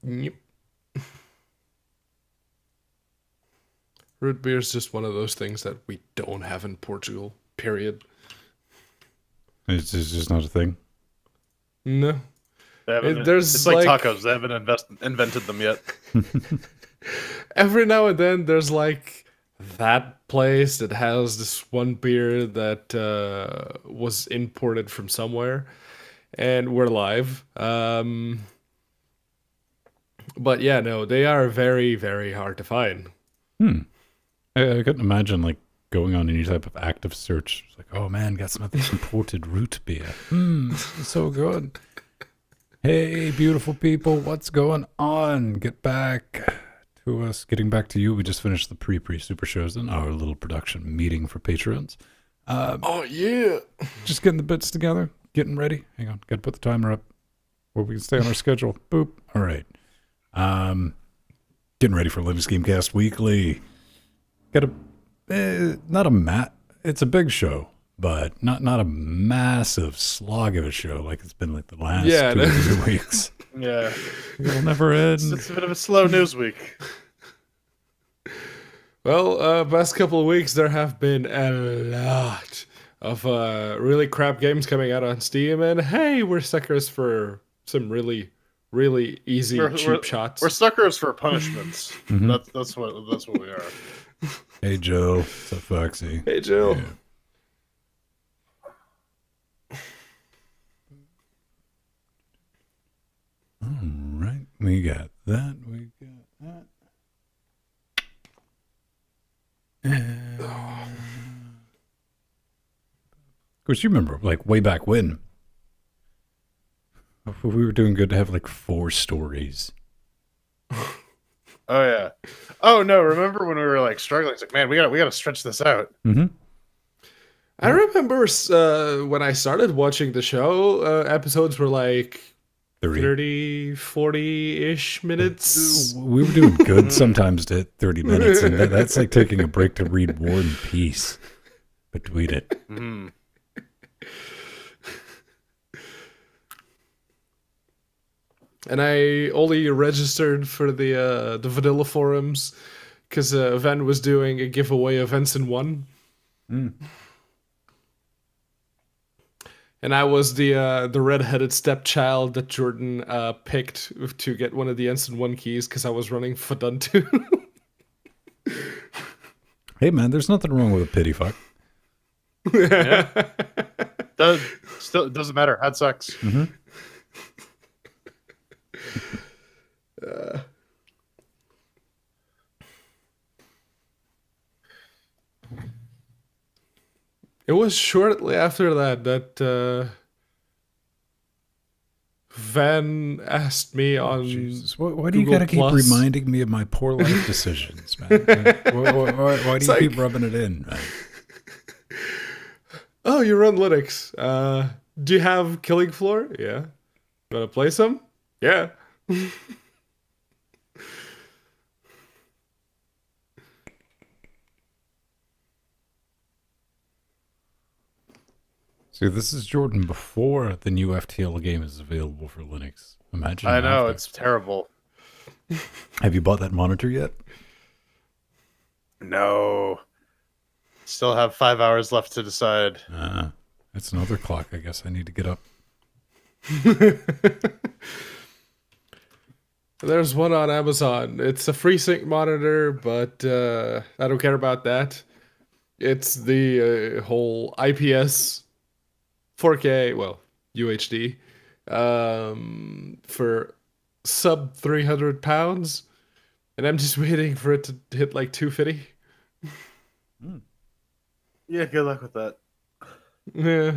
Yep. Root beer is just one of those things that we don't have in Portugal, period. It's just not a thing. No. It's like tacos. They haven't invented them yet. Every now and then there's like that place that has this one beer that was imported from somewhere, and we're live. But yeah, no, they are very, very hard to find. I couldn't imagine like going on any type of active search. It's like, oh man, got some of this imported root beer. So good. Hey, beautiful people, what's going on? Get back to us. Getting back to you. We just finished the pre-super shows and our little production meeting for patrons. Oh yeah, just getting the bits together, getting ready. Hang on, gotta put the timer up where we can stay on our schedule. Boop. All right. Getting ready for LinuxGameCast Weekly. Got it's a big show, but not a massive slog of a show like it's been like the last 2 or 3 weeks. Yeah. It'll never end. It's a bit of a slow news week. Well, past couple of weeks there have been a lot of really crap games coming out on Steam, and hey, we're suckers for some really, really easy cheap shots. We're suckers for punishments. That's what we are. Hey Joe, what's up, Foxy? Hey Joe. Yeah. All right, we got that. And of course, you remember, like way back when, we were doing good to have like 4 stories. Oh yeah. Oh no! Remember when we were like struggling? It's like, man, we gotta stretch this out. I remember when I started watching the show, episodes were like 30, 40-ish minutes. We were doing good sometimes to hit 30 minutes, and that's like taking a break to read War and Peace between it. And I only registered for the vanilla forums because Ven was doing a giveaway of Ensign 1. And I was the red-headed stepchild that Jordan picked to get one of the Ensign 1 keys because I was running Fuduntu. Hey man, there's nothing wrong with a pity fuck. Yeah. Doesn't matter. Had sex. It was shortly after that Van asked me on Why do you gotta keep reminding me of my poor life decisions, man? Why do you keep rubbing it in, man? Oh, you run Linux. Do you have Killing Floor? Yeah. You want to play some? Yeah. See, this is Jordan before the new FTL game is available for Linux. Imagine. I know, it's terrible. Have you bought that monitor yet? No. Still have 5 hours left to decide. It's another clock. I guess I need to get up. There's one on Amazon. It's a FreeSync monitor, but I don't care about that. It's the whole IPS 4K, well, UHD, for sub 300 pounds, and I'm just waiting for it to hit like 250. Yeah, good luck with that. Yeah.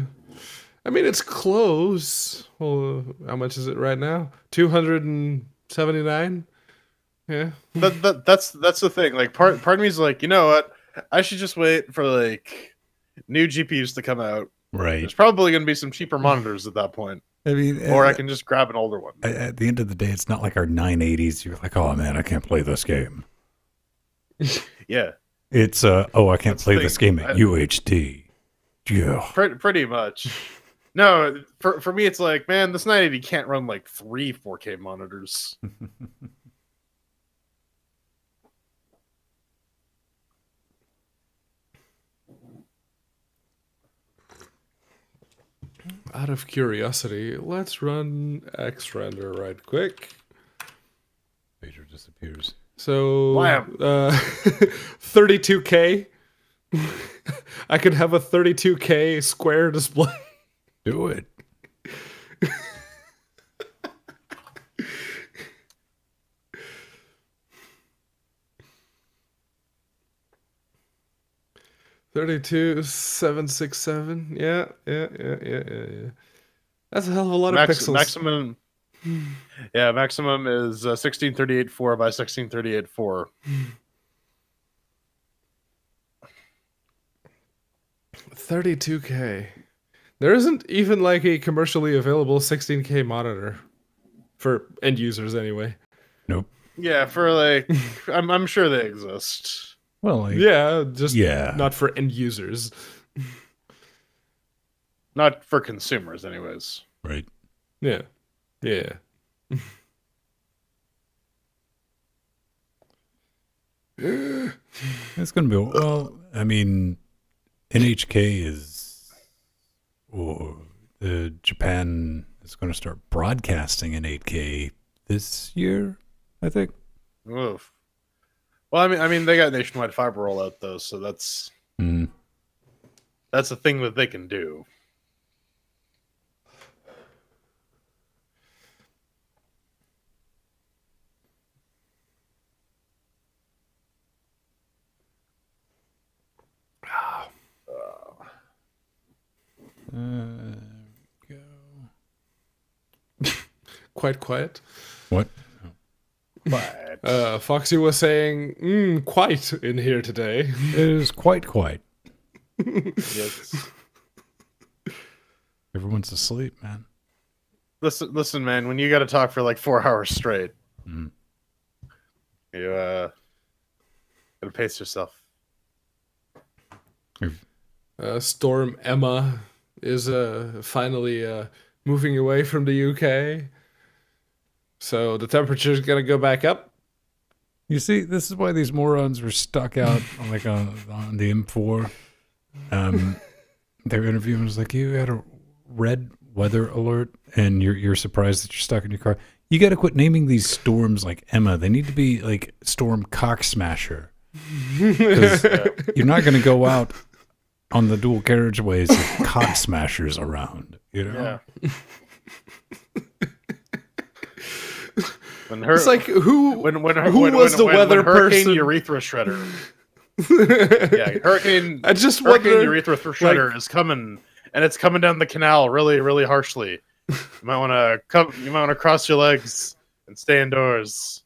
I mean, it's close. Well, how much is it right now? 279? Yeah. That's the thing. Like, part of me is like, you know what? I should just wait for like new GPUs to come out. Right. There's probably going to be some cheaper monitors at that point. I mean, or I can just grab an older one. At the end of the day, it's not like our 980s. You're like, oh man, I can't play this game. Yeah. It's I can't play this game at UHD. Yeah. Pretty much. No, for me, it's like, man, this 980 can't run like 3 4K monitors. Out of curiosity, let's run X-Render right quick. Pager disappears. So, Wham. 32K. I could have a 32K square display. Do it. Thirty-two 767. Yeah. That's a hell of a lot of pixels. Maximum. Yeah, maximum is 1638.4 by 1638.4. 32K. There isn't even like a commercially available 16K monitor for end users anyway. Nope. Yeah, for like, I'm sure they exist. Well, like, Yeah, just yeah. not for end users. Not for consumers, anyways. Right. Yeah. It's going to be, well, I mean, NHK is, Japan is going to start broadcasting in 8K this year, I think. Oof. Well, I mean, they got nationwide fiber rollout though, so that's a thing that they can do. Go. Quite quiet. What? But Foxy was saying, quite in here today. It is quite. yes. Everyone's asleep, man. Listen, man. When you got to talk for like 4 hours straight, you gotta pace yourself. Storm Emma is finally moving away from the UK. So the temperature's gonna go back up. You see, this is why these morons were stuck out on the M4. Their interview was like, "You had a red weather alert, and you're surprised that you're stuck in your car. You got to quit naming these storms like Emma. They need to be like Storm Cocksmasher. Because you're not going to go out on the dual carriageways with cocksmashers around. You know." Yeah. It's like who was the when weather Hurricane person? Urethra Shredder. Yeah, Hurricane. I just Hurricane wonder, Urethra Shredder is coming, and it's coming down the canal really, really harshly. You might want to cross your legs and stay indoors,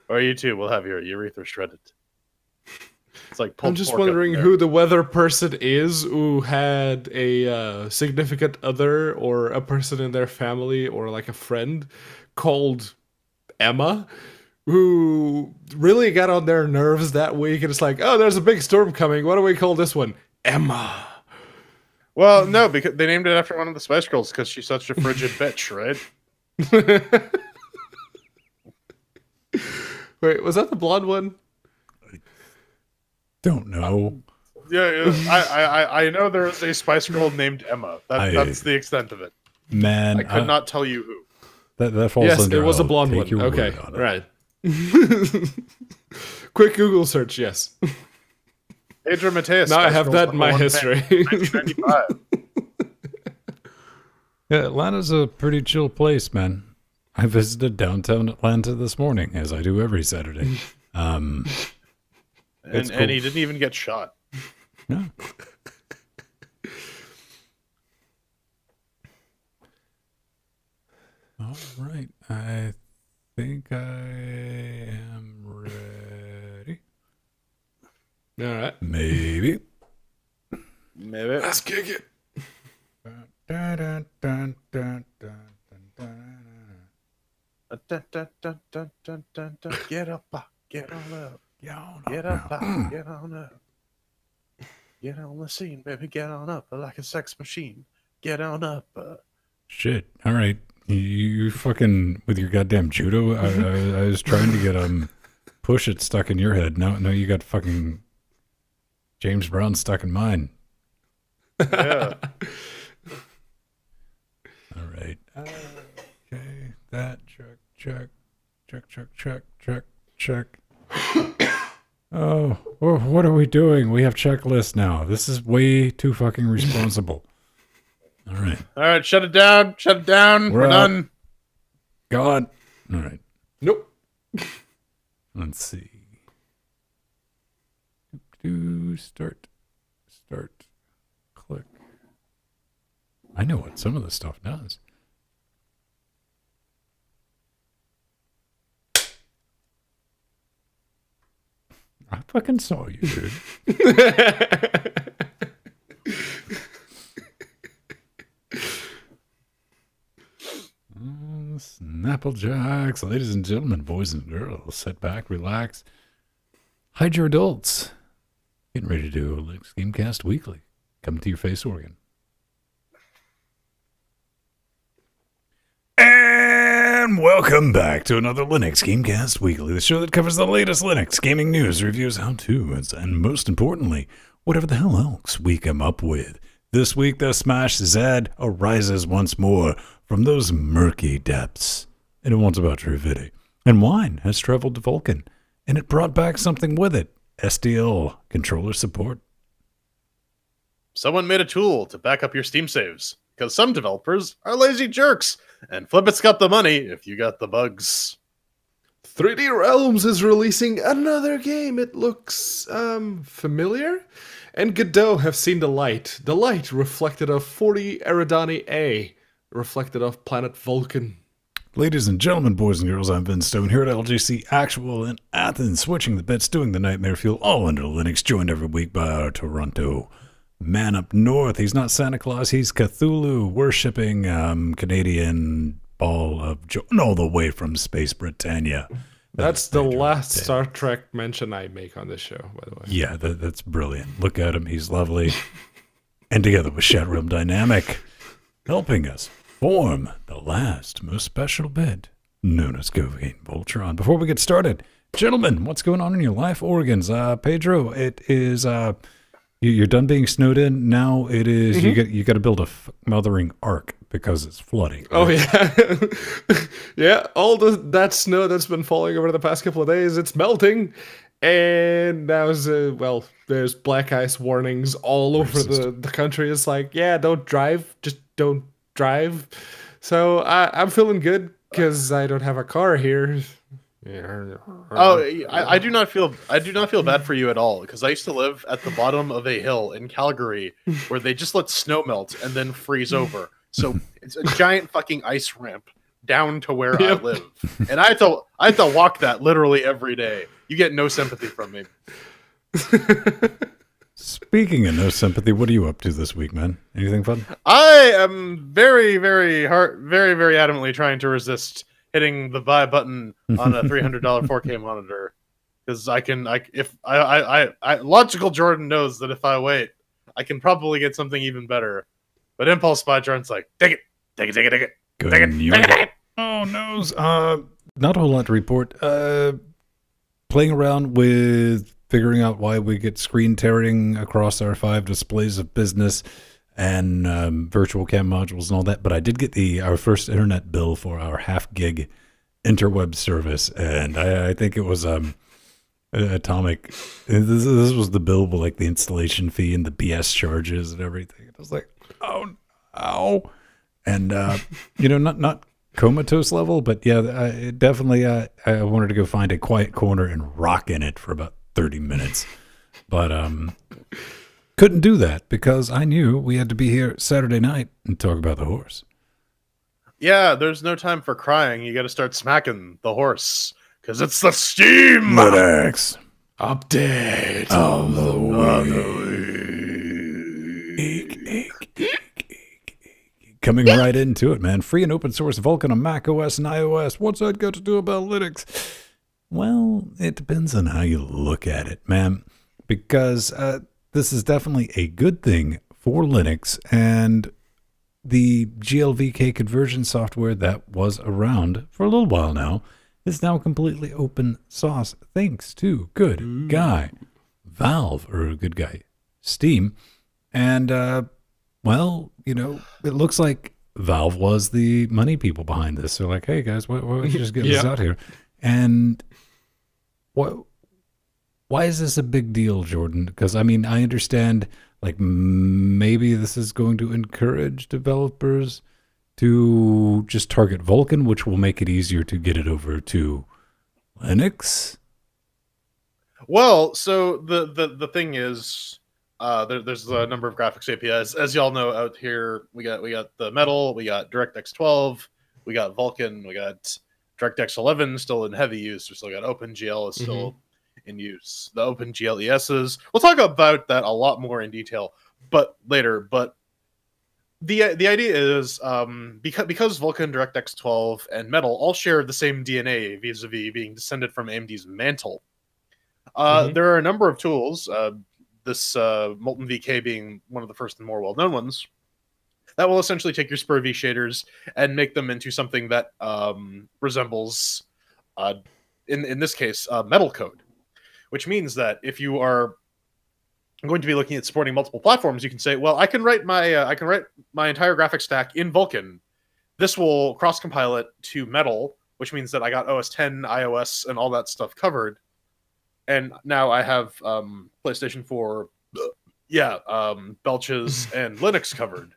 or you too will have your urethra shredded. It's like I'm just wondering who the weather person is who had a significant other or a person in their family or like a friend called Emma, who really got on their nerves that week, and it's like, oh, there's a big storm coming. What do we call this one? Emma. Well, no, because they named it after one of the Spice Girls because she's such a frigid bitch, right? Wait, was that the blonde one? Don't know. Yeah, I know there is a Spice Girl named Emma. That's the extent of it. Man, I could not tell you who. That falls Yes, under. it was a I'll blonde take one. your Okay, word on it. right. Quick Google search, yes. Pedro Mateus. Now I Spice have Girls that in my #1 history. fan, 1995. Yeah, Atlanta's a pretty chill place, man. I visited downtown Atlanta this morning, as I do every Saturday. And he didn't even get shot. No. All right. I think I am ready. All right. Maybe. Maybe. Let's kick it. Dun, dun, dun, dun, dun, dun, dun. Get up, get on up, Yeah, get up, get on up. Get on the scene, baby, get on up like a sex machine. Get on up. Shit. All right. You fucking with your goddamn judo. I was trying to get push it stuck in your head. No, you got fucking James Brown stuck in mine. Yeah. All right. Okay. That check. Oh, what are we doing? We have checklists now. This is way too fucking responsible. All right. Shut it down. Shut it down. We're done. God. All right. Nope. Let's see. Start. Click. I know what some of this stuff does. I fucking saw you, dude. Snapple Jacks, ladies and gentlemen, boys and girls, sit back, relax, hide your adults. Getting ready to do a LinuxGameCast weekly. Coming to your face organ. And welcome back to another LinuxGameCast Weekly, the show that covers the latest Linux gaming news, reviews, how-tos, and most importantly, whatever the hell else we come up with. This week, the Smash Z arises once more from those murky depths, and it wants about Truvidi. And wine has traveled to Vulcan, and it brought back something with it. SDL controller support. Someone made a tool to back up your Steam saves, because some developers are lazy jerks, and Flippit's got the money if you got the bugs. 3D Realms is releasing another game. It looks familiar. And Godot have seen the light. The light reflected off 40 Eridani A, reflected off planet Vulcan. Ladies and gentlemen, boys and girls, I'm Vince Stone here at L.G.C. Actual in Athens, switching the bits, doing the Nightmare Fuel, all under Linux, joined every week by our Toronto man up north. He's not Santa Claus, he's Cthulhu, worshipping Canadian ball of joy, all the way from Space Britannia. That's the last Star Trek mention I make on this show, by the way. Yeah, that's brilliant. Look at him, he's lovely. And together with Shatroom Dynamic, helping us form the last, most special bit known as Cocaine Voltron. Before we get started, gentlemen, what's going on in your life organs? Pedro, it is you're done being snowed in. Now it is you got to build a mothering ark because it's flooding. Right? Oh yeah, yeah. All that snow that's been falling over the past couple of days, it's melting, and now there's black ice warnings all over the country. It's like, yeah, don't drive, just don't drive. So I'm feeling good because I don't have a car here. Yeah. Oh, I do not feel bad for you at all, because I used to live at the bottom of a hill in Calgary where they just let snow melt and then freeze over. So it's a giant fucking ice ramp down to where I live, and I have to walk that literally every day. You get no sympathy from me. Speaking of no sympathy, what are you up to this week, man? Anything fun? I am very very adamantly trying to resist hitting the buy button on a $300 4K monitor, because Logical Jordan knows that if I wait, I can probably get something even better. But Impulse Buy Jordan's like, take it. Good. Oh no. Not a whole lot to report. Playing around with figuring out why we get screen tearing across our 5 displays of business and virtual cam modules and all that. But I did get our first internet bill for our half-gig interweb service, and I think it was Atomic. This was the bill with like the installation fee and the BS charges and everything. I was like, oh, and not comatose level, but yeah, definitely. I wanted to go find a quiet corner and rock in it for about 30 minutes, but couldn't do that because I knew we had to be here Saturday night and talk about the horse. Yeah, there's no time for crying. You got to start smacking the horse because it's the Steam Linux update of the week. Coming right into it, man. Free and open source Vulkan on Mac OS and iOS. What's that got to do about Linux? Well, it depends on how you look at it, man. Because this is definitely a good thing for Linux, and the GLVK conversion software that was around for a little while now is now completely open source thanks to good guy Valve, or good guy Steam. And, well, you know, it looks like Valve was the money people behind this. They're like, hey, guys, why don't you just get this out here? And why is this a big deal, Jordan? Because, I mean, I understand, like, maybe this is going to encourage developers to just target Vulkan, which will make it easier to get it over to Linux. Well, so the thing is, there's a number of graphics APIs. As y'all know, out here we got the Metal, we got DirectX 12, we got Vulkan, we got DirectX 11 still in heavy use. We still got OpenGL is still in use. The OpenGL ESs. We'll talk about that a lot more in detail, but later. But the idea is because Vulkan, DirectX 12, and Metal all share the same DNA vis-a-vis being descended from AMD's Mantle. There are a number of tools, this Molten VK being one of the first and more well-known ones, that will essentially take your Spur V shaders and make them into something that resembles, in this case, Metal code, which means that if you are going to be looking at supporting multiple platforms, you can say, well, I can write my entire graphics stack in Vulkan. This will cross-compile it to Metal, which means that I got OS 10, iOS, and all that stuff covered. And now I have PlayStation 4, Belches, and Linux covered.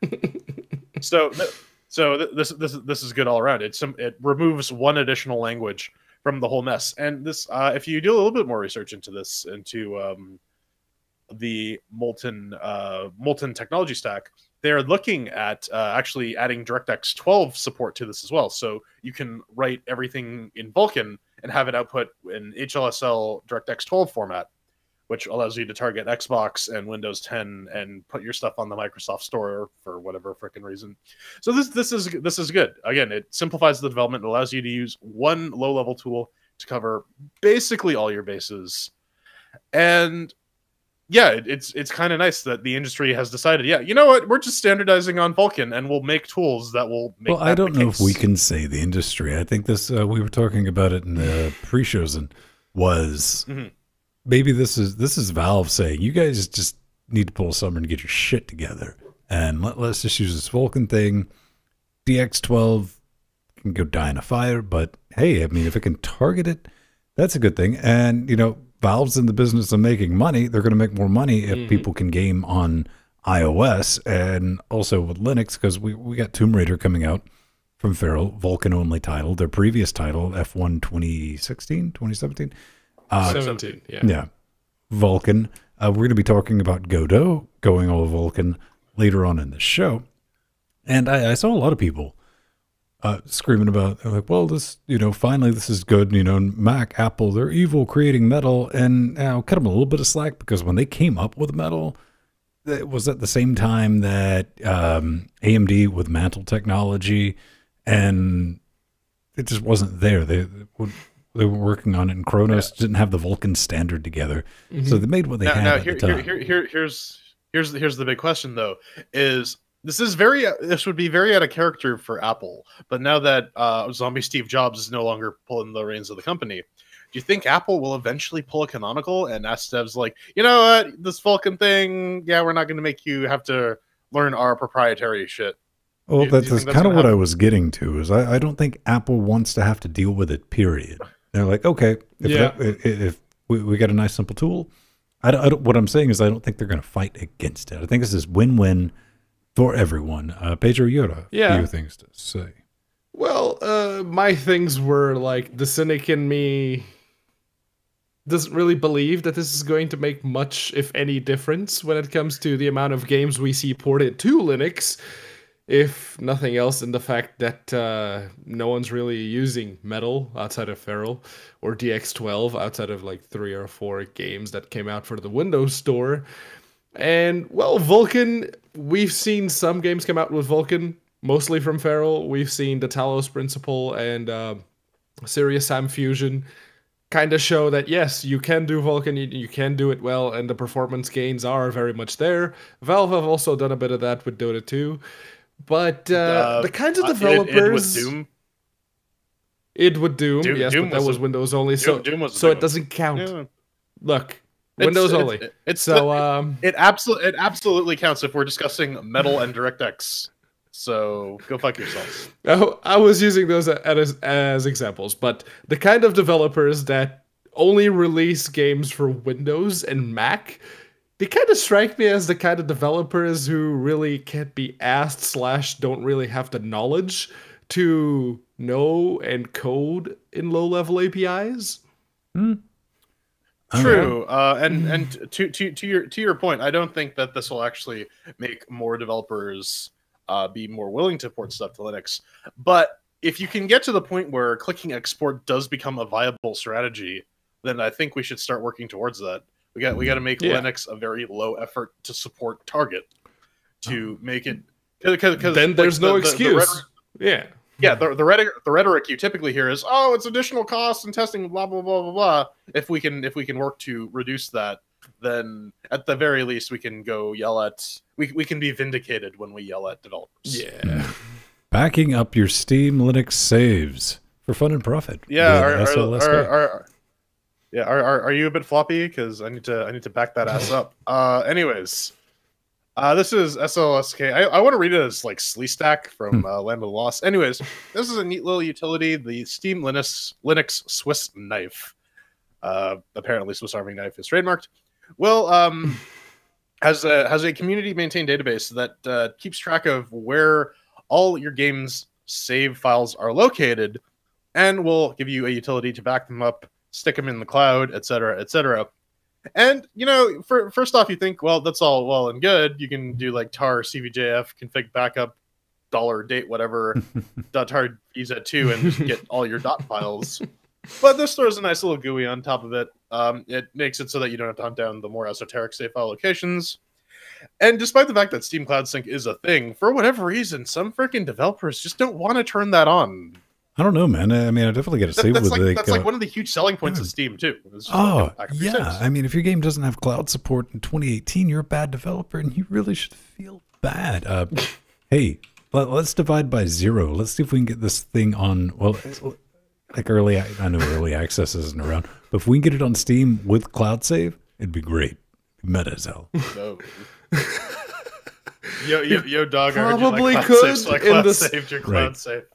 So this is good all around. It removes one additional language from the whole mess. And this, if you do a little bit more research into this, into the Molten technology stack, they're looking at actually adding DirectX 12 support to this as well. So you can write everything in Vulkan and have it output in HLSL DirectX 12 format, which allows you to target Xbox and Windows 10 and put your stuff on the Microsoft Store for whatever frickin' reason. So this is good. Again, it simplifies the development. It allows you to use one low-level tool to cover basically all your bases. And yeah, it's kind of nice that the industry has decided, yeah, you know what, we're just standardizing on Vulkan and we'll make tools that will make Well, I don't know if we can say the industry. I think this, we were talking about it in the pre-shows, and was maybe this is Valve saying, you guys just need to pull summer and get your shit together. And let's just use this Vulkan thing. DX12 can go die in a fire, but hey, I mean, if it can target it, that's a good thing. And, you know, Valve's in the business of making money. They're going to make more money if people can game on iOS and also with Linux, because we got Tomb Raider coming out from Feral, Vulkan only title. Their previous title, F1 2016, 2017? 17, yeah. Yeah, Vulkan. We're going to be talking about Godot going all Vulkan later on in the show. And I saw a lot of people screaming about, they're like, well, this, you know, finally this is good, you know, Mac, Apple, they're evil creating Metal. And I'll cut them a little bit of slack, because when they came up with Metal, it was at the same time that AMD with Mantle technology, and it just wasn't there. They were working on it, and Kronos didn't have the Vulkan standard together. So they made what they had at the time. Here's the big question, though, is this would be very out of character for Apple. But now that zombie Steve Jobs is no longer pulling the reins of the company, do you think Apple will eventually pull a Canonical and ask devs like, you know what, this Vulkan thing, yeah, we're not going to make you have to learn our proprietary shit? Well, that's kind of what I was getting to, is I don't think Apple wants to have to deal with it, period. They're like, okay, if we got a nice simple tool, what I'm saying is I don't think they're going to fight against it. I think this is win-win for everyone. Pedro, you had a few things to say. Well, my things were like, the cynic in me doesn't really believe that this is going to make much, if any, difference when it comes to the amount of games we see ported to Linux. If nothing else, in the fact that no one's really using Metal outside of Feral, or DX12 outside of like 3 or 4 games that came out for the Windows Store. And, well, Vulkan, we've seen some games come out with Vulkan, mostly from Feral. We've seen the Talos Principle and Serious Sam Fusion kind of show that, yes, you can do Vulkan, you can do it well, and the performance gains are very much there. Valve have also done a bit of that with Dota 2. But the kinds of id with developers, Doom. id with Doom, Doom- yes, Doom but that was was a- Windows only, Doom was a so big it one. doesn't count. Yeah. Look, Windows only. It absolutely counts if we're discussing Metal and DirectX. So go fuck yourselves. I was using those as examples, but the kind of developers that only release games for Windows and Mac, they kind of strike me as the kind of developers who really can't be asked / don't really have the knowledge to know and code in low-level APIs. True, and to your point, I don't think that this will actually make more developers be more willing to port stuff to Linux. But if you can get to the point where clicking export does become a viable strategy, then I think we should start working towards that. We got to make Linux a very low effort to support target to make it because then there's no excuse. The rhetoric you typically hear is, oh, it's additional costs and testing, blah blah blah blah blah. If we can work to reduce that, then at the very least we can go yell at we can be vindicated when we yell at developers. Yeah. Backing up your Steam Linux saves for fun and profit. Yeah, are you a bit floppy? Because I need to back that ass up. Anyways. This is SLSK. I want to read it as like Sleestack from Land of the Lost. Anyways, this is a neat little utility, the Steam Linux Swiss knife. Apparently, Swiss Army knife is trademarked. Well, has a community maintained database that keeps track of where all your game's save files are located, and will give you a utility to back them up, stick them in the cloud, etc., etc. And, first off, you think, well, that's all well and good. You can do like tar cvjf config backup $date whatever .tar ez2 and get all your dot files. But this throws a nice little GUI on top of it. It makes it so that you don't have to hunt down the more esoteric save file locations. And despite the fact that Steam Cloud Sync is a thing, for whatever reason, some freaking developers just don't want to turn that on. I don't know, man. I mean, I definitely get a save with that's like one of the huge selling points of Steam too. Yeah. I mean, if your game doesn't have cloud support in 2018, you're a bad developer, and you really should feel bad. Hey, let's divide by 0. Let's see if we can get this thing on. Well, like I know early access isn't around, but if we can get it on Steam with cloud save, it'd be great. Meta as hell. No. Yo, dog. Probably I heard you like could cloud in the saved your cloud save.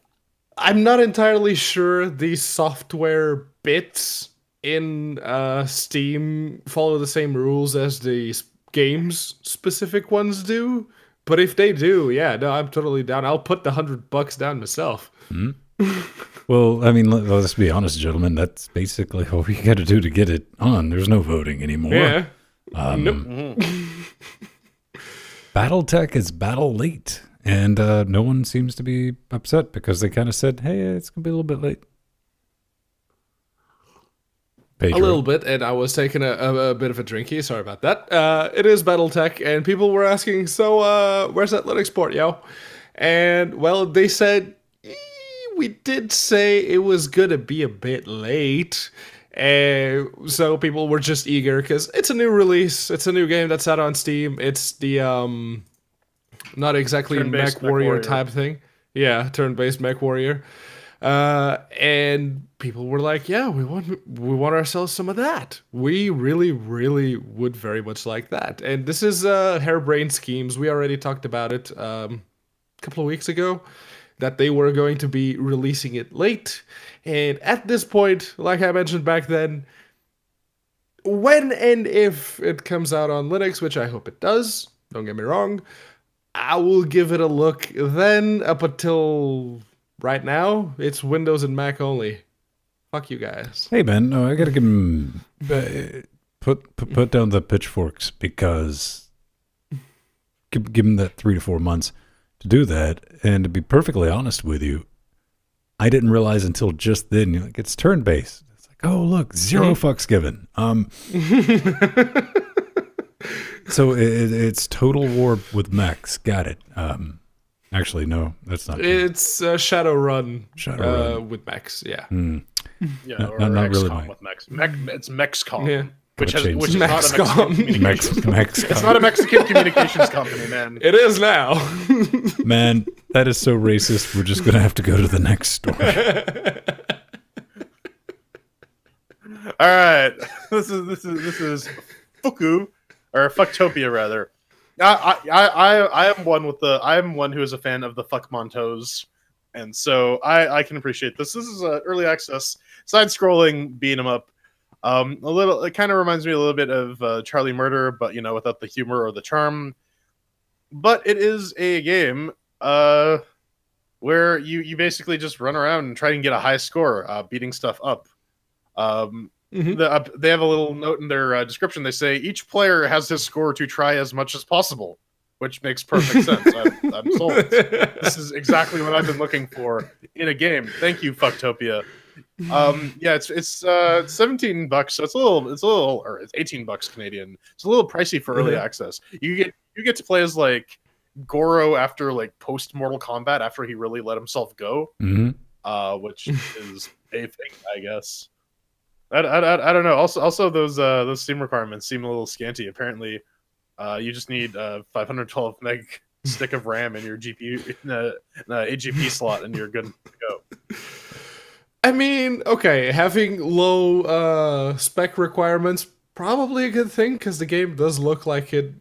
I'm not entirely sure the software bits in Steam follow the same rules as the games specific ones do. But if they do, yeah, no, I'm totally down. I'll put the $100 down myself. Well, I mean, let's be honest, gentlemen. That's basically all we got to do to get it on. There's no voting anymore. Yeah. Nope. BattleTech is battle late. And no one seems to be upset because they kind of said, hey, it's going to be a little bit late. Pedro. A little bit, and I was taking a bit of a drinky. Sorry about that. It is BattleTech, and people were asking, so where's that Linux port, yo? And, well, they said, we did say it was going to be a bit late. So people were just eager because it's a new release. It's a new game that's out on Steam. It's the... not exactly Mech Warrior type thing. Yeah, turn-based Mech Warrior. And people were like, yeah, we want ourselves some of that. We really, really would very much like that. And this is harebrained schemes. We already talked about it a couple of weeks ago, that they were going to be releasing it late. And at this point, like I mentioned back then, when and if it comes out on Linux, which I hope it does, don't get me wrong, I will give it a look. Then up until right now, it's Windows and Mac only. Fuck you guys. Hey man, no, I gotta give him put down the pitchforks because give him that 3 to 4 months to do that. And to be perfectly honest with you, I didn't realize until just then. Like, it's turn based. It's like, oh look, 0 fucks given. So it's Total War with mechs. Got it. Actually, no, that's not true. It's Shadowrun with mechs, yeah. Yeah, or not XCOM really with mechs. It's MechsCom. Yeah. which Gotta change is not a Mexican Maxcom. communications Mexico. It's not a Mexican communications company, man. It is now. Man, that is so racist. We're just gonna have to go to the next story. All right, this is Fuku or Fucktopia rather. I am one who is a fan of the Fuck Montos, and so I can appreciate this. This is early access side-scrolling beat 'em up. It kind of reminds me a little bit of Charlie Murder, but without the humor or the charm. But it is a game where you basically just run around and try and get a high score, beating stuff up. They have a little note in their description. They say each player has his score to try as much as possible, which makes perfect sense. I'm sold. This is exactly what I've been looking for in a game. Thank you, Fucktopia. Yeah, it's $17, so it's a little, or it's $18 Canadian. It's a little pricey for early access. You get to play as like Goro after like post Mortal Kombat, after he really let himself go, which is a thing, I guess. I don't know. Also those Steam requirements seem a little scanty. Apparently, you just need a 512 meg stick of RAM in your GPU in a 8GP slot, and you're good to go. I mean, okay, having low spec requirements probably a good thing, because the game does look like it,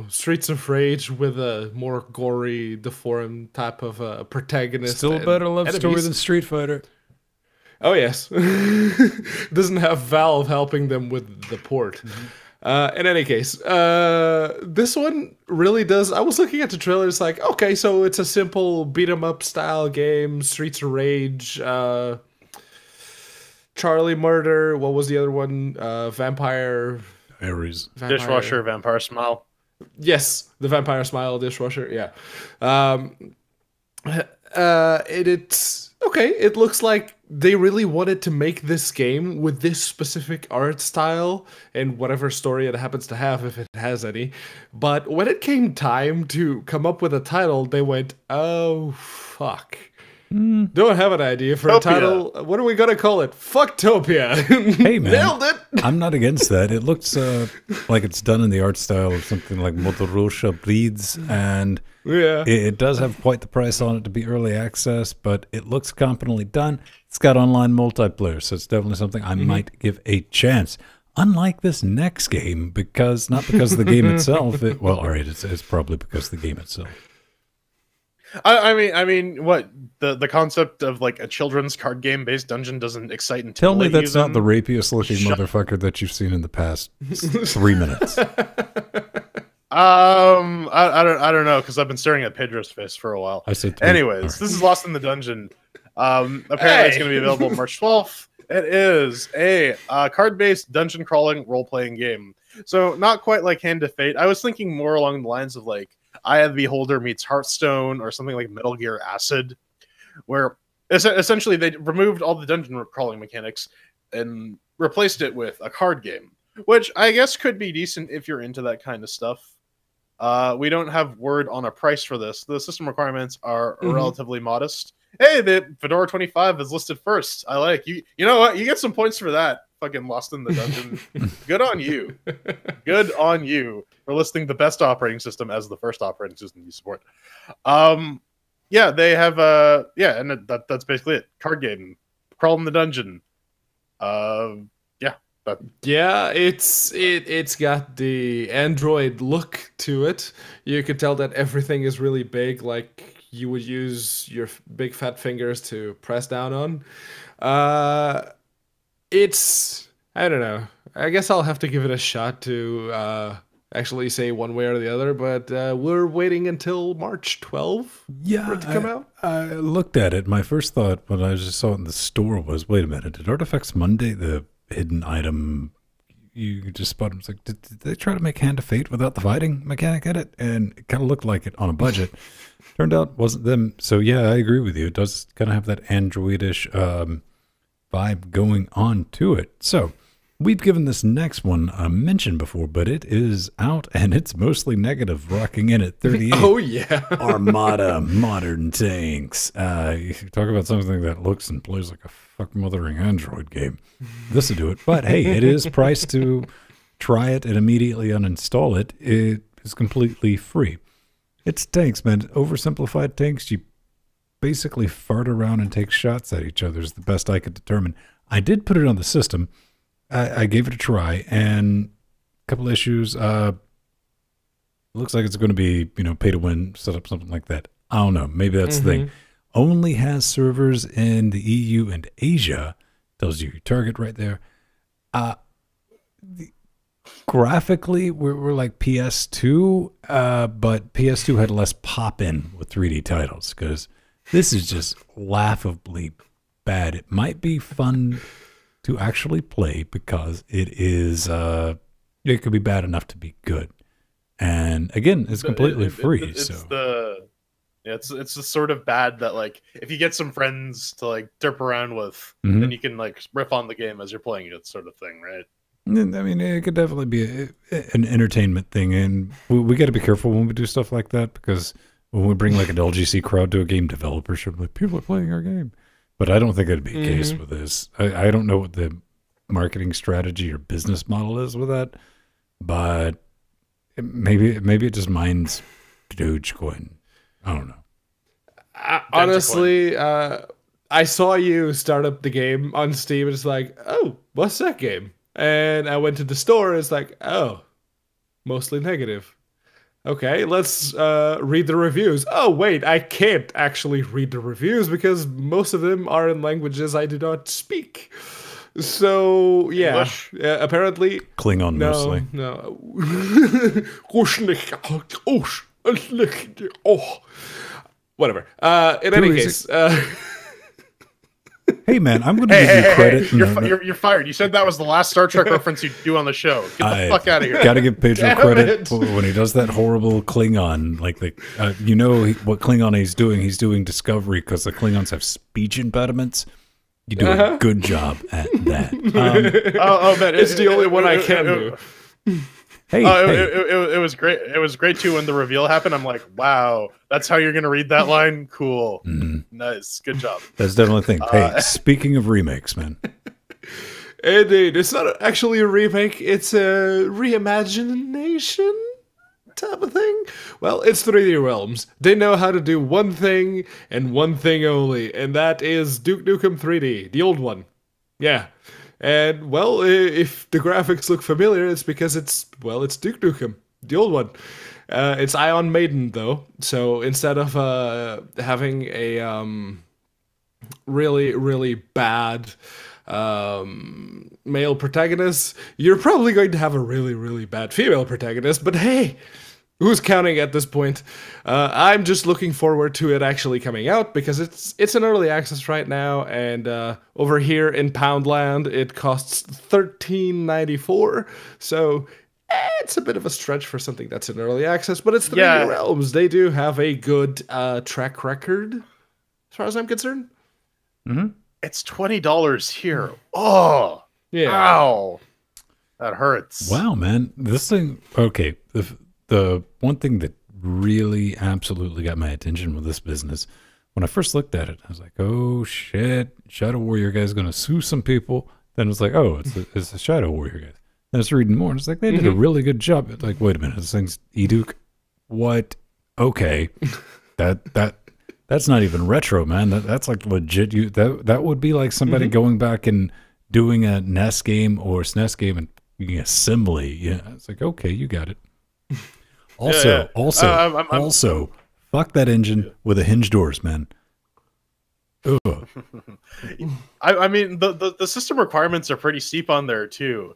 Streets of Rage with a more gory, deformed type of protagonist. Still a better love story than Street Fighter. Oh, yes. Doesn't have Valve helping them with the port. In any case, this one really does. I was looking at the trailer. It's like, okay, so it's a simple beat-em-up style game. Streets of Rage, Charlie Murder. What was the other one? Vampire. Ares. Dishwasher, Vampire Smile. Yes, the Vampire Smile Dishwasher. Yeah. It's okay. It looks like they really wanted to make this game with this specific art style and whatever story it happens to have, if it has any. But when it came time to come up with a title, they went, "Oh fuck." Don't have an idea for a title. What are we gonna call it? Fucktopia. Hey man, nailed it. I'm not against that. It looks like it's done in the art style of something like Motorosha Bleeds, and it does have quite the price on it to be early access, but it looks competently done. It's got online multiplayer, so it's definitely something I might give a chance. Unlike this next game, not because of the game itself. It's probably because of the game itself. I mean, what the concept of like a children's card game based dungeon doesn't excite and tell me that's not the rapiest looking motherfucker that you've seen in the past 3 minutes. I don't know, because I've been staring at Pedro's face for a while. I said. Anyways, right. This is Lost in the Dungeon. Apparently, it's going to be available March 12th. It is a card-based dungeon crawling role-playing game. So not quite like Hand of Fate. I was thinking more along the lines of like Eye of the Beholder meets Hearthstone, or something like Metal Gear Acid, where essentially they removed all the dungeon crawling mechanics and replaced it with a card game, which I guess could be decent if you're into that kind of stuff. We don't have word on a price for this. The system requirements are relatively modest. Hey, the Fedora 25 is listed first. I like you. You know what? You get some points for that. Fucking Lost in the Dungeon. Good on you. Good on you for listing the best operating system as the first operating system you support. Yeah, they have and that's basically it. Card game, crawl in the dungeon. Yeah, it's got the Android look to it. You could tell that everything is really big, like you would use your big fat fingers to press down on. I don't know. I guess I'll have to give it a shot to actually say one way or the other, but we're waiting until March 12th for it to come out. I looked at it. My first thought when I just saw it in the store was, wait a minute, did Artifacts Monday, the hidden item you just spot, it's like, did they try to make Hand of Fate without the fighting mechanic in it? And it kind of looked like it on a budget. Turned out wasn't them. So yeah, I agree with you. It does kind of have that Androidish vibe going on to it. So we've given this next one a mention before, but it is out and it's mostly negative, rocking in at 38. Oh yeah. Armada Modern Tanks. You talk about something that looks and plays like a fuck mothering Android game. This will do it. But hey, it is priced to try it and immediately uninstall it. It is completely free. It's tanks, man. Oversimplified tanks. You basically fart around and take shots at each other is the best I could determine. I did put it on the system. I gave it a try, and a couple issues. Looks like it's going to be, pay to win, set up something like that. I don't know. Maybe that's the thing. Only has servers in the EU and Asia. Tells you your target right there. Graphically, we're like PS2, but PS2 had less pop-in with 3D titles because this is just laughably bad. It might be fun to actually play because it is, it could be bad enough to be good. And again, it's completely free. It's the sort of bad that, like, if you get some friends to like derp around with, then you can like riff on the game as you're playing it, sort of thing, right? I mean, it could definitely be an entertainment thing, and we got to be careful when we do stuff like that because when we bring like an L.G.C crowd to a game developership, like people are playing our game. But I don't think it'd be the case with this. I don't know what the marketing strategy or business model is with that, but maybe it just mines Dogecoin. I don't know. Honestly, I saw you start up the game on Steam, and it's like, oh, what's that game? And I went to the store, and it's like, oh, mostly negative. Okay, let's read the reviews. Oh, wait, I can't actually read the reviews because most of them are in languages I do not speak. So, yeah, apparently... Klingon mostly. No. Whatever. In any case... Hey, man, I'm going to give you credit. You're fired. You said that was the last Star Trek reference you'd do on the show. Get the fuck out of here. Got to give Pedro credit when he does that horrible Klingon. Like, what Klingon he's doing? He's doing Discovery because the Klingons have speech impediments. You do a good job at that. Man, it's the only one I can do. It was great. It was great too when the reveal happened. I'm like, wow, that's how you're gonna read that line. Cool, nice, good job. That's definitely a thing. Hey, speaking of remakes, man. Indeed, it's not actually a remake. It's a reimagination type of thing. Well, it's 3D Realms. They know how to do one thing and one thing only, and that is Duke Nukem 3D, the old one. Yeah. And, well, if the graphics look familiar, it's because it's Duke Nukem, the old one. It's Ion Maiden, though. So instead of having a really, really bad male protagonist, you're probably going to have a really, really bad female protagonist. But hey, who's counting at this point? I'm just looking forward to it actually coming out because it's in early access right now, and over here in Poundland it costs $13.94. So it's a bit of a stretch for something that's in early access, but it's 3D Realms. They do have a good track record, as far as I'm concerned. It's $20 here. Oh, yeah. Ow, that hurts. Wow, man, this thing. Okay, the one thing that really absolutely got my attention with this business, when I first looked at it, I was like, oh shit, Shadow Warrior guy's gonna sue some people. Then it's like, oh, it's a Shadow Warrior guy. Then I was reading more, and it's like, they did a really good job. It's like, wait a minute, this thing's Eduke? What? Okay. That's not even retro, man. That's like legit. That would be like somebody going back and doing a NES game or SNES game and using assembly. Yeah, it's like, okay, you got it. Also, fuck that engine with the hinge doors, man. Ugh. I mean, the system requirements are pretty steep on there too.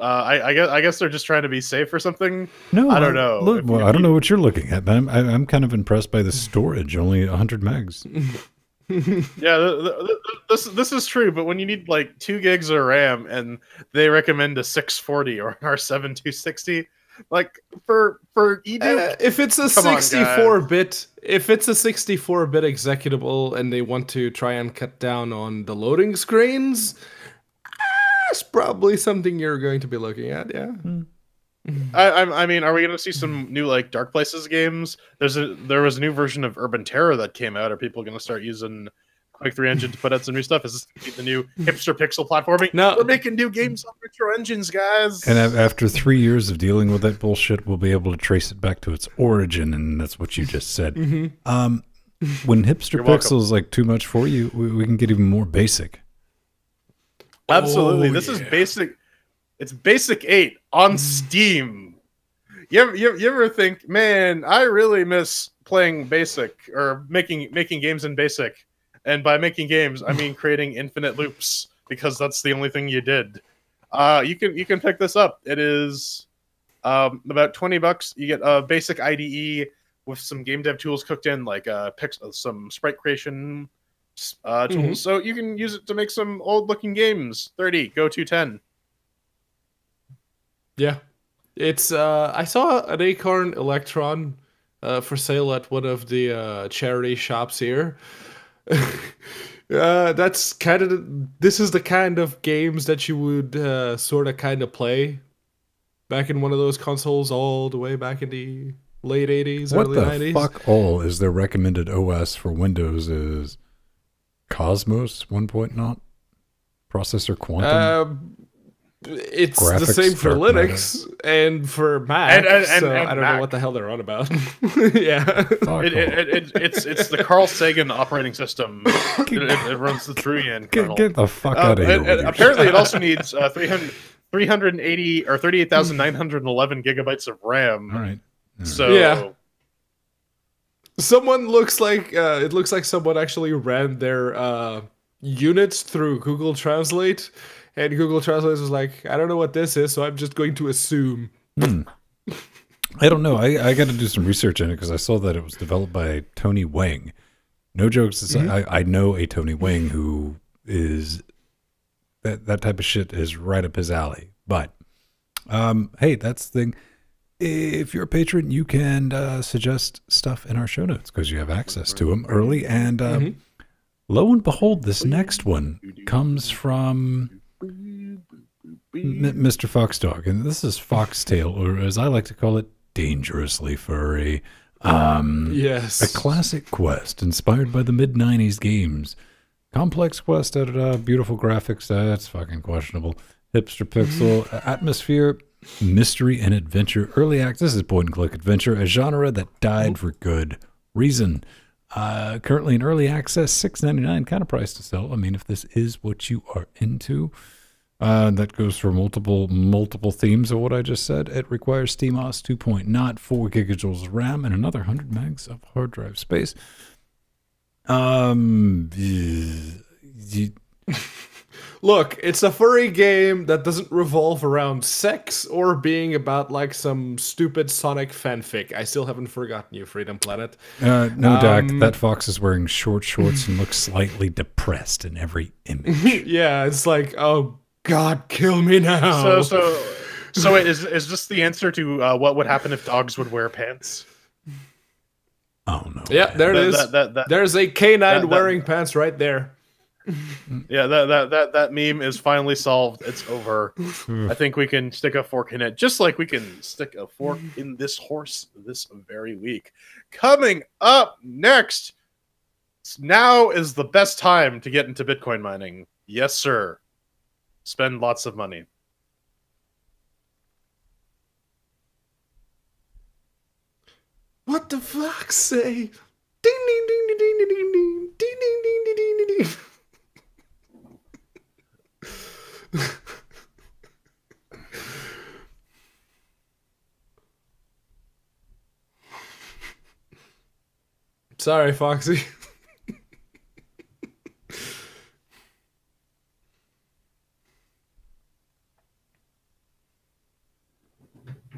I guess they're just trying to be safe or something. No, I don't know. Look, I don't know what you're looking at, man. I'm kind of impressed by the storage, only 100 megs. Yeah, this is true, but when you need like 2 gigs of RAM and they recommend a 640 or an R7 260, like for Eduke, if it's a 64-bit, executable and they want to try and cut down on the loading screens, that's probably something you're going to be looking at. Yeah. I mean, are we going to see some new like Dark Places games? There was a new version of Urban Terror that came out. Are people going to start using Quake 3 engine to put out some new stuff. Is this gonna be the new hipster pixel platforming? No. We're making new games on retro engines, guys. And after 3 years of dealing with that bullshit, we'll be able to trace it back to its origin, and that's what you just said. When hipster You're welcome. pixel is like too much for you, we can get even more basic. Absolutely. Oh, This is yeah. basic. It's Basic 8 on Steam. You ever think, man, I really miss playing Basic or making games in Basic. And by making games, I mean creating infinite loops because that's the only thing you did. You can pick this up. It is about $20. You get a basic IDE with some game dev tools cooked in, like some sprite creation tools. So you can use it to make some old looking games. 30, go to 10. Yeah, it's. I saw an Acorn Electron for sale at one of the charity shops here. That's kind of. This is the kind of games that you would sort of kind of play back in one of those consoles all the way back in the late 80s, What early the 90s. fuck all is their recommended OS for Windows is Cosmos 1.0? Processor Quantum? It's the Graphics same for dark matter. Linux and for Mac, And so and I don't Mac. know what the hell they're on about. Yeah. Fuck all. It's the Carl Sagan operating system. It runs the Truian kernel. Get the fuck out of here. with your Apparently, it also needs 380 or 38,911 gigabytes of RAM. All right. So Yeah. Someone looks like it looks like someone actually ran their units through Google Translate, and Google Translate was like, I don't know what this is, so I'm just going to assume. I don't know. I got to do some research in it because I saw that it was developed by Tony Wang. No jokes. I know a Tony Wang who is that type of shit is right up his alley. But hey, that's the thing. If you're a patron, you can suggest stuff in our show notes because you have access to them early. And lo and behold, this next one comes from Mr. Foxdog, and this is Foxtail, or as I like to call it, Dangerously Furry. Yes. A classic quest inspired by the mid-90s games. Complex quest editor, beautiful graphics, that's fucking questionable. Hipster pixel, atmosphere, mystery, and adventure. Early access, this is point-and-click adventure, a genre that died for good reason. Currently in early access, $6.99, kind of price to sell. I mean, if this is what you are into, that goes for multiple themes of what I just said. It requires SteamOS 2.0, 4 gigajoules of RAM, and another 100 megs of hard drive space. Look, it's a furry game that doesn't revolve around sex or being about like some stupid Sonic fanfic. I still haven't forgotten you, Freedom Planet. No, Dak, that fox is wearing short shorts and looks slightly depressed in every image. Yeah, it's like, oh God, kill me now. So wait, is this the answer to what would happen if dogs would wear pants? Oh, no. Yeah, there it is. There's a canine wearing pants right there. Yeah, that meme is finally solved. It's over. I think we can stick a fork in it, just like we can stick a fork in this horse this very week. Coming up next, now is the best time to get into Bitcoin mining. Yes, sir. Spend lots of money. What the fuck say? Ding ding ding ding ding ding ding ding ding ding ding ding ding ding. Sorry, Foxy.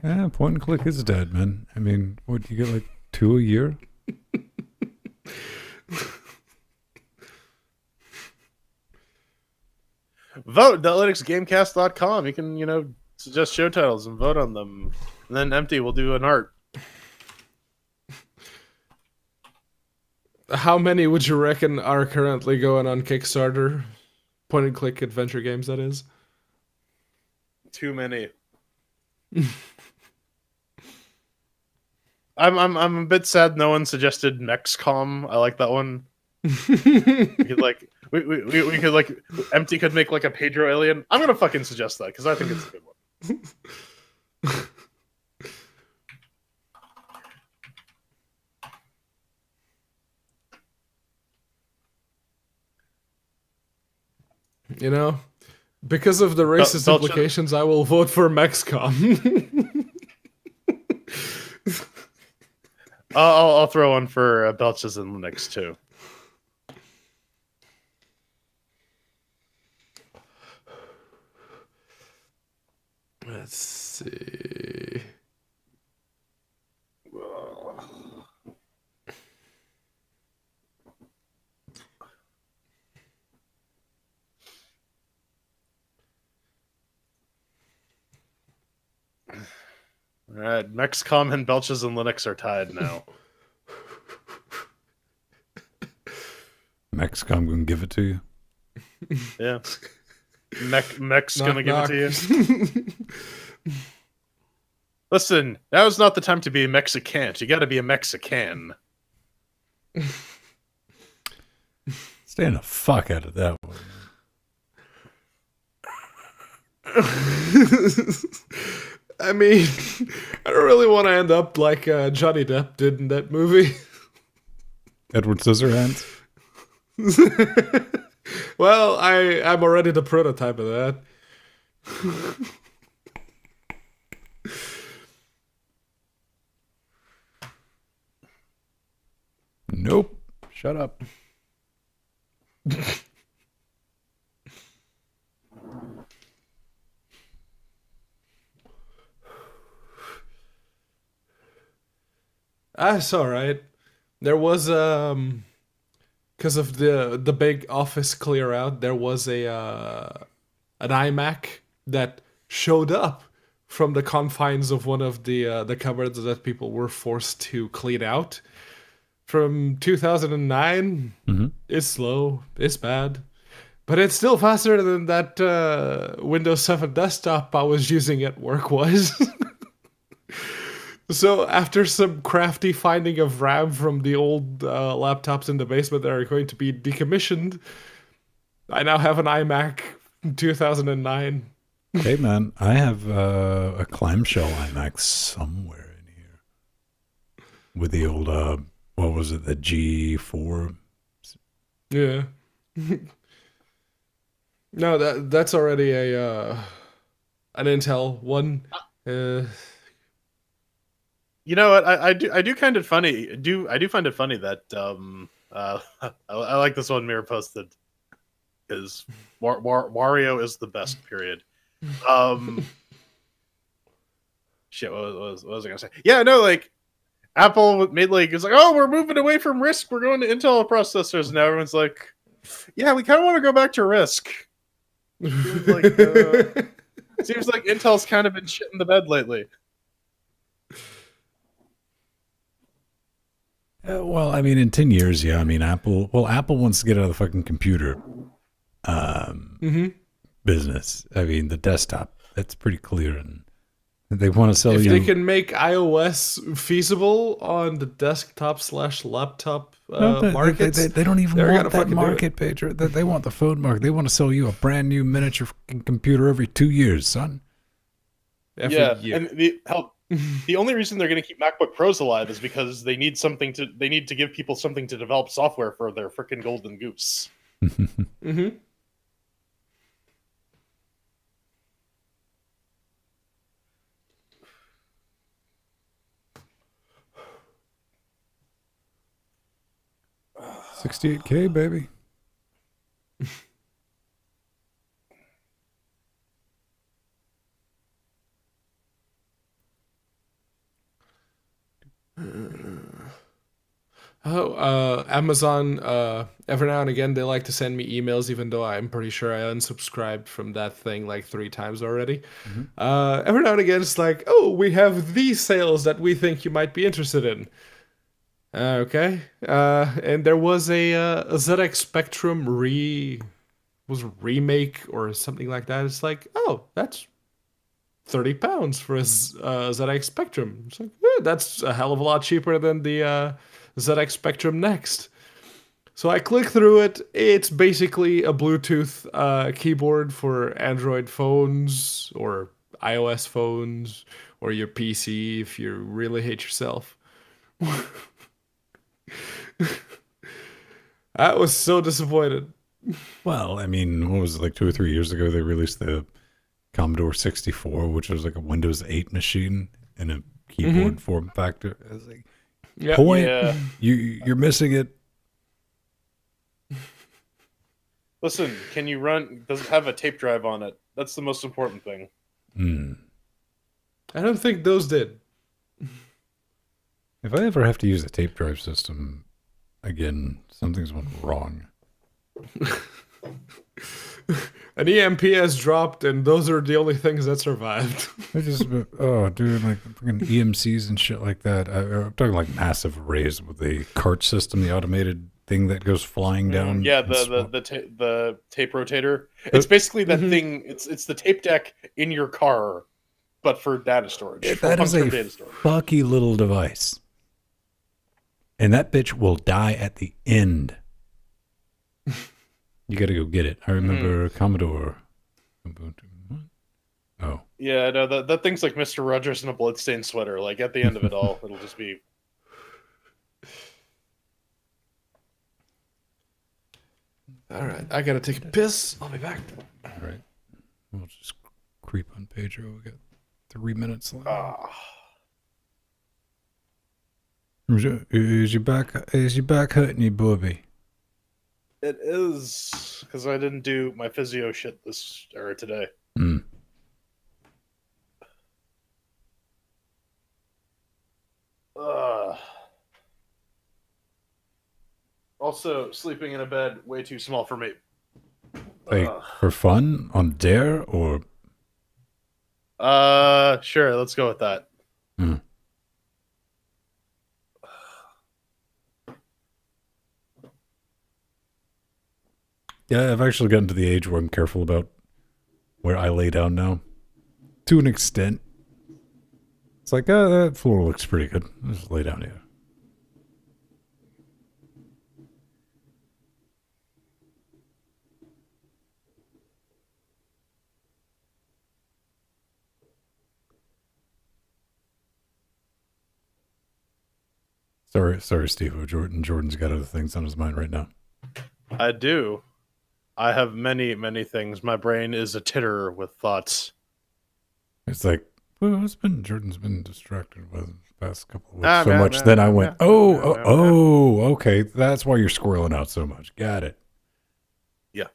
Yeah, point and click is dead, man. I mean, what, you get like 2 a year? Vote LinuxGameCast.com. You can, suggest show titles and vote on them. And then Empty will do an art. How many would you reckon are currently going on Kickstarter? Point and click adventure games, that is. Too many. I'm a bit sad no one suggested Mexcom. I like that one. We could like we could like Empty could make like a Pedro alien. I'm gonna fucking suggest that because I think it's a good one. You know, because of the racist Belgium. implications, I will vote for Mexcom. I'll throw one for Belches and Linux too. Let's see. All right, Mexcom and Belches and Linux are tied now. Mexcom gonna give it to you. Yeah. Mech's gonna give it to you. Listen, now is not the time to be a Mexican. You gotta be a Mexican. Staying the fuck out of that one. I mean, I don't really want to end up like Johnny Depp did in that movie. Edward Scissorhands. Well, I'm already the prototype of that. Nope. Shut up. That's all right. There was because of the big office clear out, there was a an iMac that showed up from the confines of one of the cupboards that people were forced to clean out from 2009. Mm-hmm. It's slow, it's bad, but it's still faster than that Windows 7 desktop I was using at work was. So after some crafty finding of RAM from the old laptops in the basement that are going to be decommissioned, I now have an iMac 2009. Hey man, I have a clamshell iMac somewhere in here with the old what was it, the G4? Yeah. No, that's already a an Intel one. You know what? I do kind of funny. I do find it funny that I like this one Mirror posted because Wario is the best. Period. Shit. What was I gonna say? Yeah, no, like Apple made like it's like, oh, we're moving away from RISC. We're going to Intel processors, and now everyone's like, yeah, we kind of want to go back to RISC. Seems like Intel's kind of been shit in the bed lately. Well, I mean, in 10 years, yeah. I mean, Apple wants to get out of the fucking computer business. I mean, the desktop, that's pretty clear. And they want to sell if you. they can make iOS feasible on the desktop/laptop markets, they don't even want that market, Pedro. They want the phone market. They want to sell you a brand new miniature fucking computer every 2 years, son. Every year. And the only reason they're going to keep MacBook Pros alive is because they need to give people something to develop software for their freaking golden goose. Mm-hmm. $68K, baby. Amazon, every now and again, they like to send me emails, even though I'm pretty sure I unsubscribed from that thing like 3 times already. Every now and again, it's like, oh, we have these sales that we think you might be interested in. Okay. And there was a ZX Spectrum remake or something like that. It's like, oh, that's £30 for a ZX Spectrum. It's like, that's a hell of a lot cheaper than the ZX Spectrum Next. So I click through it. It's basically a Bluetooth keyboard for Android phones or iOS phones or your PC if you really hate yourself. I was so disappointed. Well, I mean, what was it, like 2 or 3 years ago? They released the Commodore 64, which was like a Windows 8 machine in a keyboard form factor. I was like, Yeah. point, Yeah. you're missing it. Listen, can you run? Does it have a tape drive on it? That's the most important thing. I don't think those did. If I ever have to use a tape drive system again, something's went wrong. An EMP has dropped, and those are the only things that survived. I just, oh, dude, like freaking EMCs and shit like that. I'm talking like massive arrays with the cart system, the automated thing that goes flying down. Yeah, the tape rotator. It's basically that thing. It's the tape deck in your car, but for data storage. That is a data storage. fucky little device. And that bitch will die at the end. You got to go get it. I remember Commodore. Oh. Yeah, no, that thing's like Mr. Rogers in a bloodstained sweater. Like at the end of it all, it'll just be. All right, I gotta take a piss. I'll be back. All right. We'll just creep on Pedro. We got 3 minutes left. Is your back hurting you, Bobby? It is because I didn't do my physio shit this or today. Also, sleeping in a bed way too small for me. Like for fun on Dare or? Sure. Let's go with that. Yeah, I've actually gotten to the age where I'm careful about where I lay down now. To an extent. It's like, that floor looks pretty good. I'll just lay down here. Sorry, Steve. Jordan's got other things on his mind right now. I do. I have many, many things. My brain is a titter with thoughts. It's like, well, Jordan's been distracted with the past couple of weeks so much. Then I went, okay. That's why you're squirreling out so much. Got it. Yeah.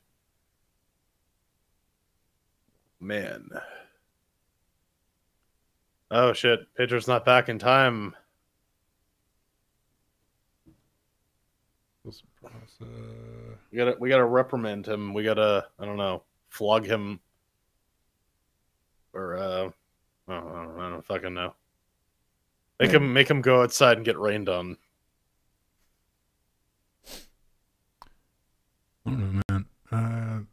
Man. Oh, shit. Pedro's not back in time. We gotta reprimand him. We gotta, I don't know, flog him, or I don't fucking know. Make him go outside and get rained on. I don't know, man.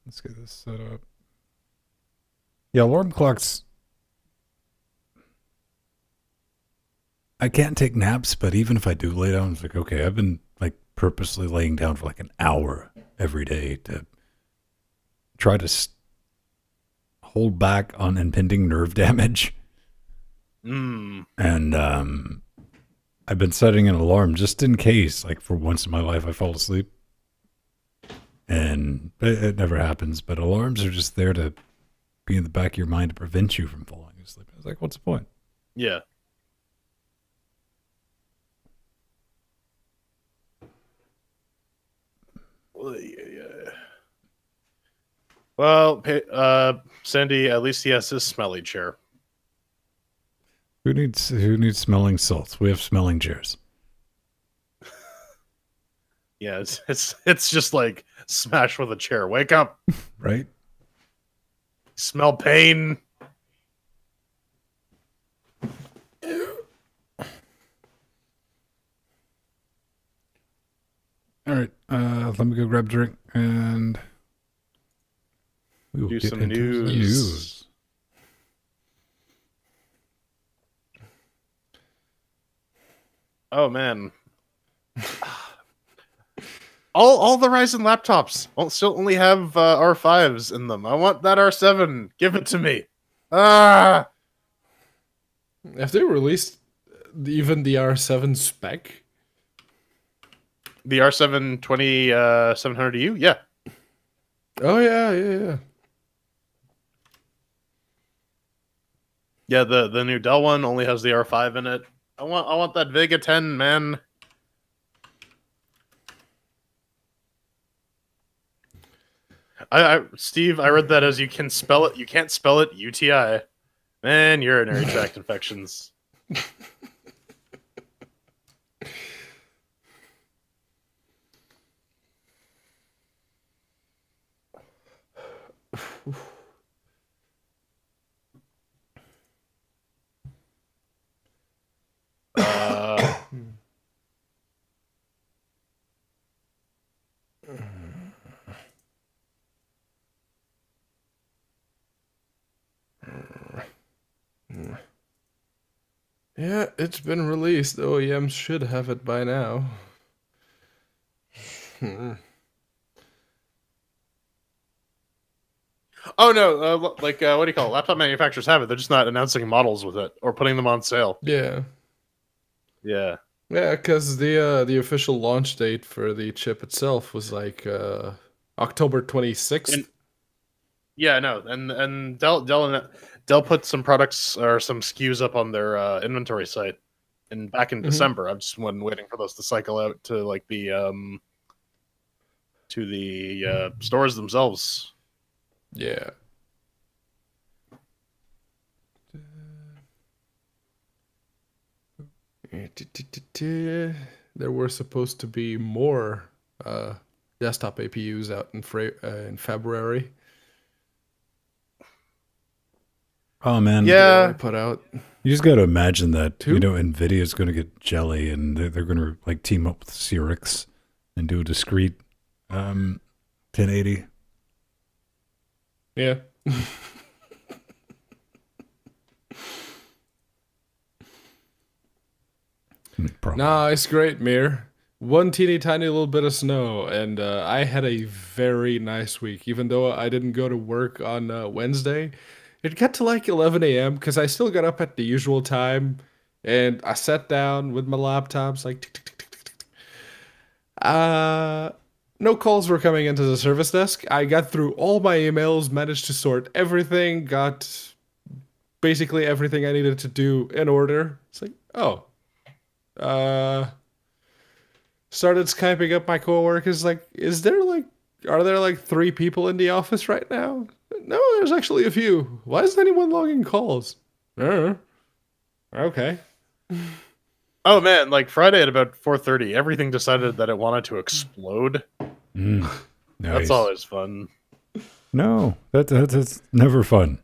Let's get this set up. Yeah, alarm clocks. I can't take naps, but even if I do lay down, it's like, okay, I've been like purposely laying down for like an hour every day to try to hold back on impending nerve damage. And I've been setting an alarm just in case, like for once in my life, I fall asleep. And it never happens, but alarms are just there to be in the back of your mind to prevent you from falling asleep. I was like, what's the point? Yeah. Well, Sandy, at least he has his smelly chair. Who needs smelling salts? We have smelling chairs. Yeah, it's just like smash with a chair. Wake up. Right? Smell pain. All right, let me go grab a drink and we will do get some into news. Oh man, all the Ryzen laptops will still only have R5s in them. I want that R7. Give it to me. Ah, Have they released even the R7 spec? the R7 2700U. Yeah. Oh yeah. Yeah, the new Dell one only has the R5 in it. I want that Vega 10, man. Steve, I read that as you can't spell it UTI. Man, urinary tract infections. Yeah, it's been released. OEMs should have it by now. Oh no, what do you call it? Laptop manufacturers have it. They're just not announcing models with it or putting them on sale. Yeah. Yeah. Yeah, because the official launch date for the chip itself was like October 26th. Yeah, no, and Dell put some products or some SKUs up on their inventory site, and back in December. I'm just waiting for those to cycle out to like the stores themselves. Yeah. There were supposed to be more desktop APUs out in February. Oh man, Yeah, put out. You just got to imagine that Two? Nvidia is going to get jelly, and they're going to like team up with Cyrix and do a discrete 1080. Yeah. Nah, it's great, Mir. One teeny tiny little bit of snow, and I had a very nice week. Even though I didn't go to work on Wednesday, it got to like 11 a.m. because I still got up at the usual time, and I sat down with my laptops, like, tick, tick, tick, tick, tick, tick. No calls were coming into the service desk. I got through all my emails, managed to sort everything, got basically everything I needed to do in order. It's like, oh. Started Skyping up my coworkers, like, are there like 3 people in the office right now? No, there's actually a few. Why isn't anyone logging calls? Okay. Oh man, like Friday at about 4:30, everything decided that it wanted to explode. Nice. That's always fun. No, that's never fun.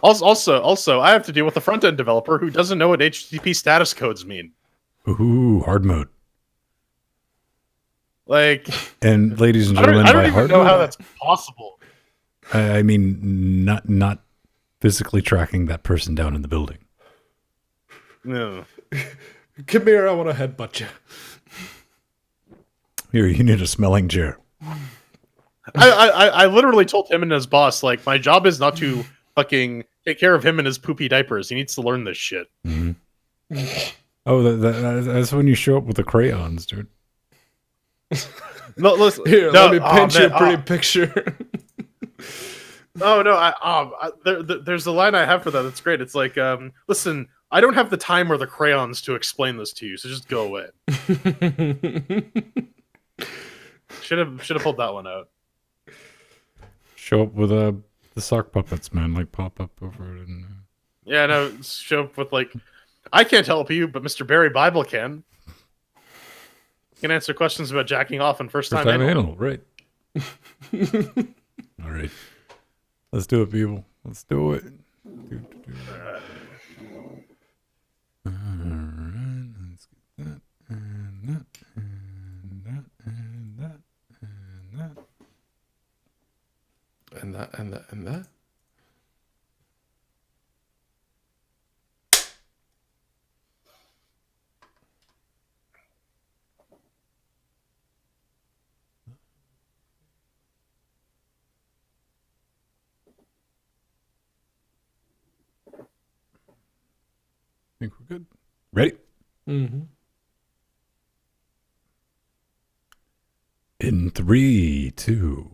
Also, I have to deal with a front-end developer who doesn't know what HTTP status codes mean. Ooh, hard mode. Like, and ladies and gentlemen, I don't by even hard know mode, how that's possible. I mean, not physically tracking that person down in the building. No. Come here, I want to headbutt you. Here, you need a smelling chair. I literally told him and his boss, like, my job is not to fucking take care of him and his poopy diapers. He needs to learn this shit. Mm-hmm. Oh, that's when you show up with the crayons, dude. No, listen. Here, no, let me paint you a pretty oh. picture. Oh no, there's a line I have for that. That's great. It's like, listen, I don't have the time or the crayons to explain this to you, so just go away. Should have pulled that one out. Show up with the sock puppets, man, like pop up over it. And yeah, no, show up with like, I can't help you, but Mr. Barry Bible can. He can answer questions about jacking off and first time anal. Right. All right. Let's do it, people. Let's do it. All right. Let's get that and that and that and that and that. And that, and that, and that. think we're good. Ready? Mm-hmm. In 3, 2.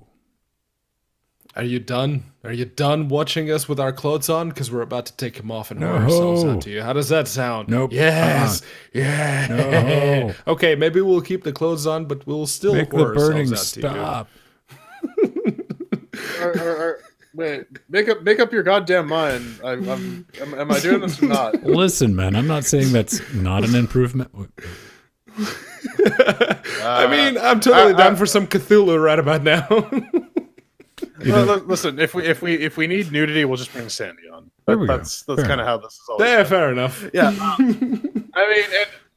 Are you done? Are you done watching us with our clothes on? Because we're about to take them off and No. wear ourselves out to you. How does that sound? Nope. Yes. Yeah. No. Okay, maybe we'll keep the clothes on, but we'll still Make the wear burning ourselves out stop. Wait, make up your goddamn mind. Am I doing this or not? Listen, man, I'm not saying that's not an improvement. I mean, I'm totally down for some Cthulhu right about now. Listen, if we need nudity, we'll just bring Sandy on. That's kind of how this is always. Yeah, fair enough. Yeah.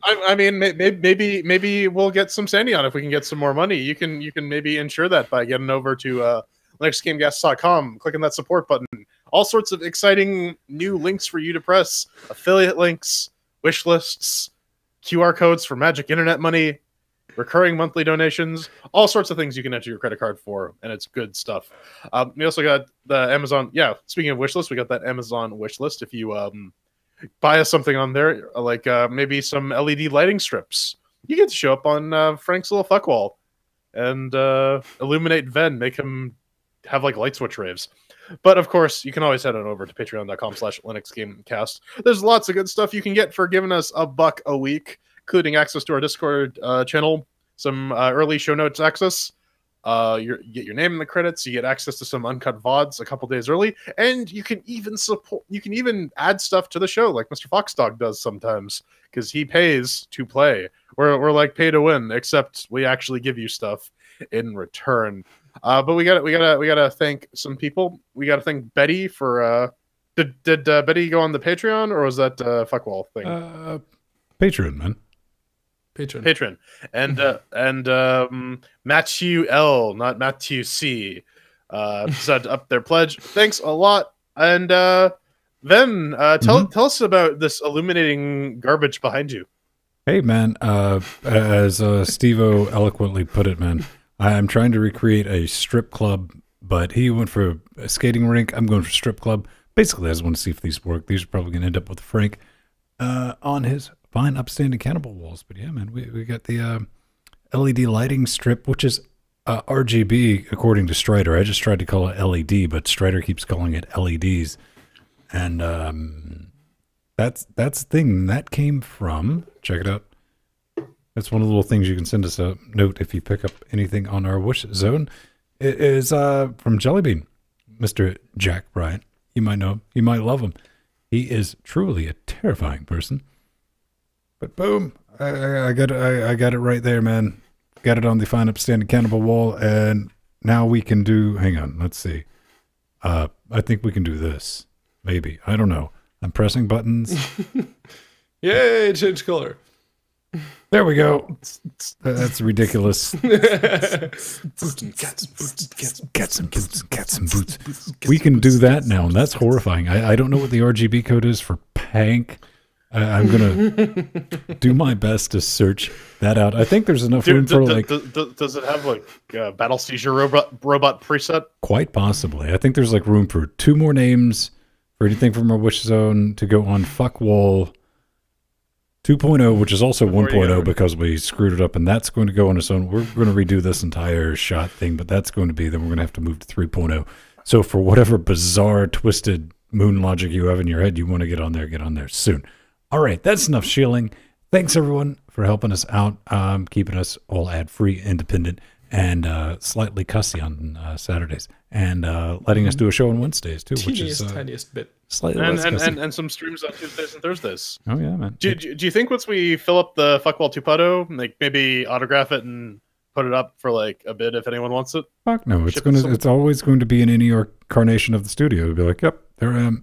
I mean, maybe we'll get some Sandy on if we can get some more money. You can maybe ensure that by getting over to LinuxGameCast.com, clicking that support button. All sorts of exciting new links for you to press: affiliate links, wish lists, QR codes for magic internet money, recurring monthly donations, all sorts of things you can enter your credit card for, and it's good stuff. We also got the Amazon. Yeah, speaking of wish list, we got that Amazon wish list. If you buy us something on there, like maybe some LED lighting strips, you get to show up on Frank's little fuck wall and illuminate Ven, make him have like light switch raves. But of course, you can always head on over to patreon.com/LinuxGameCast. There's lots of good stuff you can get for giving us $1 a week, including access to our Discord channel, some early show notes access. You get your name in the credits. You get access to some uncut VODs a couple days early, and you can even add stuff to the show, like Mr. Foxdog does sometimes, because he pays to play. We're like pay to win, except we actually give you stuff in return. But we gotta thank some people. We gotta thank Betty for. Did Betty go on the Patreon, or was that fuckwall thing? Patreon, man. Patron. Mm-hmm. and Matthew L, not Matthew C, set up their pledge. Thanks a lot. And then tell us about this illuminating garbage behind you. Hey, man. As Steve-O eloquently put it, man, I'm trying to recreate a strip club, but he went for a skating rink. I'm going for strip club. Basically, I just want to see if these work. These are probably going to end up with Frank on his fine, upstanding cannibal walls. But yeah, man, we got the LED lighting strip, which is RGB according to Strider. I just tried to call it LED, but Strider keeps calling it LEDs. And that's the thing that came from. Check it out. That's one of the little things you can send us a note if you pick up anything on our wish zone. It is from Jellybean, Mr. Jack Bryant. You might know him. You might love him. He is truly a terrifying person. But boom, I got it right there, man. Got it on the fine upstanding cannibal wall, and now we can do. Hang on, let's see. I think we can do this. Maybe, I don't know. I'm pressing buttons. Yay! Change color. There we go. That's ridiculous. Boots and cats, Cats and boots. We can do that now, and that's horrifying. I don't know what the RGB code is for Pank. I'm gonna do my best to search that out. I think there's enough room for like. Does it have like battle seizure robot preset? Quite possibly. I think there's like room for 2 more names for anything from our wish zone to go on Fuckwall 2.0, which is also 1.0 because we screwed it up, and that's going to go on its own. We're going to redo this entire shot thing, but that's going to be, then we're going to have to move to 3.0. So for whatever bizarre, twisted moon logic you have in your head, you want to get on there soon. All right, that's enough shilling. Thanks, everyone, for helping us out, keeping us all ad-free, independent, and slightly cussy on Saturdays, and letting us do a show on Wednesdays, too, which is tiniest bit. Slightly less cussy. And some streams on Tuesdays and Thursdays. Oh, yeah, man. Do you think once we fill up the Fuckwall 2.0, like maybe autograph it and put it up for like a bid if anyone wants it? Fuck no, it's always going to be in any incarnation of the studio. It'll be like, yep, there I am.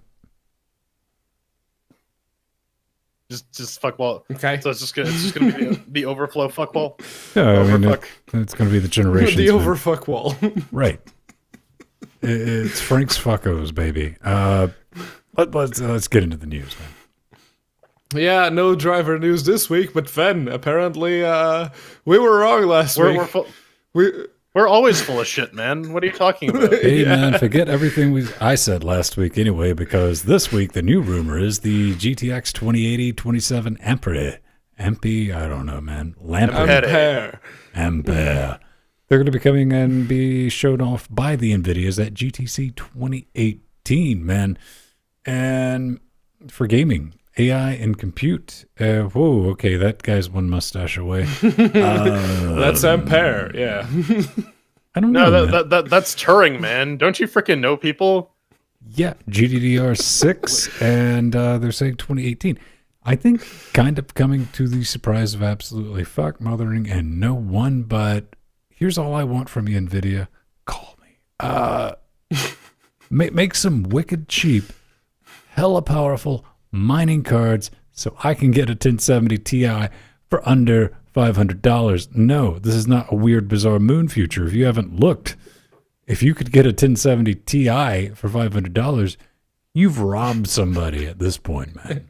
Just Fuckwall. Okay. So it's just gonna be the overflow Fuckwall. Yeah, I mean, it's going to be the generation. The overfuck wall. Right. It's Frank's fuckos, baby. Let's get into the news, man. Yeah, no driver news this week, but Fen, apparently we were wrong last week. We're always full of shit, man. What are you talking about? Hey, Yeah. man, forget everything I said last week anyway, because this week the new rumor is the GTX 2080 27 Ampere. Ampere? I don't know, man. Ampere. Ampere. They're going to be coming and be showed off by the NVIDIAs at GTC 2018, man. And for gaming, AI and compute. Whoa, okay, that guy's one mustache away. That's Ampere, yeah. I don't know. No, that's Turing, man. Don't you freaking know people? Yeah, GDDR6, and they're saying 2018. I think kind of coming to the surprise of absolutely fuck mothering and no one, but here's all I want from you, NVIDIA. Call me. Make some wicked cheap, hella powerful mining cards so I can get a 1070 Ti for under $500. No, this is not a weird, bizarre moon future. If you haven't looked, if you could get a 1070 Ti for $500, you've robbed somebody at this point, man.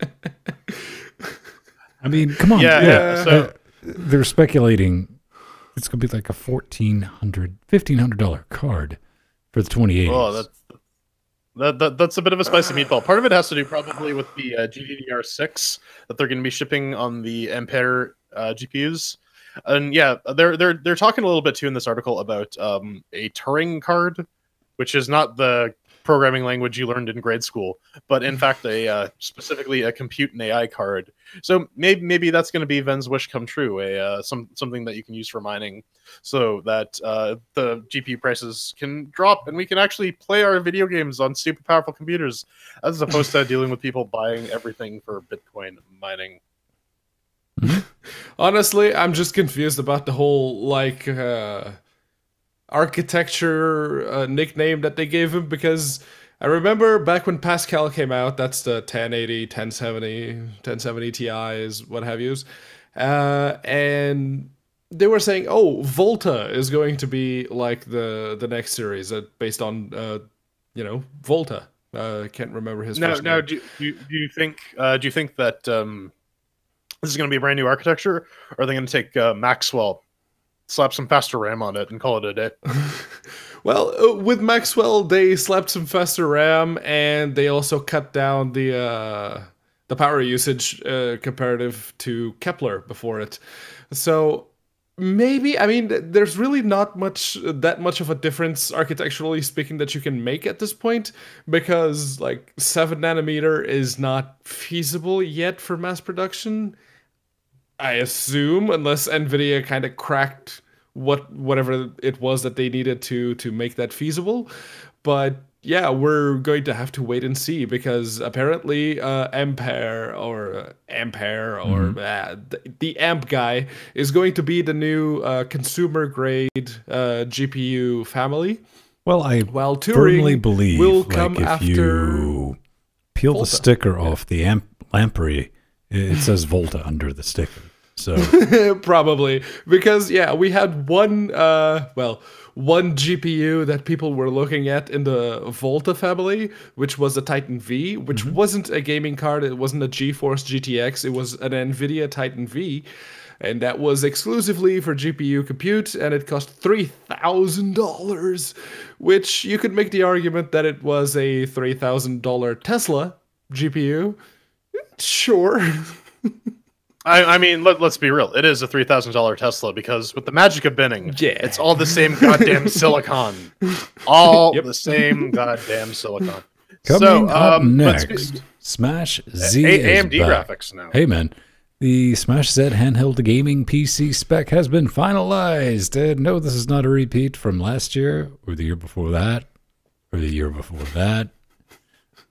I mean, come on. Yeah. So they're speculating it's going to be like a $1,500 card for the 2080s. Oh, that's a bit of a spicy meatball. Part of it has to do probably with the GDDR6 that they're going to be shipping on the Ampere GPUs. And yeah, they're talking a little bit too in this article about a Turing card, which is not the programming language you learned in grade school, but in fact specifically a compute and AI card. So maybe that's going to be Ven's wish come true, something that you can use for mining, so that the GPU prices can drop and we can actually play our video games on super powerful computers, as opposed to dealing with people buying everything for Bitcoin mining. Honestly, I'm just confused about the whole architecture nickname that they gave him, because I remember back when Pascal came out, that's the 1080, 1070 Ti's, what have yous, and they were saying, oh, Volta is going to be like the next series based on Volta. Can't remember his first name. Do you think that this is going to be a brand new architecture, or are they going to take Maxwell, slap some faster RAM on it, and call it a day? Well, with Maxwell, they slapped some faster RAM, and they also cut down the power usage comparative to Kepler before it. So maybe, I mean, there's really not that much of a difference architecturally speaking that you can make at this point, because like 7 nanometer is not feasible yet for mass production, I assume, unless NVIDIA kind of cracked whatever it was that they needed to make that feasible. But yeah, we're going to have to wait and see, because apparently Ampere or the AMP guy is going to be the new consumer grade GPU family. Well, while Turing firmly believe will come if after you peel Volta. the sticker off the Ampere, it says Volta under the sticker. So probably, because yeah, we had one GPU that people were looking at in the Volta family, which was the Titan V, which wasn't a gaming card. It wasn't a GeForce GTX. It was an NVIDIA Titan V, and that was exclusively for GPU compute, and it cost $3,000, which you could make the argument that it was a $3,000 Tesla GPU. Sure. I mean, let's be real. It is a $3,000 Tesla, because with the magic of binning, Yeah. it's all the same goddamn silicon. The same goddamn silicon. coming up let's next, Smash Z AMD is back. graphics now. Hey man, the Smash Z handheld gaming PC spec has been finalized. And no, this is not a repeat from last year or the year before that or the year before that.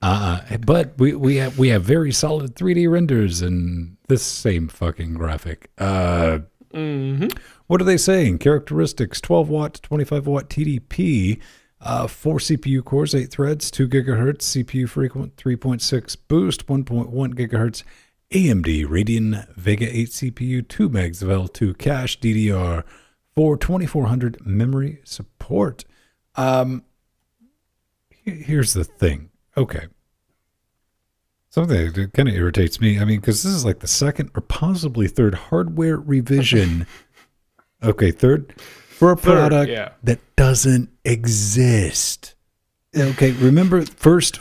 But we have very solid 3D renders and this same fucking graphic. What are they saying? Characteristics: 12 watt, 25 watt TDP, 4 CPU cores, 8 threads, 2 gigahertz CPU frequent, 3.6 boost, 1.1 gigahertz AMD Radeon Vega 8 CPU, 2 megs of L2 cache, DDR4, 2400 memory support. Here's the thing. Okay. Something that kind of irritates me. I mean, because this is like the second or possibly third hardware revision. Okay, third for a product yeah. that doesn't exist. Okay, remember, first,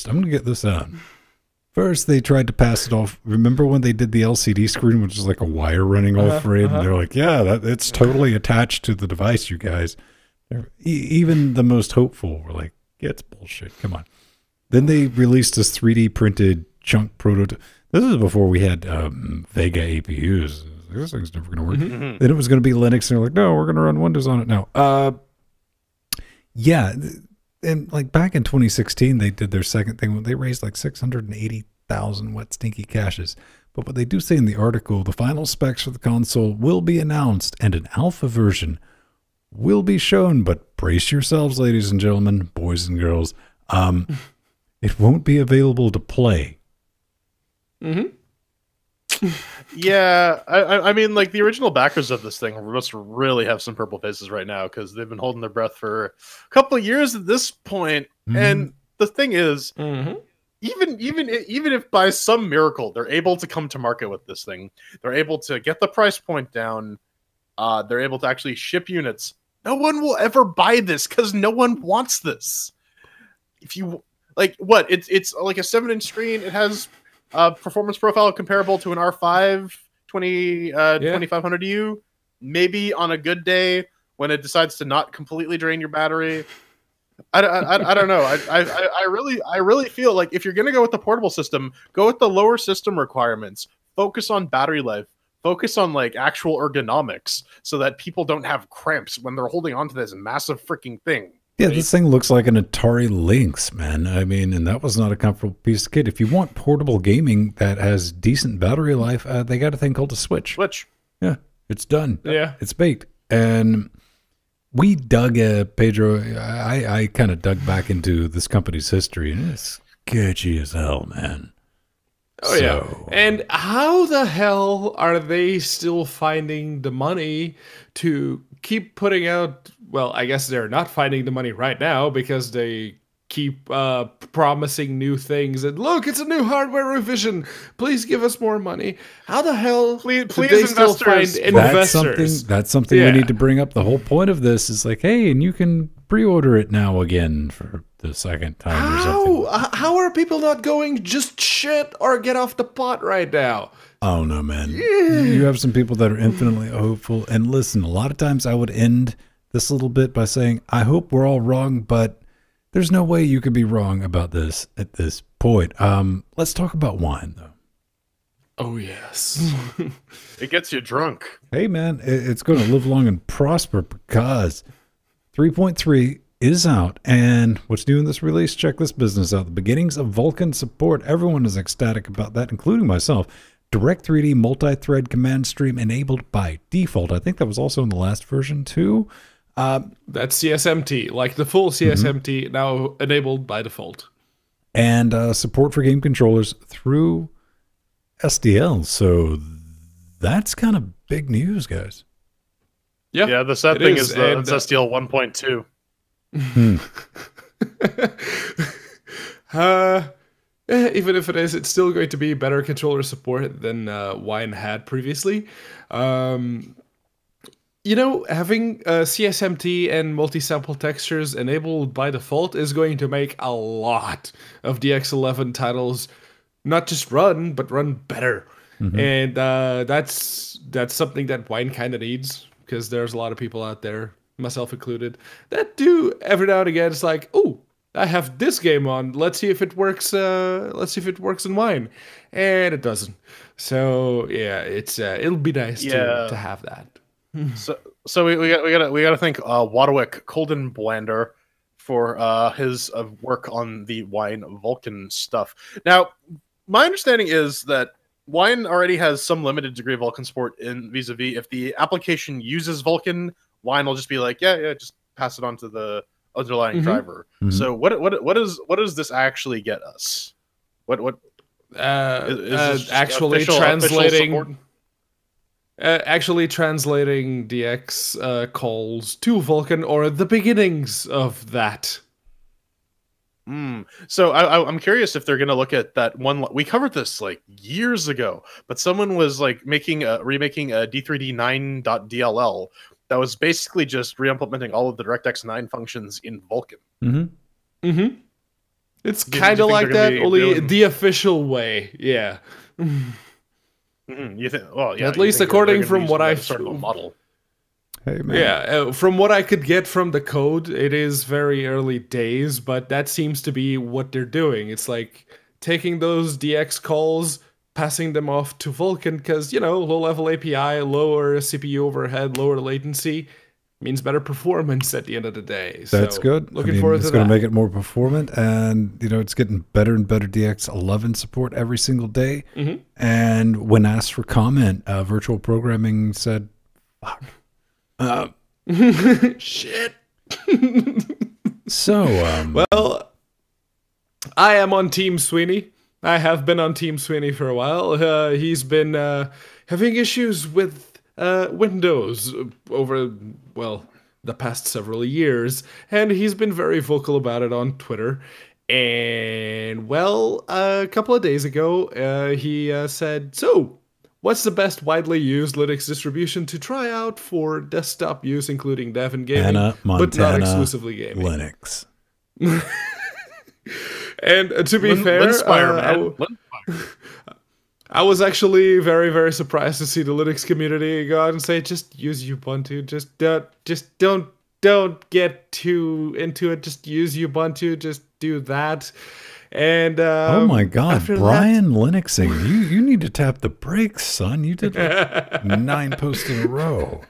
I'm going to get this out. First, they tried to pass it off. Remember when they did the LCD screen, which is like a wire running over it? And they're like, yeah, it's totally attached to the device, you guys. Even the most hopeful were like, yeah, it's bullshit. Come on. Then they released this 3D printed chunk prototype. This is before we had Vega APUs. This thing's never going to work. Mm-hmm. Then it was going to be Linux, and they're like, no, we're going to run Windows on it now. Yeah. And like back in 2016, they did their second thing. They raised like 680,000 wet stinky caches. But what they do say in the article, the final specs for the console will be announced and an alpha version will be shown. But brace yourselves, ladies and gentlemen, boys and girls. It won't be available to play. Yeah, I mean, like the original backers of this thing must really have some purple faces right now because they've been holding their breath for a couple of years at this point. And the thing is, even if by some miracle they're able to come to market with this thing, they're able to get the price point down, they're able to actually ship units. No one will ever buy this because no one wants this. If you like, what it's like a 7-inch screen. It has performance profile comparable to an R5 2500U. Maybe on a good day when it decides to not completely drain your battery. I don't know. I really feel like if you're gonna go with the portable system, go with the lower system requirements. Focus on battery life. Focus on like actual ergonomics so that people don't have cramps when they're holding onto this massive freaking thing. Yeah, this thing looks like an Atari Lynx, man. I mean, and that was not a comfortable piece of kit. If you want portable gaming that has decent battery life, they got a thing called a Switch. Yeah, it's done. Yeah. It's baked. And we dug, Pedro, I kind of dug back into this company's history, and it's sketchy as hell, man. Oh, yeah. And how the hell are they still finding the money to keep putting out... Well, I guess they're not finding the money right now because they keep promising new things. And look, it's a new hardware revision. Please give us more money. How the hell please they still find investors? That's something we need to bring up. The whole point of this is like, hey, and you can pre-order it now again for the second time or something. How are people not going just shit or get off the pot right now? Oh, no, man. Yeah. You have some people that are infinitely hopeful. And listen, a lot of times I would end this little bit by saying, I hope we're all wrong, but there's no way you could be wrong about this at this point. Let's talk about wine, though. Oh, yes. It gets you drunk. Hey, man, it's going to live long and prosper because 3.3 is out. And what's new in this release? Check this business out. The beginnings of Vulkan support. Everyone is ecstatic about that, including myself. Direct 3D multi-thread command stream enabled by default. I think that was also in the last version, too. That's CSMT, like the full CSMT now enabled by default. And support for game controllers through SDL. So that's kind of big news, guys. Yeah, the sad thing is it's SDL 1.2. Even if it is, it's still going to be better controller support than Wine had previously. You know, having CSMT and multi-sample textures enabled by default is going to make a lot of DX11 titles not just run, but run better. And that's something that Wine kind of needs, because there's a lot of people out there, myself included, that do every now and again. It's like, oh, I have this game on. Let's see if it works. Let's see if it works in Wine, and it doesn't. So yeah, it'll be nice to have that. So we gotta thank Wadwick Coldenblander for his work on the Wine Vulkan stuff. Now, my understanding is that Wine already has some limited degree of Vulkan support in vis-a-vis. If the application uses Vulkan, Wine will just be like, yeah, just pass it on to the underlying driver. So what does this actually get us? What is actually translating? Actually translating DX calls to Vulkan, or the beginnings of that. So I'm curious if they're going to look at that one. We covered this like years ago, but someone was like remaking a D3D9.dll, that was basically just re-implementing all of the DirectX 9 functions in Vulkan. Mm-hmm. Mm-hmm. It's Do you kind of think like they're gonna that, be only doing- the official way. Yeah. You think? Well, yeah. At you least think according they're gonna from be what using I that sort of a model. Hey, man. Yeah, from what I could get from the code, it is very early days, but that seems to be what they're doing. It's like taking those DX calls, passing them off to Vulkan, because, low-level API, lower CPU overhead, lower latency, means better performance at the end of the day. That's So, good. Looking forward it's to going that. to make it more performant, and it's getting better and better DX 11 support every single day. Mhm. And when asked for comment, virtual programming said, "Fuck." Shit. So, Well, I am on Team Sweeney. I have been on Team Sweeney for a while. He's been having issues with Windows over, the past several years, and he's been very vocal about it on Twitter. And, a couple of days ago, he said, "So, what's the best widely used Linux distribution to try out for desktop use, including dev and gaming, Anna, but not Montana, exclusively gaming?" Linux. And to be fair, Linspire, man. Linspire. I was actually very, very surprised to see the Linux community go out and say, "Just use Ubuntu. Just don't get too into it. Just use Ubuntu. Just do that." And Oh my God, after Brian Linuxing, you need to tap the brakes, son. You did like 9 posts in a row.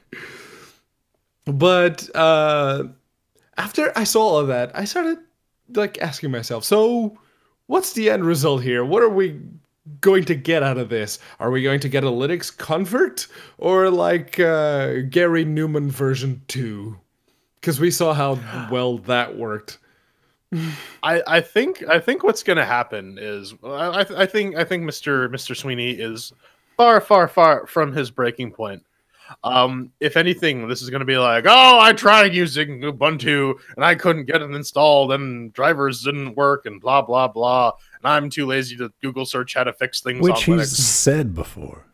But after I saw all of that, I started asking myself, so what's the end result here? What are we going to get out of this? Are we going to get a Linux convert or Gary Newman version 2? Because we saw how well that worked. I think what's going to happen is I think Mr. Sweeney is far from his breaking point. If anything, this is going to be like, "Oh, I tried using Ubuntu and I couldn't get it installed and drivers didn't work and blah blah blah, and I'm too lazy to Google search how to fix things Which on he's Linux." said before.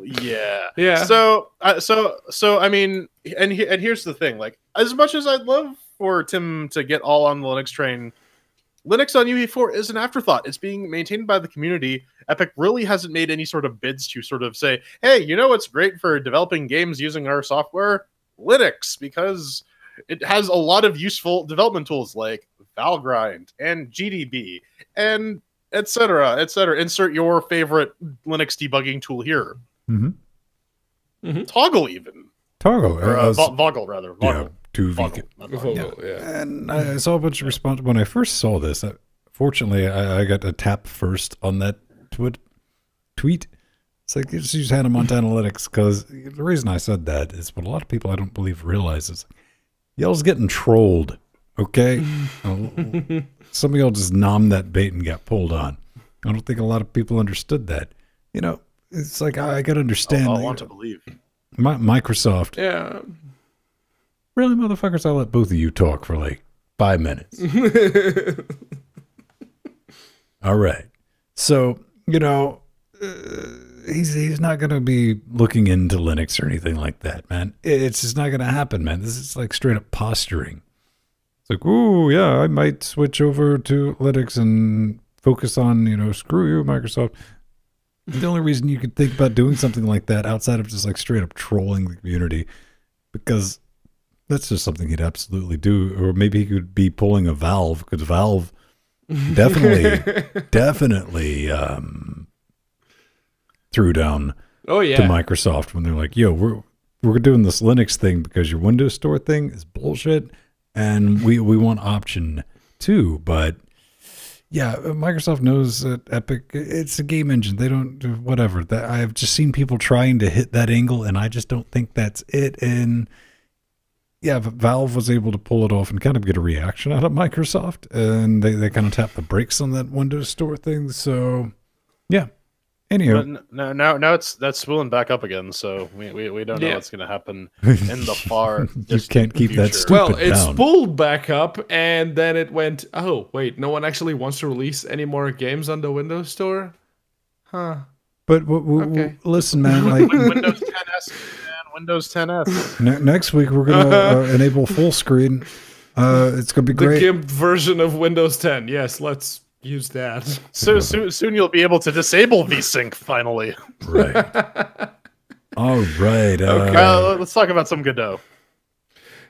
Yeah. So I mean, and here's the thing: as much as I'd love for Tim to get all on the Linux train, Linux on UE4 is an afterthought. It's being maintained by the community. Epic really hasn't made any sort of bids to sort of say, "Hey, what's great for developing games using our software? Linux," because it has a lot of useful development tools like Valgrind and GDB and etc. Insert your favorite Linux debugging tool here. Mm-hmm. Toggle even. Toggle. Or Voggle, rather. Yeah, Voggle. 2V. Voggle, yeah. And I saw a bunch of response when I first saw this. Fortunately, I got a tap first on that tweet. It's like, just use Hannah Montana Linux, because the reason I said that is what a lot of people I don't believe realize is y'all's getting trolled, okay? Some of y'all just nommed that bait and got pulled on. I don't think a lot of people understood that. It's like, I got to understand. I want to believe. Microsoft. Yeah. Really, motherfuckers, I'll let both of you talk for 5 minutes. All right. So, he's not going to be looking into Linux or anything like that, man. It's just not going to happen, man. This is straight up posturing. It's like, "Ooh, yeah, I might switch over to Linux and focus on, screw you, Microsoft." The only reason you could think about doing something like that outside of just straight up trolling the community, because that's just something he'd absolutely do. Or maybe he could be pulling a Valve, because Valve definitely threw down Oh yeah. to Microsoft when they're like, "Yo, we're doing this Linux thing because your Windows Store thing is bullshit, and we want option 2." But yeah, Microsoft knows that Epic, it's a game engine. They don't do whatever. I've just seen people trying to hit that angle, and I just don't think that's it. And yeah, but Valve was able to pull it off and kind of get a reaction out of Microsoft, and they kind of tapped the brakes on that Windows Store thing. So yeah. Anyhow, But now that's spooling back up again, so we don't know what's going to happen in the far you distant can't keep that future. stupid Well, it down. spooled back up, and then it went, "Oh, wait, no one actually wants to release any more games on the Windows Store?" Huh. But Okay. listen, man, Windows 10 Windows 10s. Next week we're gonna enable full screen. It's gonna be The great. GIMP version of Windows 10. Yes, let's use that. So soon you'll be able to disable VSync finally. Right. All right. Let's talk about some Godot.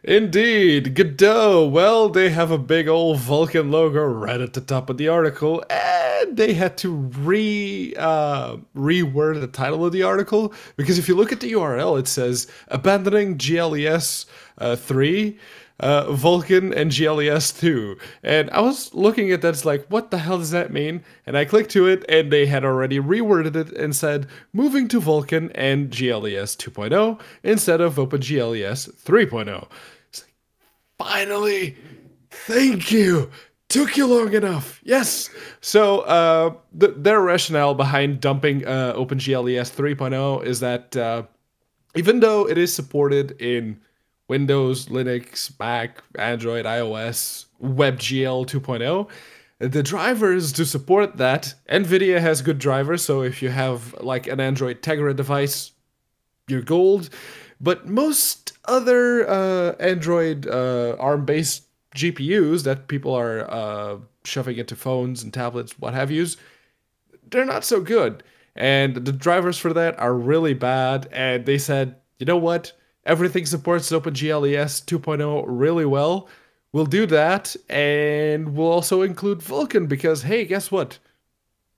Indeed, Godot. Well, they have a big old Vulkan logo right at the top of the article, and they had to reword the title of the article, because if you look at the URL, it says abandoning GLES 3, Vulkan, and GLES 2. And I was looking at that, it's like, what the hell does that mean? And I clicked to it, and they had already reworded it and said, moving to Vulkan and GLES 2.0 instead of OpenGLES 3.0. Finally, thank you. Took you long enough. Yes. So their rationale behind dumping OpenGLES 3.0 is that even though it is supported in Windows, Linux, Mac, Android, iOS, WebGL 2.0, the drivers to support that, NVIDIA has good drivers, so if you have like an Android Tegra device, you're gold. But most other Android ARM-based GPUs that people are shoving into phones and tablets, what have yous, they're not so good. And the drivers for that are really bad. And they said, you know what? Everything supports OpenGLES 2.0 really well. We'll do that. And we'll also include Vulkan because, hey, guess what?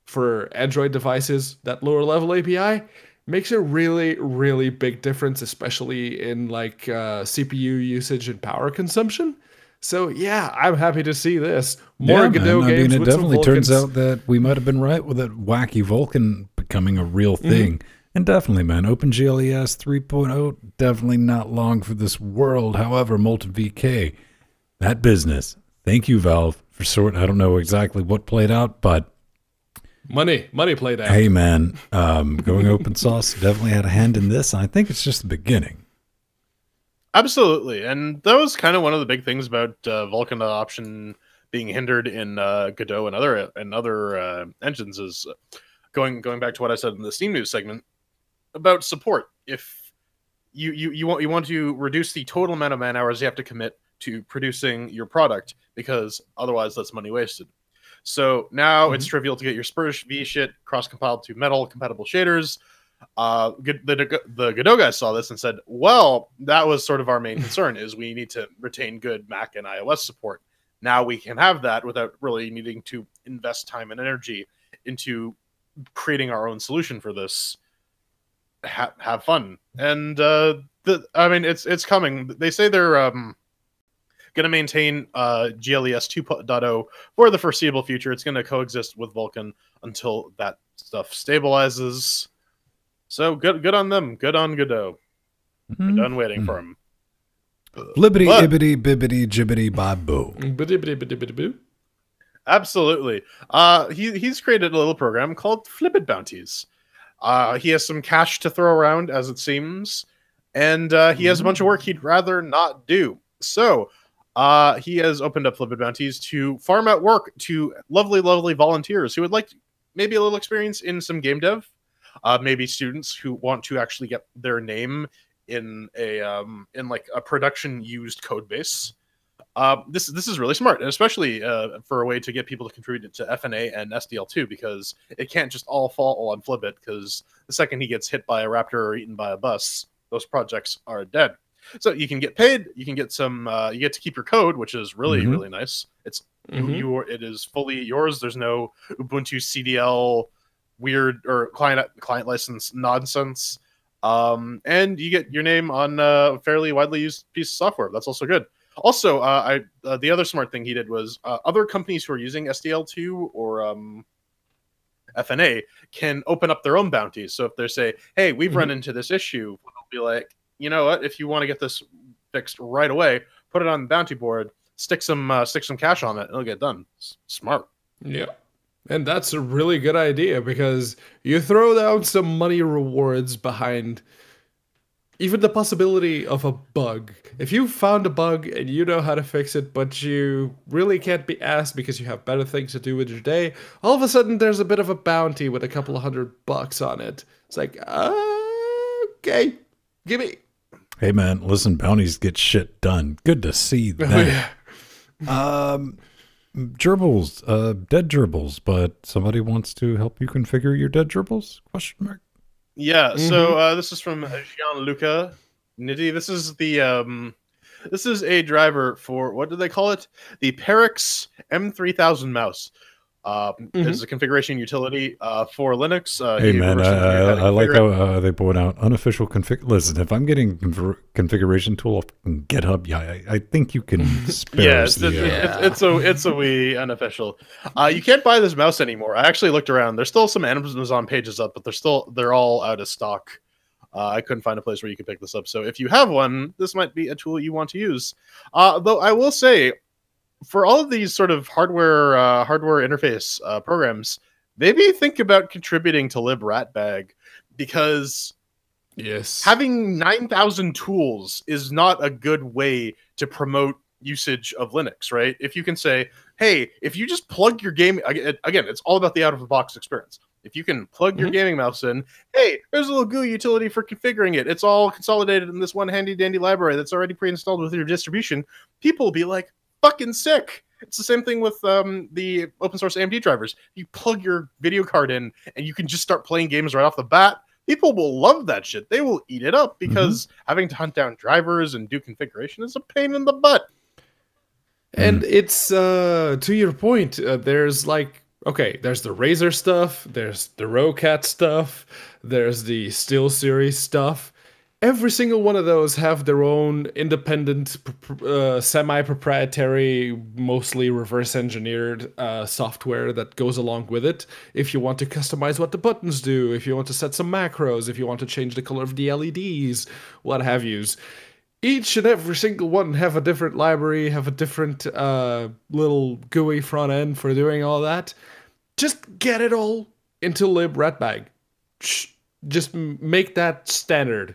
For Android devices, that lower level API makes a really, really big difference, especially in like CPU usage and power consumption. So yeah, I'm happy to see this. More Godot games. It with definitely some turns Vulkans. out that we might have been right with that wacky Vulkan becoming a real thing. And definitely, man, OpenGLES 3.0, definitely not long for this world. However, Molten VK, that business. Thank you, Valve, for I don't know exactly what played out, but Money played out. hey, man, going open source definitely had a hand in this. And I think it's just the beginning. Absolutely, and that was kind of one of the big things about Vulkan adoption being hindered in Godot and other engines is going back to what I said in the Steam News segment about support. If you want to reduce the total amount of man hours you have to commit to producing your product, because otherwise that's money wasted. So now it's trivial to get your Spurs V shit cross-compiled to Metal compatible shaders. The Godot guys saw this and said, well, that was sort of our main concern, is we need to retain good Mac and iOS support. Now we can have that without really needing to invest time and energy into creating our own solution for this. Have fun. And it's coming. They say they're going to maintain GLES 2.0 for the foreseeable future. It's going to coexist with Vulkan until that stuff stabilizes. So good on them. Good on Godot. We're done waiting for him. Blibbity, ibbity, bibbity, jibbity, bob-boo. Boo. Absolutely. He's created a little program called Flip It Bounties. He has some cash to throw around, as it seems, and he has a bunch of work he'd rather not do. So he has opened up Flip It Bounties to farm out work to lovely, lovely volunteers who would like maybe a little experience in some game dev. Maybe students who want to actually get their name in a production used code base. This is really smart, and especially for a way to get people to contribute to FNA and SDL2, because it can't just all fall on Flipit, because the second he gets hit by a raptor or eaten by a bus, those projects are dead. So you can get paid, you can get some, you get to keep your code, which is really, really nice. It is fully yours. There's no Ubuntu CDL weird or client license nonsense. And you get your name on a fairly widely used piece of software. That's also good. Also, the other smart thing he did was other companies who are using SDL2 or FNA can open up their own bounties. So if they say, hey, we've run into this issue, they'll be like, you know what, if you want to get this fixed right away, put it on the bounty board, stick some cash on it, and it'll get done. Smart. Yeah. And that's a really good idea, because you throw down some money rewards behind even the possibility of a bug. If you found a bug and you know how to fix it, but you really can't be asked because you have better things to do with your day, all of a sudden there's a bit of a bounty with a couple of $100 on it. It's like, okay, Gimme. Hey man, listen, bounties get shit done. Good to see that. Gerbils, dead gerbils, but somebody wants to help you configure your dead gerbils? Question mark. Yeah, so this is from Gianluca Nitti. This is the this is a driver for, what do they call it? The Perix M3000 mouse. This is a configuration utility for Linux. Hey man, I like how they point out unofficial config. Listen, if I'm getting configuration tool off GitHub, yeah, I think you can spare. Yes, it's a wee unofficial. You can't buy this mouse anymore. I actually looked around. There's still some Amazon pages up, but they're all out of stock. I couldn't find a place where you could pick this up. So if you have one, this might be a tool you want to use. Though I will say, for all of these sort of hardware interface programs, maybe think about contributing to libratbag, because having 9,000 tools is not a good way to promote usage of Linux, right? If you can say, hey, if you just plug your game, again, it's all about the out-of-the-box experience. If you can plug your gaming mouse in, hey, there's a little GUI utility for configuring it. It's all consolidated in this one handy-dandy library that's already pre-installed with your distribution. People will be like, fucking sick. It's the same thing with the open source AMD drivers. You plug your video card in and you can just start playing games right off the bat. People will love that shit. They will eat it up, because having to hunt down drivers and do configuration is a pain in the butt. And it's to your point, there's like, okay, there's the Razer stuff, there's the Rocat stuff, there's the SteelSeries stuff. Every single one of those have their own independent, semi-proprietary, mostly reverse-engineered software that goes along with it. If you want to customize what the buttons do, if you want to set some macros, if you want to change the color of the LEDs, what have yous. Each and every single one have a different library, have a different little GUI front end for doing all that. Just get it all into libratbag. Just make that standard.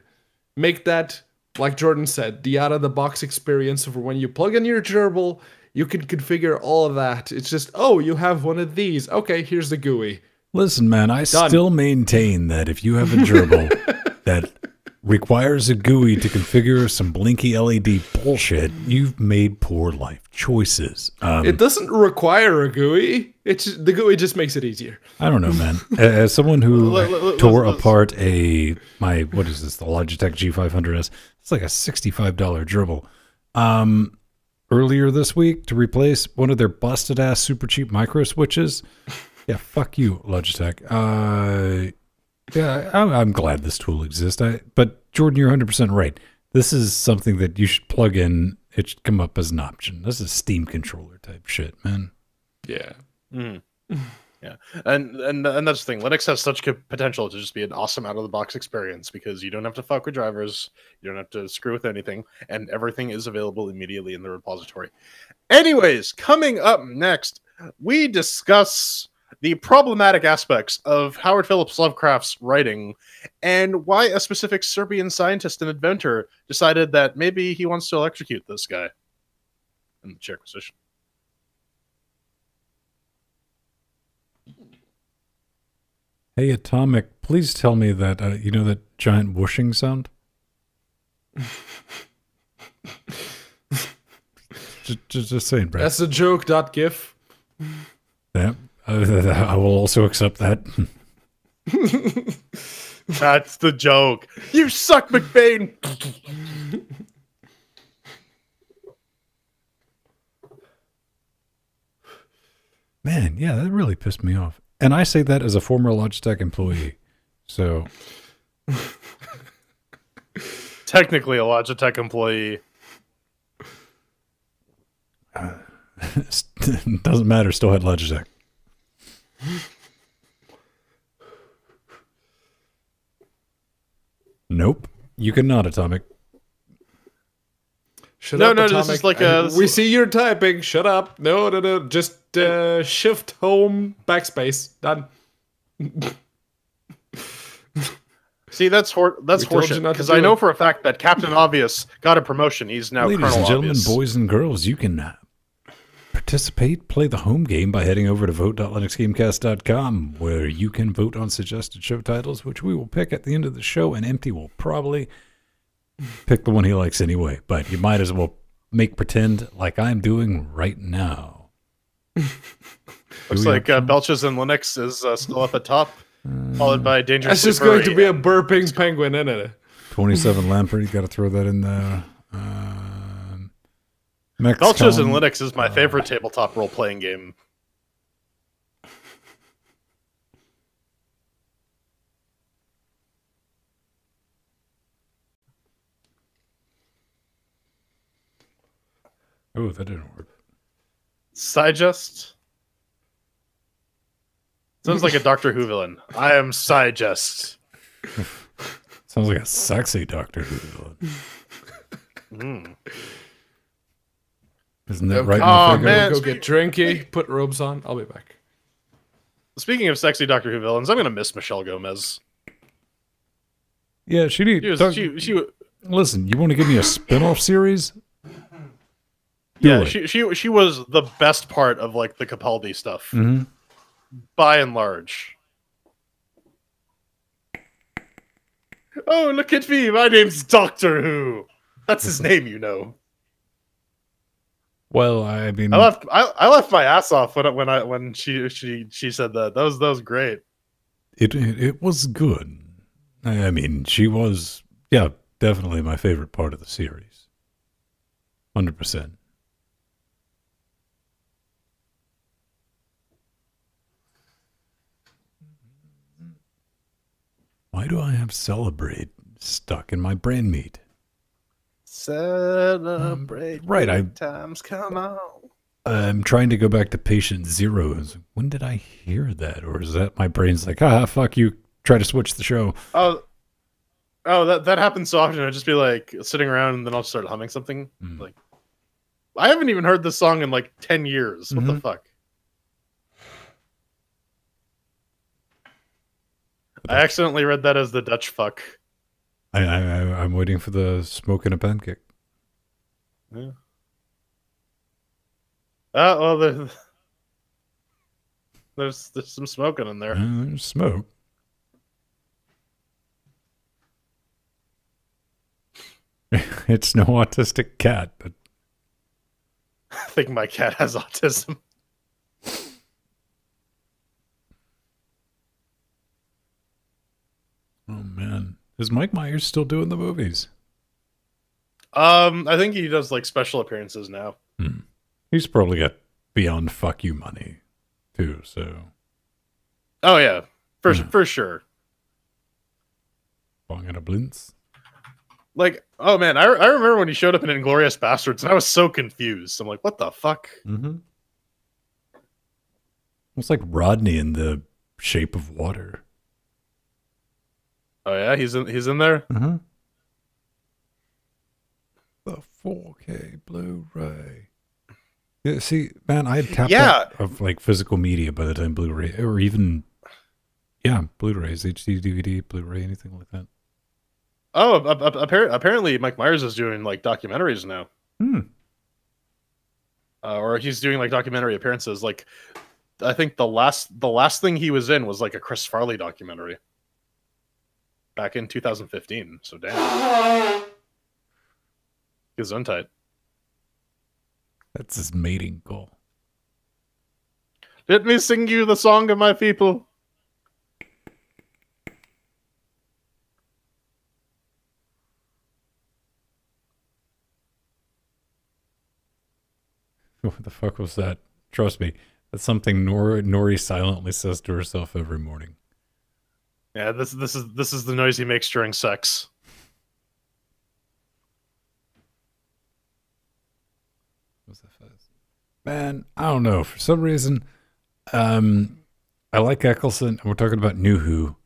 Make that, like Jordan said, the out-of-the-box experience for when you plug in your gerbil, you can configure all of that. It's just, oh, you have one of these. Okay, here's the GUI. Listen, man, I still maintain that if you have a gerbil that requires a GUI to configure some blinky LED bullshit, you've made poor life choices. It doesn't require a GUI. The GUI just makes it easier. I don't know, man. As someone who tore apart what is this, the Logitech G500S, it's like a $65 gerbil. Earlier this week, to replace one of their busted-ass super cheap micro switches. Yeah, fuck you, Logitech. Yeah, I'm glad this tool exists. But Jordan, you're 100% right. This is something that you should plug in. It should come up as an option. This is Steam controller type shit, man. Yeah. Yeah, and that's the thing. Linux has such potential to just be an awesome out-of-the-box experience, because you don't have to fuck with drivers, you don't have to screw with anything, and everything is available immediately in the repository. Anyways, coming up next, we discuss the problematic aspects of Howard Phillips Lovecraft's writing, and why a specific Serbian scientist and inventor decided that maybe he wants to electrocute this guy in the chair position. Hey, Atomic, please tell me that, you know that giant whooshing sound? just saying, Brad. That's a joke, not GIF. Yeah. I will also accept that. That's the joke. You suck, McBain. Man, yeah, that really pissed me off. And I say that as a former Logitech employee. So technically a Logitech employee. Doesn't matter, still had Logitech. Nope. You cannot, Atomic. Shut up, Atomic. This is like a... We see you're typing. Shut up. No. Just shift home backspace. Done. See, that's horseshit. Because I know for a fact that Captain Obvious got a promotion. He's now Ladies Colonel and gentlemen, Obvious. boys and girls, you can participate, play the home game by heading over to vote.linuxgamecast.com, where you can vote on suggested show titles, which we will pick at the end of the show, and Empty will probably pick the one he likes anyway. But you might as well make pretend like I'm doing right now. Looks like Belches and Linux is still up at top, followed by Dangerously That's just Furry going to be a and- burping penguin, isn't it? 27 Lampert, you got to throw that in there. Belches and Linux is my favorite tabletop role-playing game. Oh, that didn't work. Sigest? Sounds like a Doctor Who villain. I am Sigest. Sounds like a sexy Doctor Who villain. Isn't that right? Oh, in the man. Go get drinky, put robes on. I'll be back. Speaking of sexy Doctor Who villains, I'm going to miss Michelle Gomez. Yeah, she need. Listen, you want to give me a spin-off series? Yeah, she was the best part of like the Capaldi stuff, by and large. Oh, look at me! My name's Doctor Who. That's his name, you know. Well, I mean, I left my ass off when she said that. That was great. It was good. I mean, she was definitely my favorite part of the series. 100%. Why do I have celebrate stuck in my brain meat? Celebrate. Right, times come on. I'm trying to go back to patient zero. When did I hear that? Or is that my brain's like, fuck you, try to switch the show. Oh, that happens so often. I'd just be like sitting around and then I'll start humming something. Like, I haven't even heard this song in like 10 years. What the fuck? I accidentally read that as the Dutch fuck. I'm waiting for the smoke and a pancake. Yeah. Well, there's some smoking in there. There's smoke. It's no autistic cat, but I think my cat has autism. oh man, is Mike Myers still doing the movies? I think he does like special appearances now. He's probably got beyond fuck you money too. So, oh yeah, for sure. Bong and a blintz. Like, oh man, I remember when he showed up in Inglourious Bastards, and I was so confused. I'm like, what the fuck? It's like Rodney in The Shape of Water. Oh yeah, he's in there. The 4K Blu-ray. Yeah, see, man, I had tapped out of like physical media by the time Blu-ray, or even Blu-rays, HD, DVD, Blu-ray, anything like that. Oh, apparently Mike Myers is doing like documentaries now. Or he's doing like documentary appearances. Like, I think the last thing he was in was like a Chris Farley documentary back in 2015. So damn, Gesundheit. That's his mating call. Let me sing you the song of my people. What the fuck was that? Trust me, that's something Nori silently says to herself every morning. Yeah, this is the noise he makes during sex. What's that fast? Man, I don't know. For some reason, I like Eccleston. We're talking about New Who.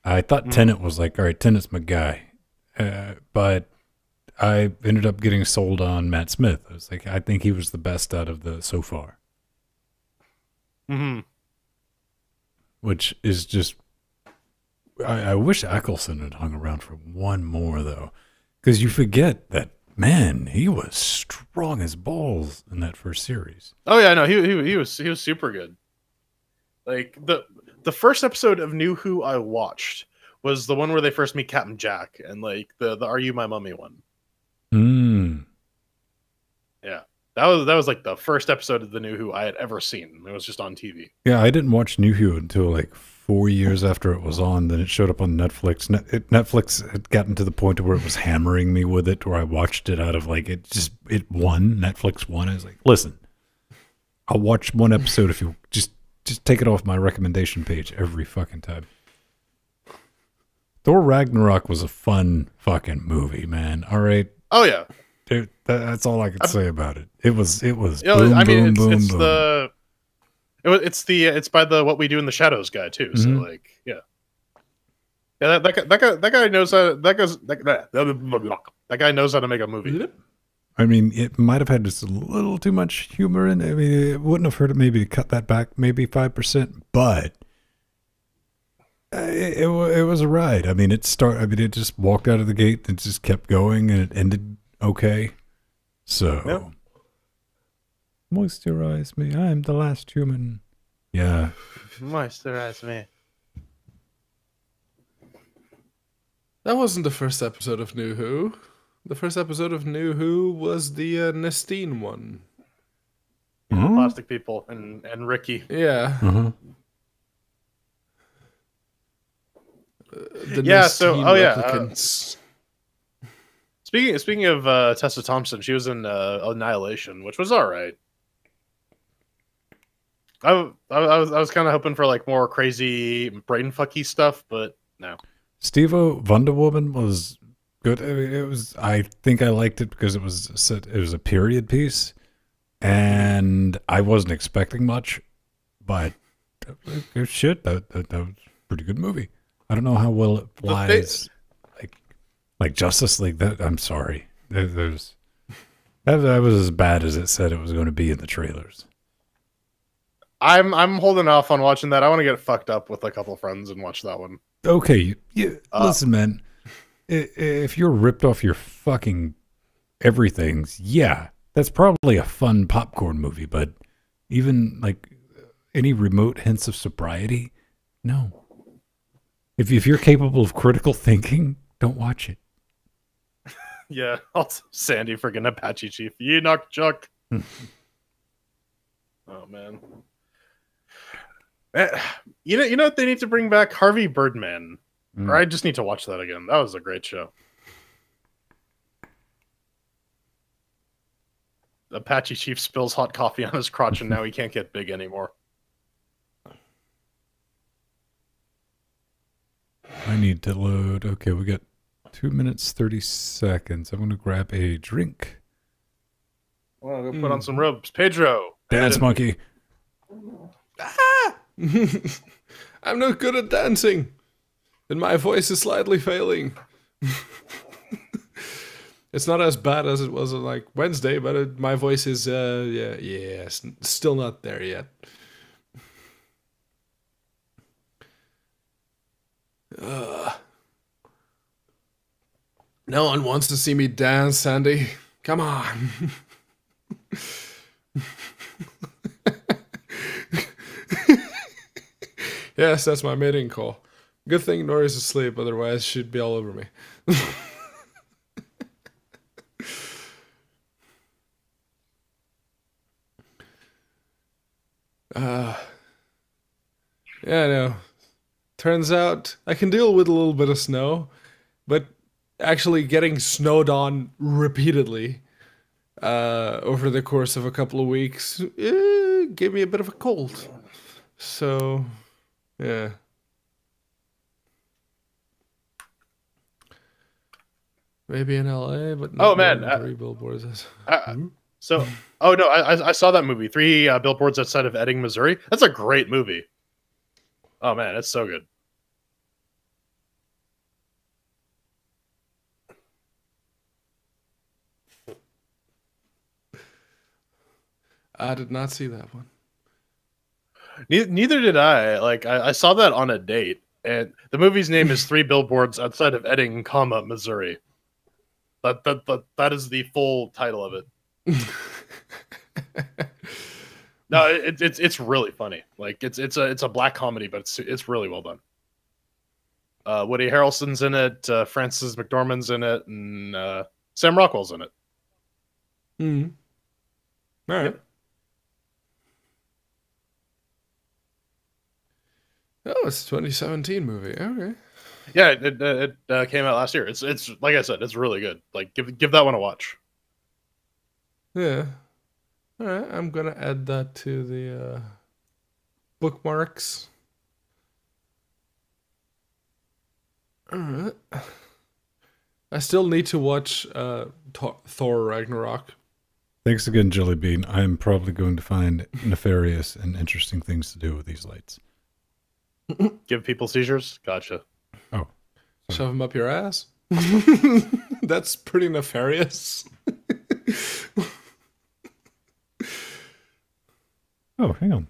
I thought Tennant was like, all right, Tennant's my guy, but I ended up getting sold on Matt Smith. I was like, I think he was the best out of the so far. Which is just, I wish Eccleston had hung around for one more though, because you forget that, man, he was strong as balls in that first series. Oh yeah, no, he was super good. Like the first episode of New Who I watched was the one where they first meet Captain Jack, and like the Are You My Mummy one. Yeah, that was like the first episode of the New Who I had ever seen. It was just on TV. Yeah, I didn't watch New Who until like 4 years after it was on. Then it showed up on Netflix. Netflix had gotten to the point where it was hammering me with it, where I watched it out of like it won. Netflix won. I was like, listen, I'll watch one episode if you just take it off my recommendation page every fucking time. Thor Ragnarok was a fun fucking movie, man. All right. Oh yeah. Dude, that's all I could say about it. It was You know, boom, I mean, boom, it's boom, the it's by the What We Do in the Shadows guy too. So like, yeah, that guy knows how that guy knows how to make a movie. I mean, it might have had just a little too much humor in it. I mean, it wouldn't have hurt it maybe to cut that back, maybe 5%, but it was a ride. I mean, it just walked out of the gate and just kept going, and it ended okay. So, yep. Moisturize me. I'm the last human. Yeah. Moisturize me. That wasn't the first episode of New Who. The first episode of New Who was the Nestine one. Yeah, Plastic People and Ricky. Yeah. Uh-huh. Replicants. Speaking of Tessa Thompson, she was in Annihilation, which was all right. I was kind of hoping for like more crazy brain fucky stuff, but no. Steve-O Wonder Woman was good. I mean, I think I liked it because it was a period piece, and I wasn't expecting much, but shit, that was a pretty good movie. I don't know how well it flies, like Justice League. I'm sorry, that was as bad as it said it was going to be in the trailers. I'm holding off on watching that. I want to get fucked up with a couple friends and watch that one. Okay, listen, man. If you're ripped off your fucking everythings, yeah, that's probably a fun popcorn movie. But even like any remote hints of sobriety, no. If you're capable of critical thinking, don't watch it. Yeah. Also, Sandy, friggin' Apache Chief. Enoch Chuck. Oh man. You know what they need to bring back? Harvey Birdman. Or I just need to watch that again. That was a great show. Apache Chief spills hot coffee on his crotch and now he can't get big anymore. I need to load. Okay, we got 2 minutes, 30 seconds. I'm going to grab a drink. Well, go put on some robes. Pedro. Dance monkey. Ah! I'm not good at dancing. And my voice is slightly failing. It's not as bad as it was on like Wednesday, but my voice is still not there yet. No one wants to see me dance, Sandy. Come on. Yes, that's my mating call. Good thing Nori's asleep, otherwise she'd be all over me. Yeah, no. Turns out I can deal with a little bit of snow, but actually getting snowed on repeatedly over the course of a couple of weeks gave me a bit of a cold. So, yeah. Maybe in LA, but not more than 3 billboards. I saw that movie, 3 billboards outside of Ebbing, Missouri. That's a great movie. Oh man, it's so good. I did not see that one. Neither did I. Like I saw that on a date, and the movie's name is 3 Billboards Outside of Ebbing, Missouri. That is the full title of it. No, it's really funny. Like it's a black comedy, but it's really well done. Woody Harrelson's in it, Frances McDormand's in it, and Sam Rockwell's in it. Hmm. All right. Yep. Oh, it's a 2017 movie. Okay. Yeah, it came out last year. It's like I said, it's really good. Like give that one a watch. Yeah. All right. I'm gonna add that to the bookmarks. All right. I still need to watch Thor Ragnarok. Thanks again, Jelly Bean. I'm probably going to find nefarious and interesting things to do with these lights. Give people seizures. Gotcha. Oh. Shove them up your ass? That's pretty nefarious. Oh, hang on.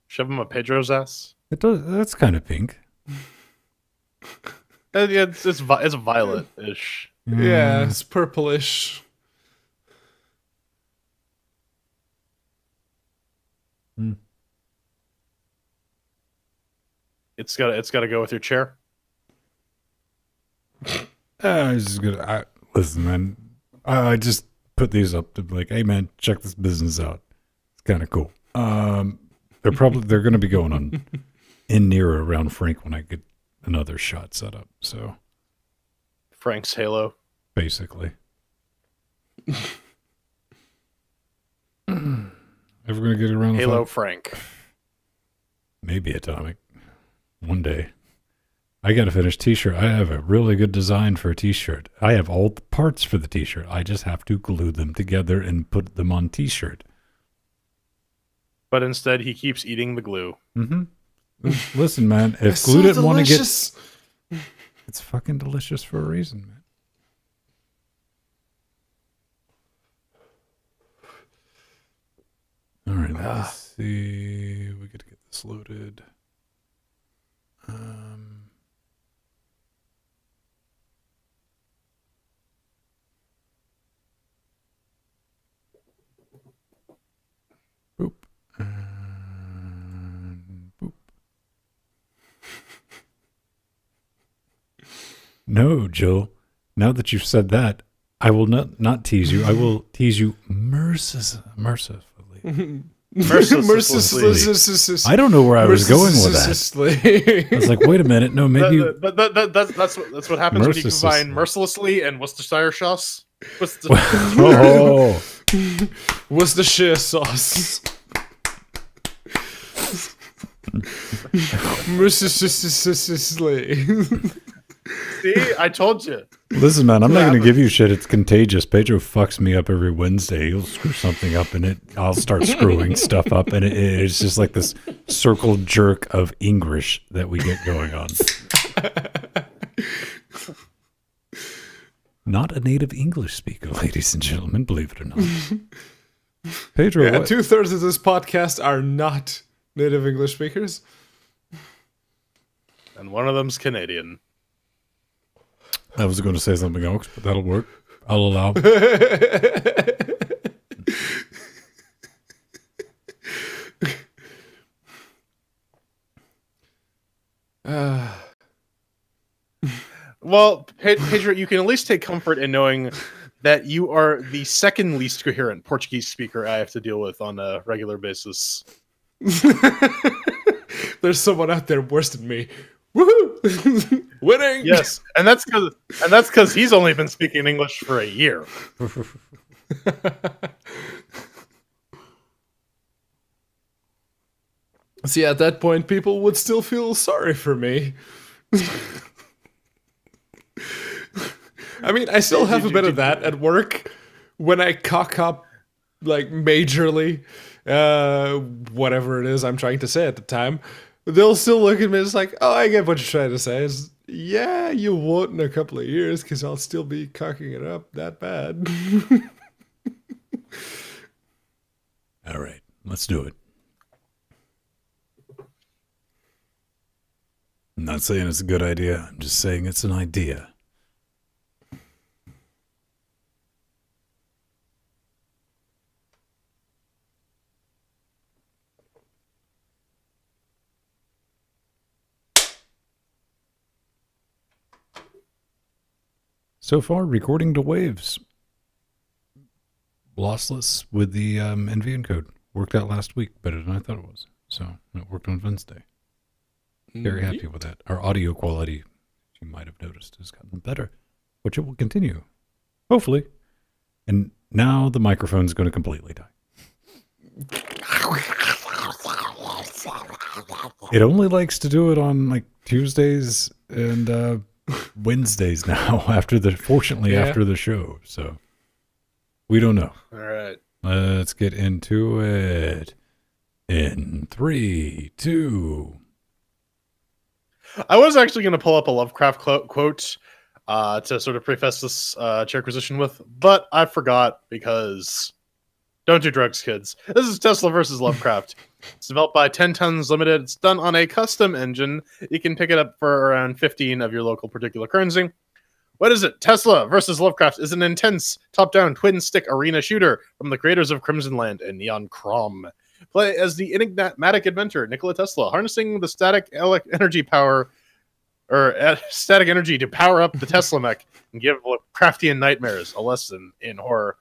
Shove him up Pedro's ass. It does. That's kind of pink. Yeah, it's violet-ish. Yeah, it's purplish. It's got to go with your chair. I was just gonna listen, man. I just put these up to be like, hey, man, check this business out. It's kind of cool. They're gonna be going on in near or around Frank when I get another shot set up. So Frank's Halo. basically, ever gonna get around Halo the Frank. maybe Atomic one day. I got to finish t-shirt. I have a really good design for a t-shirt. I have all the parts for the t-shirt. I just have to glue them together and put them on t-shirt. But instead, he keeps eating the glue. Mm-hmm. Listen, man, if It's glue so didn't want to get... delicious. It's fucking delicious for a reason, man. All right, let's see. We got to get this loaded. Boop. And boop. No, Jill. Now that you've said that, I will not tease you. I will tease you mercifully. Mercilessly. I don't know where I was going with that. I was like, wait a minute. No, maybe. That's what happens when you combine mercilessly and Worcestershire sauce. Oh. Worcestershire sauce. Mercilessly. See, I told you. Listen, man, I'm not going to give you shit. It's contagious. Pedro fucks me up every Wednesday. He'll screw something up in it. I'll start screwing stuff up, and it's just like this circle jerk of English that we get going on. Not a native English speaker, ladies and gentlemen, believe it or not. Pedro, Yeah, what? 2/3 of this podcast are not native English speakers. And one of them's Canadian. I was going to say something else, but that'll work. I'll allow. Well, Pedro, you can at least take comfort in knowing that you are the second least coherent Portuguese speaker I have to deal with on a regular basis. There's someone out there worse than me. Woohoo! Winning! Yes, and that's because he's only been speaking English for a year. See, at that point, people would still feel sorry for me. I mean, I still have a bit of that at work when I cock up, like, majorly, whatever it is I'm trying to say at the time. They'll still look at me as like, oh, I get what you're trying to say. It's, yeah, you won't in a couple of years because I'll still be cocking it up that bad. All right, let's do it. I'm not saying it's a good idea. I'm just saying it's an idea. So far, recording to waves. Lossless with the NV encode. Worked out last week better than I thought it was. So it worked on Wednesday. Very happy with that. Our audio quality, you might have noticed, has gotten better, which it will continue. Hopefully. And now the microphone's going to completely die. It only likes to do it on like Tuesdays and Wednesdays now after the show. So we don't know. All right. Let's get into it in 3, 2. I was actually going to pull up a Lovecraft quote to sort of preface this chair acquisition with, but I forgot because don't do drugs, kids. This is Tesla versus Lovecraft. It's developed by 10 Tons Limited. It's done on a custom engine. You can pick it up for around 15 of your local particular currency. What is it? Tesla versus Lovecraft is an intense top-down twin-stick arena shooter from the creators of Crimson Land and Neon Crom. Play as the enigmatic inventor Nikola Tesla, harnessing the static energy to power up the Tesla mech and give Lovecraftian nightmares a lesson in horror.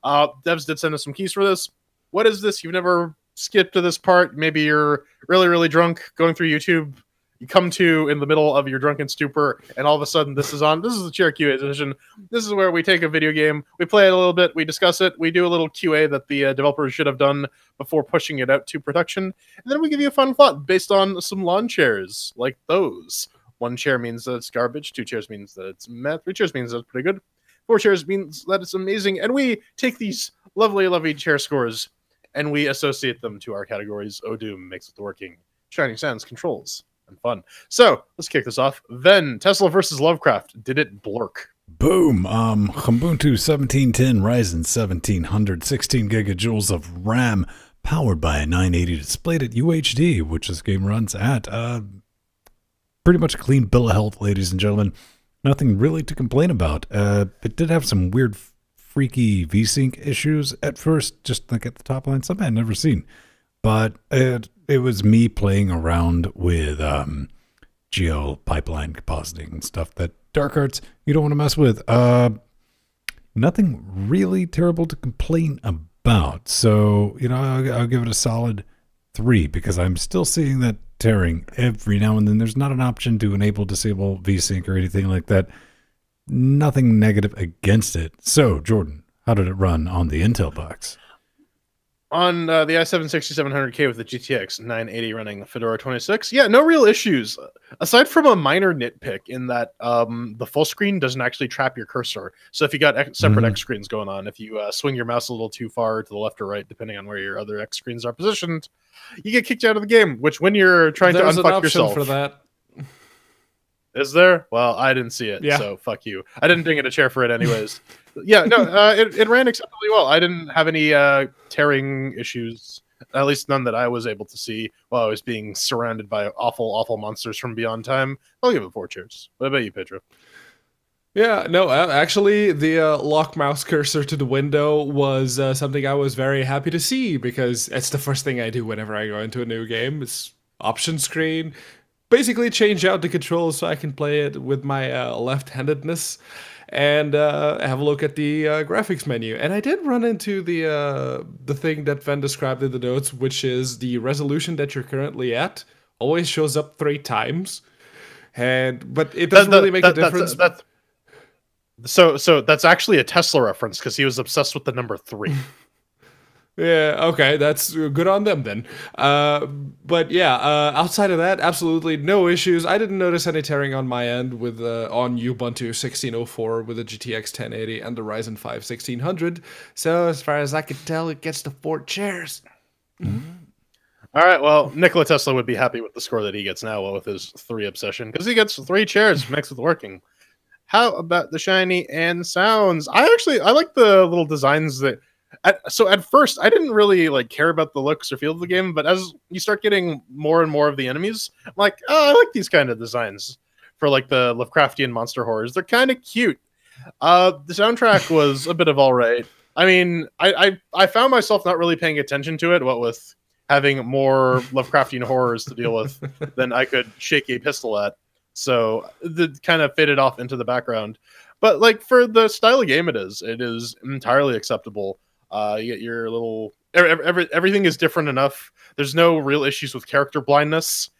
Devs did send us some keys for this. What is this? You've never skipped to this part. Maybe you're really, really drunk going through YouTube. You come to in the middle of your drunken stupor, and all of a sudden this is on. This is the Chair QA edition. This is where we take a video game, we play it a little bit, we discuss it, we do a little QA that the developers should have done before pushing it out to production, and then we give you a fun thought based on some lawn chairs like those. 1 chair means that it's garbage, 2 chairs means that it's meh, 3 chairs means that it's pretty good, 4 chairs means that it's amazing, and we take these lovely, lovely chair scores and we associate them to our categories. Odum makes it working, Shining Sands controls, and fun. So let's kick this off. Then Tesla versus Lovecraft. Did it blurk? Boom. Ubuntu 1710 Ryzen 1700, 16 gigajoules of RAM, powered by a 980 displayed at UHD, which this game runs at. Pretty much a clean bill of health, ladies and gentlemen. Nothing really to complain about. It did have some weird, freaky VSync issues at first, just like at the top line, something I'd never seen. But it was me playing around with GL pipeline compositing and stuff that Dark Arts you don't want to mess with. Nothing really terrible to complain about. So, I'll give it a solid 3 because I'm still seeing that tearing every now and then. There's not an option to enable, disable VSync or anything like that. Nothing negative against it. So, Jordan, how did it run on the Intel box? On the i7 6700K with the GTX 980 running Fedora 26, yeah, no real issues. Aside from a minor nitpick in that the full screen doesn't actually trap your cursor. So if you got separate X screens going on, if you swing your mouse a little too far to the left or right, depending on where your other X screens are positioned, you get kicked out of the game, which when you're trying to unfuck yourself... for that. Is there? Well, I didn't see it, so fuck you. I didn't bring it a chair for it anyways. Yeah, no, it ran acceptably well. I didn't have any tearing issues, at least none that I was able to see while I was being surrounded by awful, awful monsters from beyond time. I'll give it 4 cheers. What about you, Pedro? Yeah, no, actually, the lock mouse cursor to the window was something I was very happy to see because it's the first thing I do whenever I go into a new game. It's option screen. Basically change out the controls so I can play it with my left-handedness and have a look at the graphics menu. And I did run into the thing that Ven described in the notes, which is the resolution that you're currently at always shows up 3 times. But it doesn't really make a difference. So that's actually a Tesla reference because he was obsessed with the number 3. Yeah, okay, that's good on them then. But yeah, outside of that, absolutely no issues. I didn't notice any tearing on my end with on Ubuntu 1604 with the GTX 1080 and the Ryzen 5 1600. So as far as I could tell, it gets the 4 chairs. All right, well, Nikola Tesla would be happy with the score that he gets now with his 3 obsession because he gets 3 chairs mixed with working. How about the shiny and sounds? I like the little designs that... So at first, I didn't really care about the looks or feel of the game, but as you start getting more and more of the enemies, I'm like, oh, I like these kind of designs for the Lovecraftian monster horrors. They're kind of cute. The soundtrack was a bit of all right. I mean, I found myself not really paying attention to it, what with having more Lovecraftian horrors to deal with than I could shake a pistol at. So it kind of faded off into the background. But like for the style of game it is entirely acceptable. You get your little everything is different enough. There's no real issues with character blindness,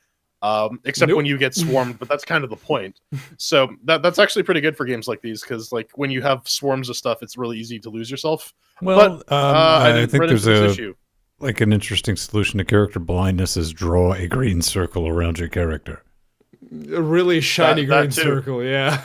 except when you get swarmed. But that's kind of the point. So that's actually pretty good for games like these, because like when you have swarms of stuff, it's really easy to lose yourself. Well, but I think there's issue. Like an interesting solution to character blindness is draw a green circle around your character. A really shiny green too. circle, yeah.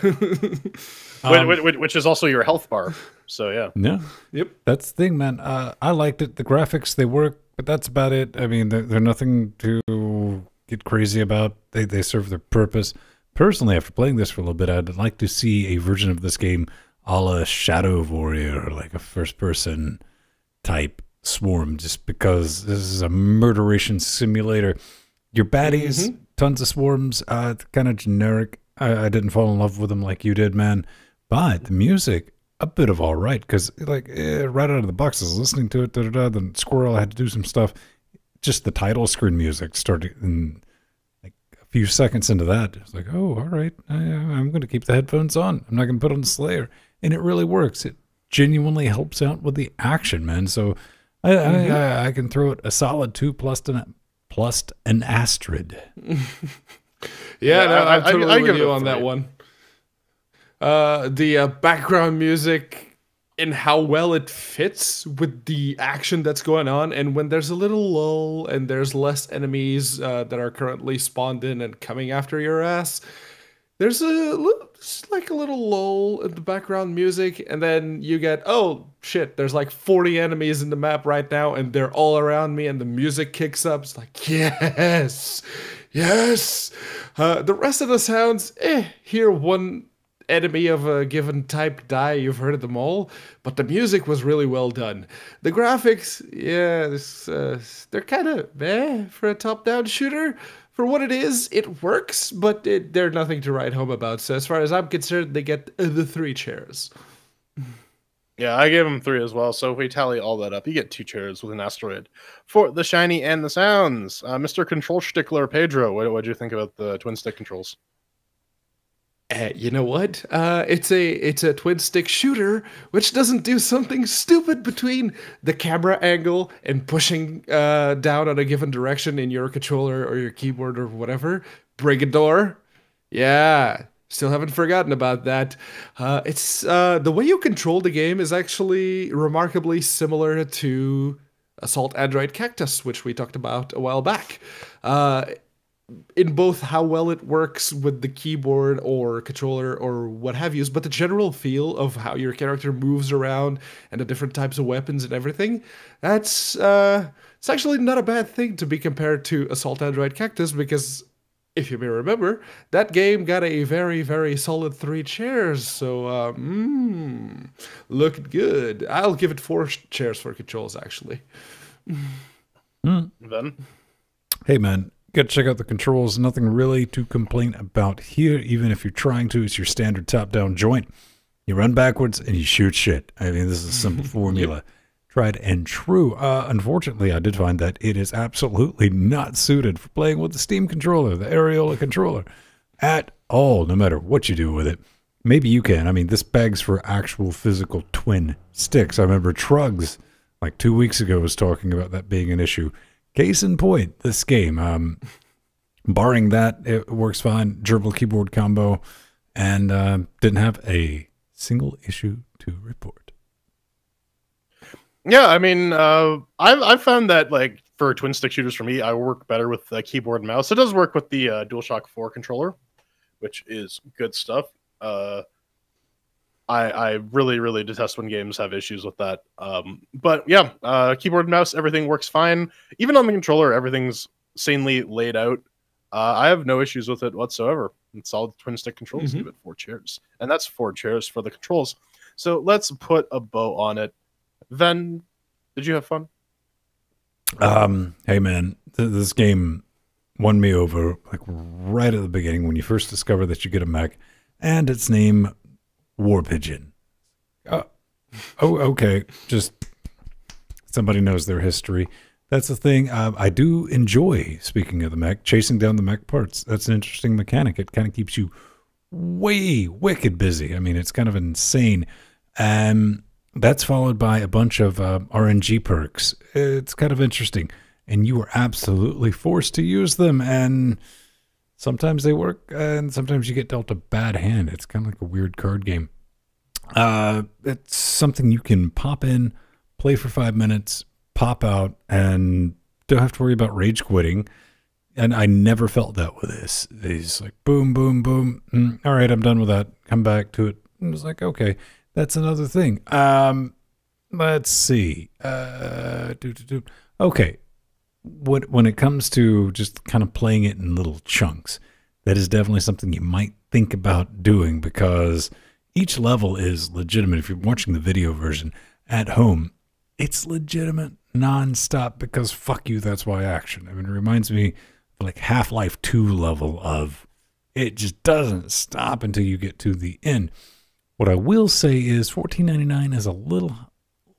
Which is also your health bar. So yeah. Yeah. Yep. That's the thing, man. I liked it. The graphics, they work, but that's about it. I mean, they're nothing to get crazy about. They serve their purpose. Personally, after playing this for a little bit, I'd like to see a version of this game a la Shadow Warrior, or like a first-person type swarm, just because this is a murderation simulator. Your baddies, tons of swarms, kind of generic. I didn't fall in love with them like you did, man. But the music, a bit of all right, because like right out of the box, I was listening to it, then Squirrel had to do some stuff. Just the title screen music started, and like a few seconds into that, it's like, oh, all right, I'm going to keep the headphones on. I'm not going to put on the Slayer. And it really works. It genuinely helps out with the action, man. So I can throw it a solid 2 plus an asterisk. Yeah, no, I'm totally I with give you it on that 3. one. The background music and how well it fits with the action that's going on, and when there's a little lull and there's less enemies that are currently spawned in and coming after your ass, there's like a little lull in the background music, and then you get, oh shit, there's like 40 enemies in the map right now, and they're all around me, and the music kicks up. It's like, yes, yes. The rest of the sounds, hear one enemy of a given type die, you've heard of them all, but the music was really well done. The graphics, yeah, they're kind of meh for a top-down shooter. For what it is, it works, but they're nothing to write home about. So as far as I'm concerned, they get the 3 chairs. Yeah, I gave them 3 as well. So if we tally all that up, you get 2 chairs with an asteroid for the shiny and the sounds. Mr. Control Stickler Pedro, what do you think about the twin stick controls? You know what? It's a twin stick shooter, which doesn't do something stupid between the camera angle and pushing down on a given direction in your controller or your keyboard or whatever. Brigador, yeah, still haven't forgotten about that. It's the way you control the game is actually remarkably similar to Assault Android Cactus, which we talked about a while back. In both how well it works with the keyboard or controller or what have you, but the general feel of how your character moves around and the different types of weapons and everything, that's it's actually not a bad thing to be compared to Assault Android Cactus, because if you may remember, that game got a very, very solid 3 chairs, so looked good. I'll give it 4 chairs for controls, actually. Then, Hey, man. Got to check out the controls. Nothing really to complain about here, even if you're trying to. It's your standard top-down joint. You run backwards and you shoot shit. I mean, this is a simple formula. Tried and true. Unfortunately, I did find that it is absolutely not suited for playing with the Steam controller, the Areola controller, at all, no matter what you do with it. Maybe you can. I mean, this begs for actual physical twin sticks. I remember Trugs, like 2 weeks ago, was talking about that being an issue. Case in point, this game, barring that, it works fine. Gerbil keyboard combo, and didn't have a single issue to report. yeah, I mean, I've found that like for twin stick shooters, for me, I work better with the keyboard and mouse. It does work with the DualShock 4 controller, which is good stuff. I really, really detest when games have issues with that. But yeah, keyboard and mouse, everything works fine. Even on the controller, everything's sanely laid out. I have no issues with it whatsoever. It's solid twin stick controls. Give it 4 chairs. And that's 4 chairs for the controls. So let's put a bow on it. Then, did you have fun? Hey, man, this game won me over like right at the beginning when you first discover that you get a mech and its name War Pigeon. Oh, okay. Just somebody knows their history. That's the thing. I do enjoy, speaking of the mech, chasing down the mech parts. That's an interesting mechanic. It kind of keeps you way wicked busy. I mean, it's kind of insane. That's followed by a bunch of RNG perks. It's kind of interesting, and you are absolutely forced to use them. And sometimes they work, and sometimes you get dealt a bad hand. It's kind of like a weird card game. It's something you can pop in, play for 5 minutes, pop out, and don't have to worry about rage quitting. And I never felt that with this. It's like boom, boom, boom. All right, I'm done with that. Come back to it. And it was like, okay, that's another thing. Let's see. Okay. When it comes to just kind of playing it in little chunks, that is definitely something you might think about doing, because each level is legitimate. If you're watching the video version at home, it's legitimate nonstop, because fuck you, that's why action. I mean, it reminds me of like Half-Life 2 level of it just doesn't stop until you get to the end. What I will say is $14.99 is a little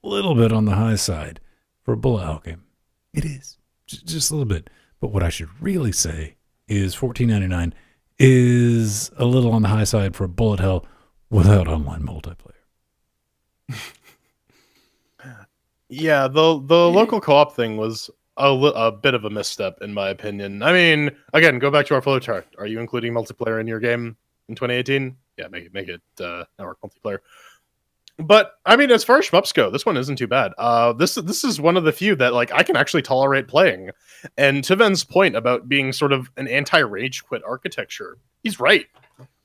bit on the high side for a bullet hell game. It is. Just a little bit. But what I should really say is $14.99 is a little on the high side for a bullet hell without online multiplayer. Yeah, the local co-op thing was a bit of a misstep, in my opinion. I mean, again, go back to our flowchart. Are you including multiplayer in your game in 2018? Yeah, make it network multiplayer. But I mean, as far as shmups go, this one isn't too bad. This is one of the few that like I can actually tolerate playing. And to Ven's point about being sort of an anti-rage quit architecture, he's right.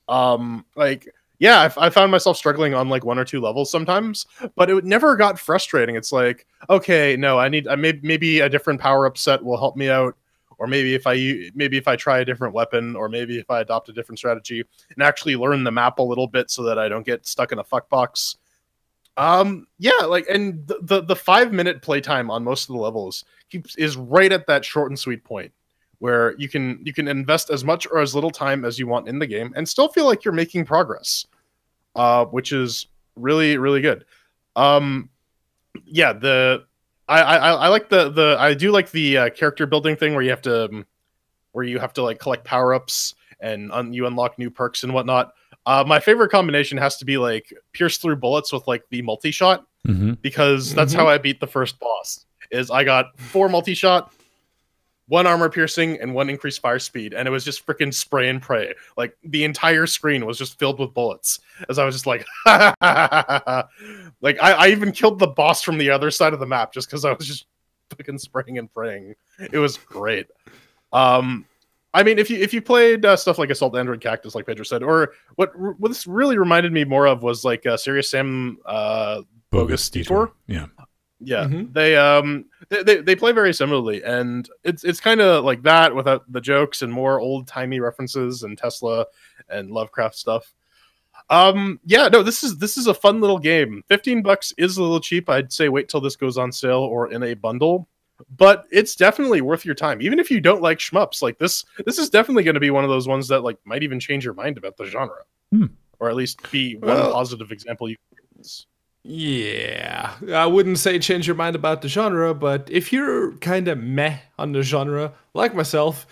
Yeah, I found myself struggling on like 1 or 2 levels sometimes, but it never got frustrating. It's like, okay, no, maybe a different power up set will help me out, or maybe if I try a different weapon, or maybe if I adopt a different strategy and actually learn the map a little bit so that I don't get stuck in a fuck box. Yeah, like, and the 5-minute playtime on most of the levels is right at that short and sweet point where you can invest as much or as little time as you want in the game and still feel like you're making progress, which is really, really good. Yeah, I like I do like the character building thing where you have to like collect power-ups and you unlock new perks and whatnot. My favorite combination has to be like pierce through bullets with like the multi-shot, because that's how I beat the first boss. Is I got 4 multi-shot, 1 armor piercing, and 1 increased fire speed, and it was just freaking spray and pray. Like the entire screen was just filled with bullets. As I was just like, like I even killed the boss from the other side of the map just because I was just fucking spraying and praying. It was great. I mean, if you played stuff like Assault Android Cactus, like Pedro said, or what this really reminded me more of was like Serious Sam Bogus Detour. Yeah. They play very similarly, and it's kind of like that without the jokes and more old timey references and Tesla and Lovecraft stuff. Yeah, no, this is a fun little game. $15 is a little cheap. I'd say wait till this goes on sale or in a bundle. But it's definitely worth your time, even if you don't like shmups. Like this is definitely going to be one of those ones that like might even change your mind about the genre, or at least be one positive example you can use. Yeah, I wouldn't say change your mind about the genre, but if you're kind of meh on the genre, like myself,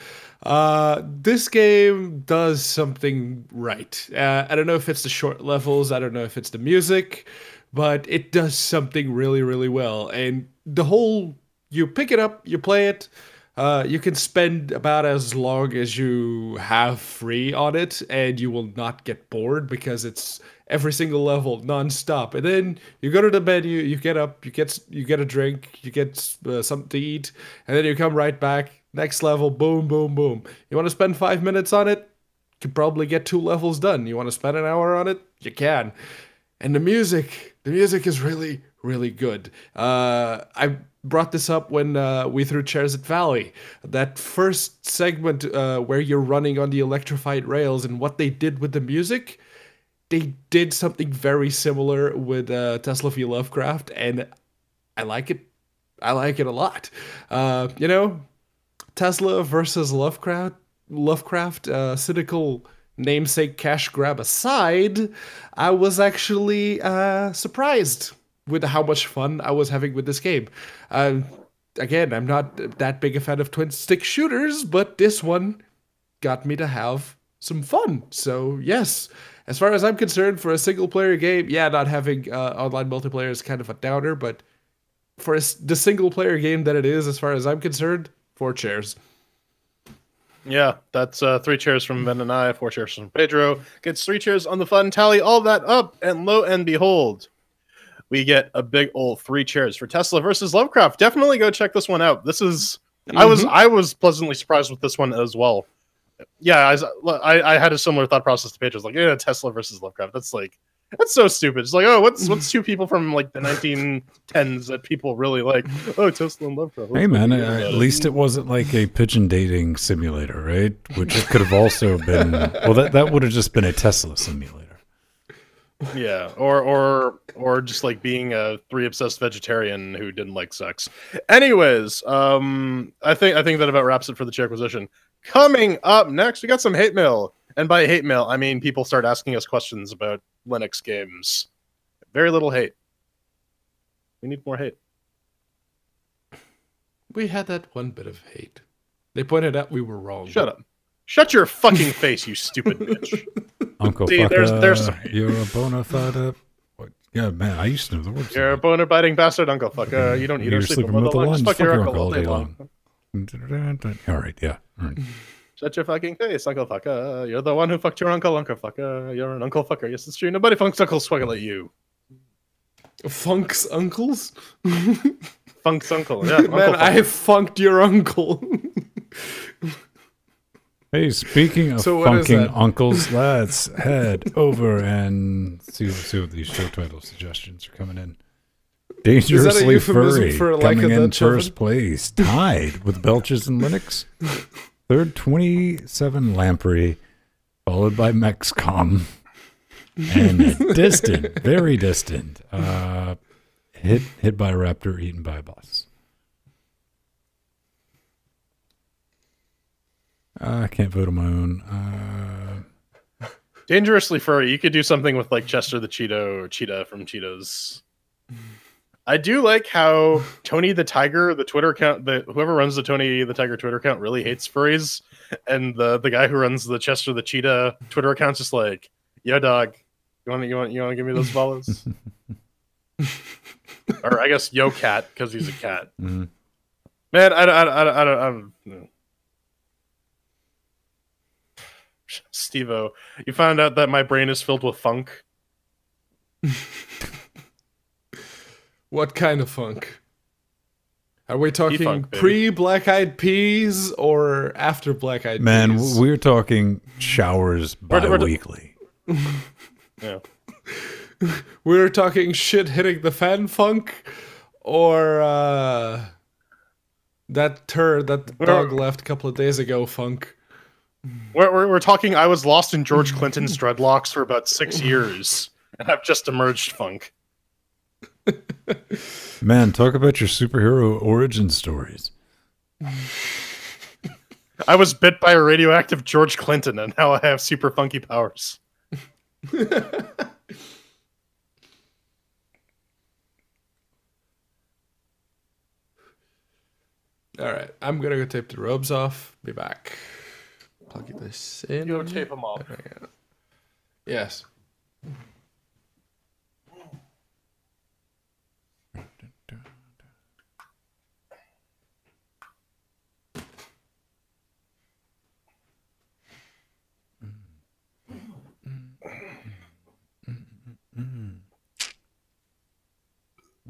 this game does something right. I don't know if it's the short levels, I don't know if it's the music, but it does something really, really well. And the whole, you pick it up, you play it, you can spend about as long as you have free on it, and you will not get bored because it's every single level nonstop. And then you go to the menu, you get up, you get a drink, you get something to eat, and then you come right back. Next level, boom, boom, boom. You want to spend 5 minutes on it? You can probably get 2 levels done. You want to spend an hour on it? You can. And the music is really, really good. I brought this up when we threw chairs at Valley. That first segment where you're running on the electrified rails, and what they did with the music, they did something very similar with Tesla v. Lovecraft, and I like it. I like it a lot. You know, Tesla versus Lovecraft, cynical namesake cash grab aside, I was actually surprised with how much fun I was having with this game. Again, I'm not that big a fan of twin stick shooters, but this one got me to have some fun. So yes, as far as I'm concerned, for a single player game, yeah, not having online multiplayer is kind of a downer, but for the single player game that it is, as far as I'm concerned, 4 chairs. Yeah, that's 3 chairs from Ben and I, 4 chairs from Pedro. Gets 3 chairs on the fun tally, all that up, and lo and behold, we get a big old 3 chairs for Tesla versus Lovecraft. Definitely go check this one out. This is I was pleasantly surprised with this one as well. Yeah, I had a similar thought process to Pedro's. Like, yeah, Tesla versus Lovecraft. That's so stupid. It's like, oh, what's two people from like the 1910s that people really like? Oh, Tesla and Lovecraft. Hey man, at least it wasn't like a pigeon dating simulator, right? Which it could have also been. Well, that would have just been a Tesla simulator. Yeah, or just like being a 3 obsessed vegetarian who didn't like sex. Anyways, I think that about wraps it for the chair acquisition. Coming up next, we got some hate mail, and by hate mail, I mean people start asking us questions about Linux games. Very little hate. We need more hate. We had that one bit of hate. They pointed out we were wrong. Shut up. Shut your fucking face, you stupid bitch. Uncle See, Fucker, there's some... you're a bona fide. Yeah, man, I used to know the words. You're a boner biting bastard, Uncle Fucker. You don't eat or sleep with the lunch. Fuck your uncle all day long. All right, yeah. All right. Shut your fucking face, Uncle Fucker. You're the one who fucked your uncle, Uncle Fucker. You're an Uncle Fucker. Yes, it's true. Nobody funks Uncle Swaggle like you. Funk's uncles? Funk's uncle, yeah. Man, I funked your uncle. Hey, speaking of funking uncles, let's head over and see what these show title suggestions are coming in. Dangerously Furry for like coming in first place, tied with Belches and Linux. Third, 27 Lamprey, followed by Mexcom. And distant, very distant, hit by a raptor, eaten by a bus. I can't vote on my own. Dangerously Furry. You could do something with like Chester the Cheeto or Cheetah from Cheetos. I do like how Tony the Tiger, the Twitter account, whoever runs the Tony the Tiger Twitter account really hates furries, and the guy who runs the Chester the Cheetah Twitter account's just like, yo dog, you want to give me those follows? Or I guess yo cat because he's a cat. Mm-hmm. Man, I don't know. Steve-O, you found out that my brain is filled with funk. What kind of funk? Are we talking P-funk, pre-Black Eyed Peas or after Black Eyed Peas? Man, we're talking showers bi-weekly. Yeah. We're talking shit hitting the fan funk, or that turd that the dog left a couple of days ago funk. We're talking I was lost in George Clinton's dreadlocks for about 6 years, and I've just emerged funk. Man, talk about your superhero origin stories. I was bit by a radioactive George Clinton, and now I have super funky powers. Alright, I'm gonna go tape the robes off. Be back. Plug this in. You tape them off. Yes.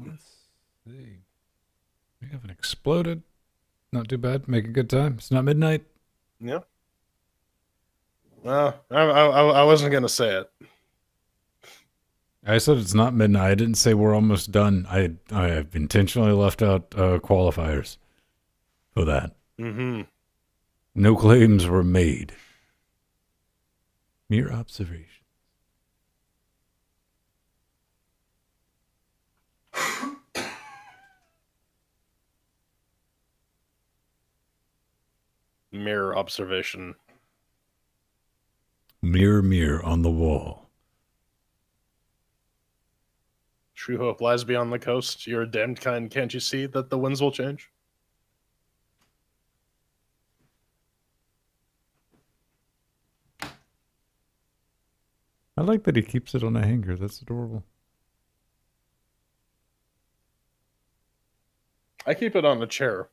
Let's see. We haven't exploded. Not too bad. Make a good time. It's not midnight. Yeah. Well, I wasn't gonna say it. I said it's not midnight. I didn't say we're almost done. I have intentionally left out qualifiers for that. Mm-hmm. No claims were made. Mere observation. Mirror observation. Mirror, mirror on the wall. True hope lies beyond the coast. You're a damned kind. Can't you see that the winds will change? I like that he keeps it on a hanger. That's adorable. I keep it on a chair.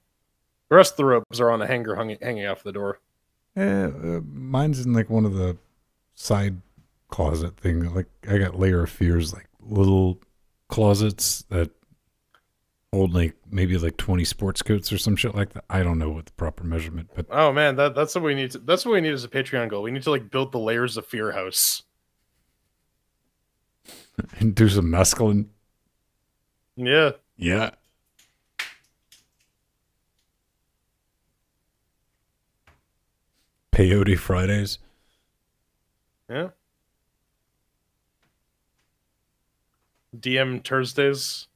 The rest of the robes are on a hanger hanging off the door. Mine's in like one of the side closet thing. Like I got Layer of Fears, like little closets that hold like maybe like 20 sports coats or some shit like that. I don't know what the proper measurement, but Oh man, that's what we need. That's what we need as a Patreon goal. We need to like build the Layers of Fear house. and do some mescaline. Yeah. Yeah. Peyote Fridays. Yeah. DM Thursdays.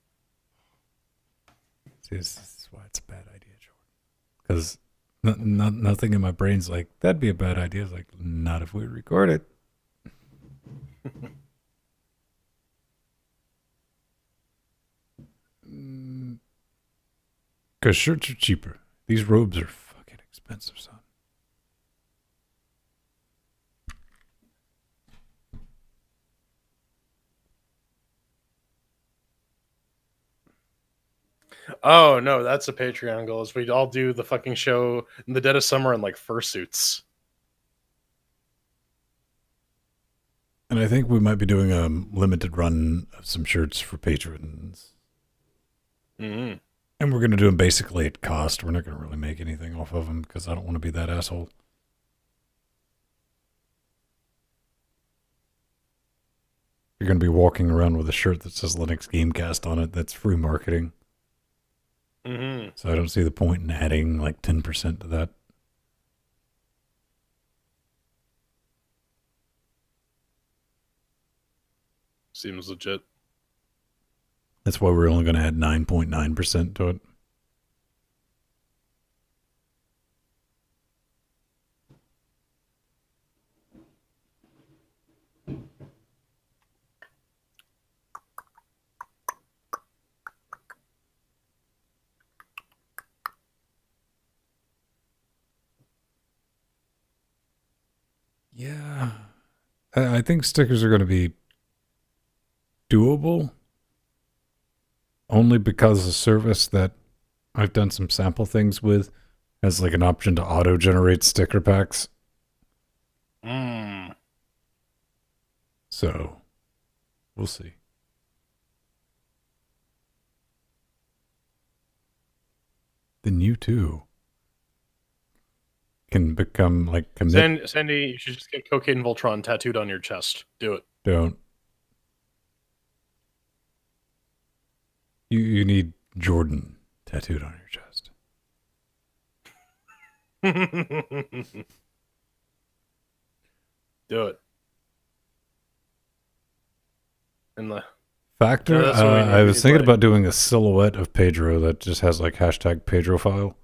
See, this is why it's a bad idea, Jordan. Because nothing in my brain's like, that'd be a bad idea. It's like, not if we record it. Because shirts are cheaper. These robes are fucking expensive, son. Oh no, that's a Patreon goal. Is we'd all do the fucking show in the dead of summer in like fursuits. And I think we might be doing a limited run of some shirts for patrons. Mm-hmm. And we're going to do them basically at cost. We're not going to really make anything off of them because I don't want to be that asshole. You're going to be walking around with a shirt that says LinuxGameCast on it. That's free marketing. Mm-hmm. So I don't see the point in adding like 10% to that. Seems legit. That's why we're only going to add 9.9% to it. Yeah. I think stickers are going to be doable. Only because the service that I've done some sample things with has like an option to auto-generate sticker packs. Mm. So, we'll see. Then you too can become like commit. Sandy, you should just get Cocaine Voltron tattooed on your chest. Do it. Don't. You need Jordan tattooed on your chest. Do it. And the Factor, that's what we need. I was thinking about doing a silhouette of Pedro that just has like hashtag Pedro file.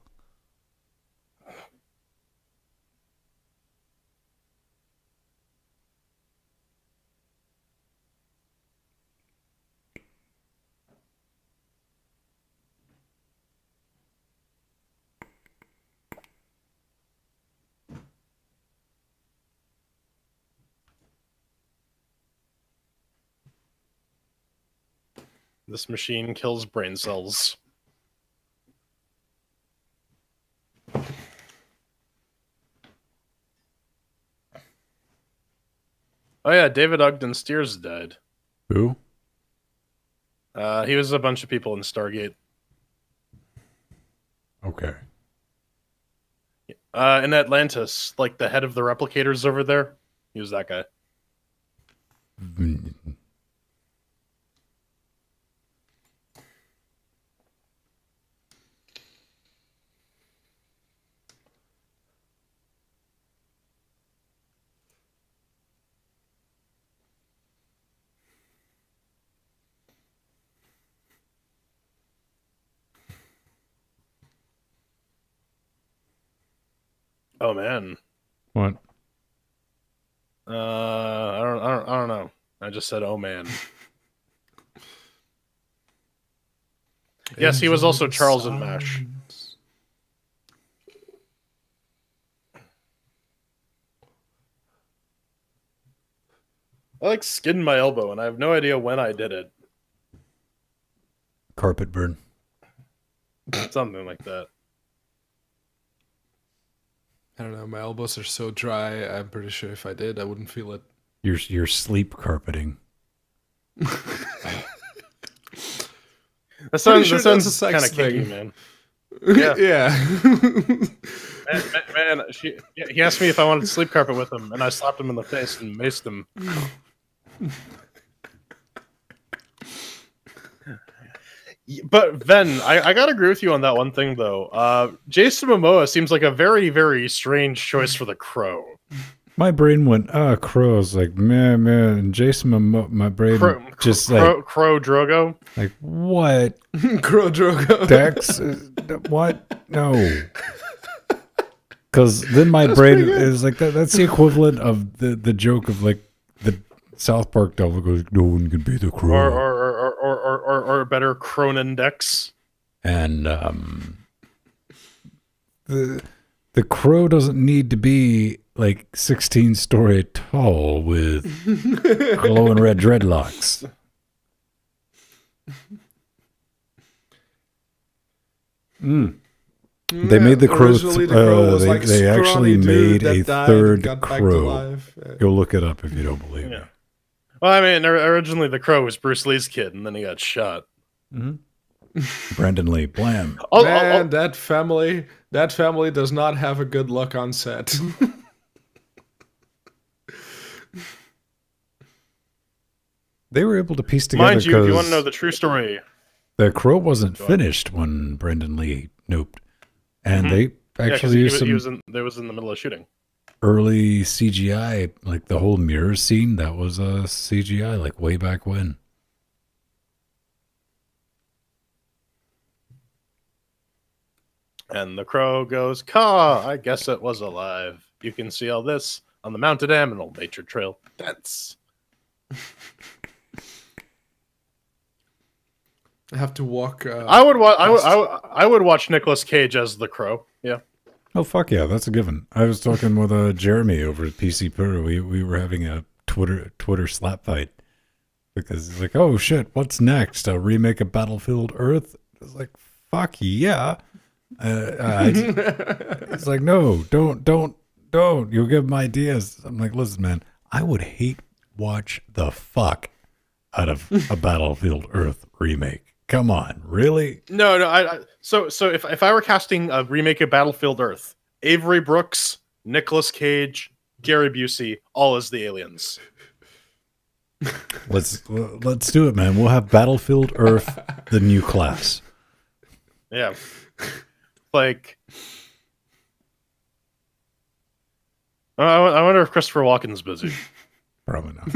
This machine kills brain cells. Oh yeah, David Ogden Steers died. Who? He was a bunch of people in Stargate. Okay. In Atlantis, like the head of the replicators over there. He was that guy. Oh man. What? I don't know. I just said, oh man. Yes, he was also Charles in MASH. I like skinned my elbow, and I have no idea when I did it. Carpet burn. Something like that. I don't know. My elbows are so dry. I'm pretty sure if I did, I wouldn't feel it. Your sleep carpeting. That sounds, sure that sounds that's a sex kind of kinky, thing. man. Yeah. Man, he asked me if I wanted sleep carpet with him, and I slapped him in the face and maced him. But Ven, I gotta agree with you on that one thing, though. Jason Momoa seems like a very, very strange choice for the Crow. My brain went, crows, like, man, and Jason Momoa, my brain Crow Drogo? Like, what? Crow Drogo. Dex? What? No. Because then my brain is like, that's the equivalent of the joke of, like, the South Park devil goes, no one can be the Crow. Or better, Cronin Dex. And the Crow doesn't need to be like 16-story tall with glowing red dreadlocks. They made the Crow. They actually made a third Crow. Go look it up if you don't believe me. Well, I mean, originally the Crow was Bruce Lee's kid, and then he got shot. Brandon Lee, blam. Man, that family does not have a good look on set. They were able to piece together. Mind you, if you want to know the true story, the Crow wasn't finished when Brandon Lee noped, and they actually used some. They was in the middle of shooting. Early CGI, like the whole mirror scene, that was a CGI, like way back when. And the Crow goes, "Caw, I guess it was alive. You can see all this on the Mounted Aminal Nature Trail fence." I have to walk. I would watch Nicolas Cage as the Crow. Yeah. Oh fuck yeah, that's a given. I was talking with Jeremy over at PC Per. We were having a Twitter slap fight because he's like, "Oh shit, what's next? A remake of Battlefield Earth?" I was like, "Fuck yeah." It's like, "No, don't. You'll give him ideas." I'm like, "Listen, man, I would hate watch the fuck out of a Battlefield Earth remake. Come on, really?" No. So if I were casting a remake of Battlefield Earth, Avery Brooks, Nicolas Cage, Gary Busey, all as the aliens. Let's do it, man. We'll have Battlefield Earth, the new class. Yeah, like I wonder if Christopher Walken's busy. Probably not.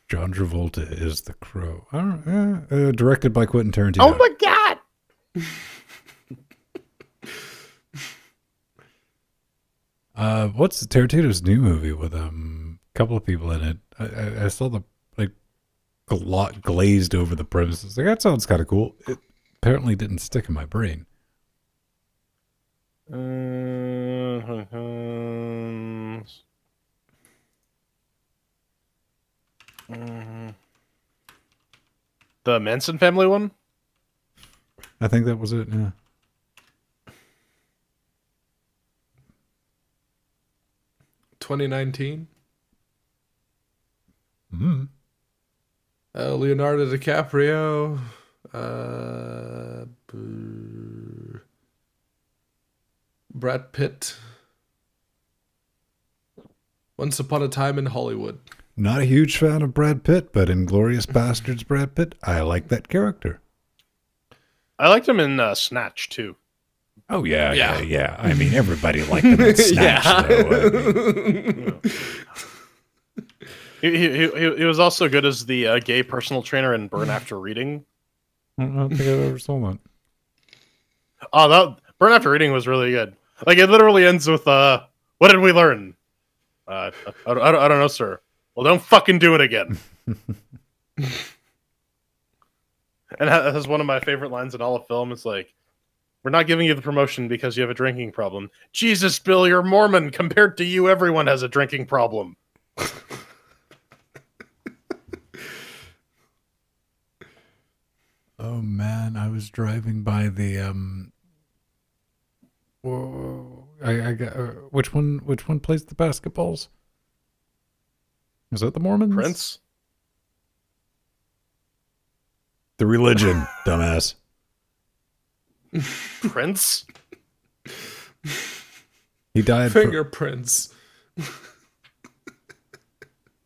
John Travolta is the Crow. I don't know. Directed by Quentin Tarantino. Oh my god! What's Tarantino's new movie with a couple of people in it? I saw the glazed over the premises. Like, that sounds kind of cool. It apparently didn't stick in my brain. The Manson family one? I think that was it, yeah. $2019. Mm-hmm. Leonardo DiCaprio. Brad Pitt. Once Upon a Time in Hollywood. Not a huge fan of Brad Pitt, but in Glorious Bastards Brad Pitt, I like that character. I liked him in Snatch, too. Oh, yeah. I mean, everybody liked him in Snatch, though. He was also good as the gay personal trainer in Burn After Reading. I don't think I've ever saw that. Oh, that Burn After Reading was really good. Like, it literally ends with, what did we learn? I don't know, sir. Well, don't fucking do it again. And that has one of my favorite lines in all of film. It's like, We're not giving you the promotion because you have a drinking problem. Jesus, Bill, you're Mormon. Compared to you, everyone has a drinking problem. Oh man, I was driving by the whoa, I got which one plays the basketballs? Is that the Mormons? Prince? The religion, dumbass. Prince? He died. Fingerprints.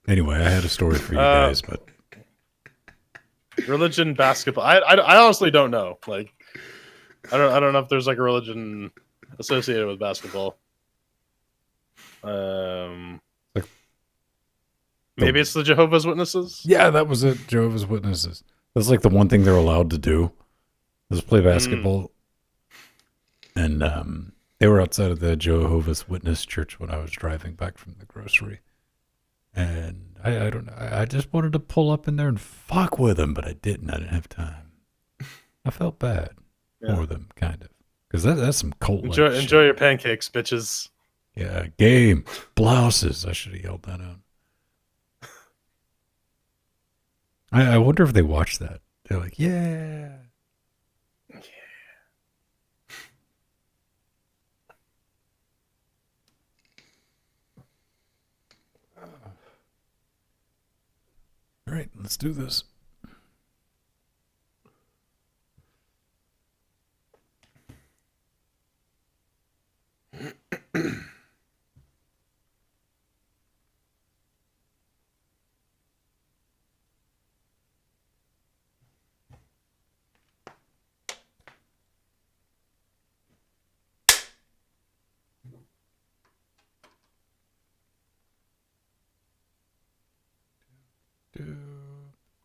Anyway, I had a story for you guys, but religion, basketball. I honestly don't know. Like, I don't know if there's like a religion associated with basketball. Maybe it's the Jehovah's Witnesses. Yeah, that was it. Jehovah's Witnesses. That's like the one thing they're allowed to do is play basketball. And they were outside of the Jehovah's Witness church when I was driving back from the grocery. And I don't know. I just wanted to pull up in there and fuck with them, but I didn't. I didn't have time. I felt bad for them, kind of. Because that's some cult. Enjoy your pancakes, bitches. Yeah, game. Blouses. I should have yelled that out. I wonder if they watch that. They're like, yeah. All right, let's do this.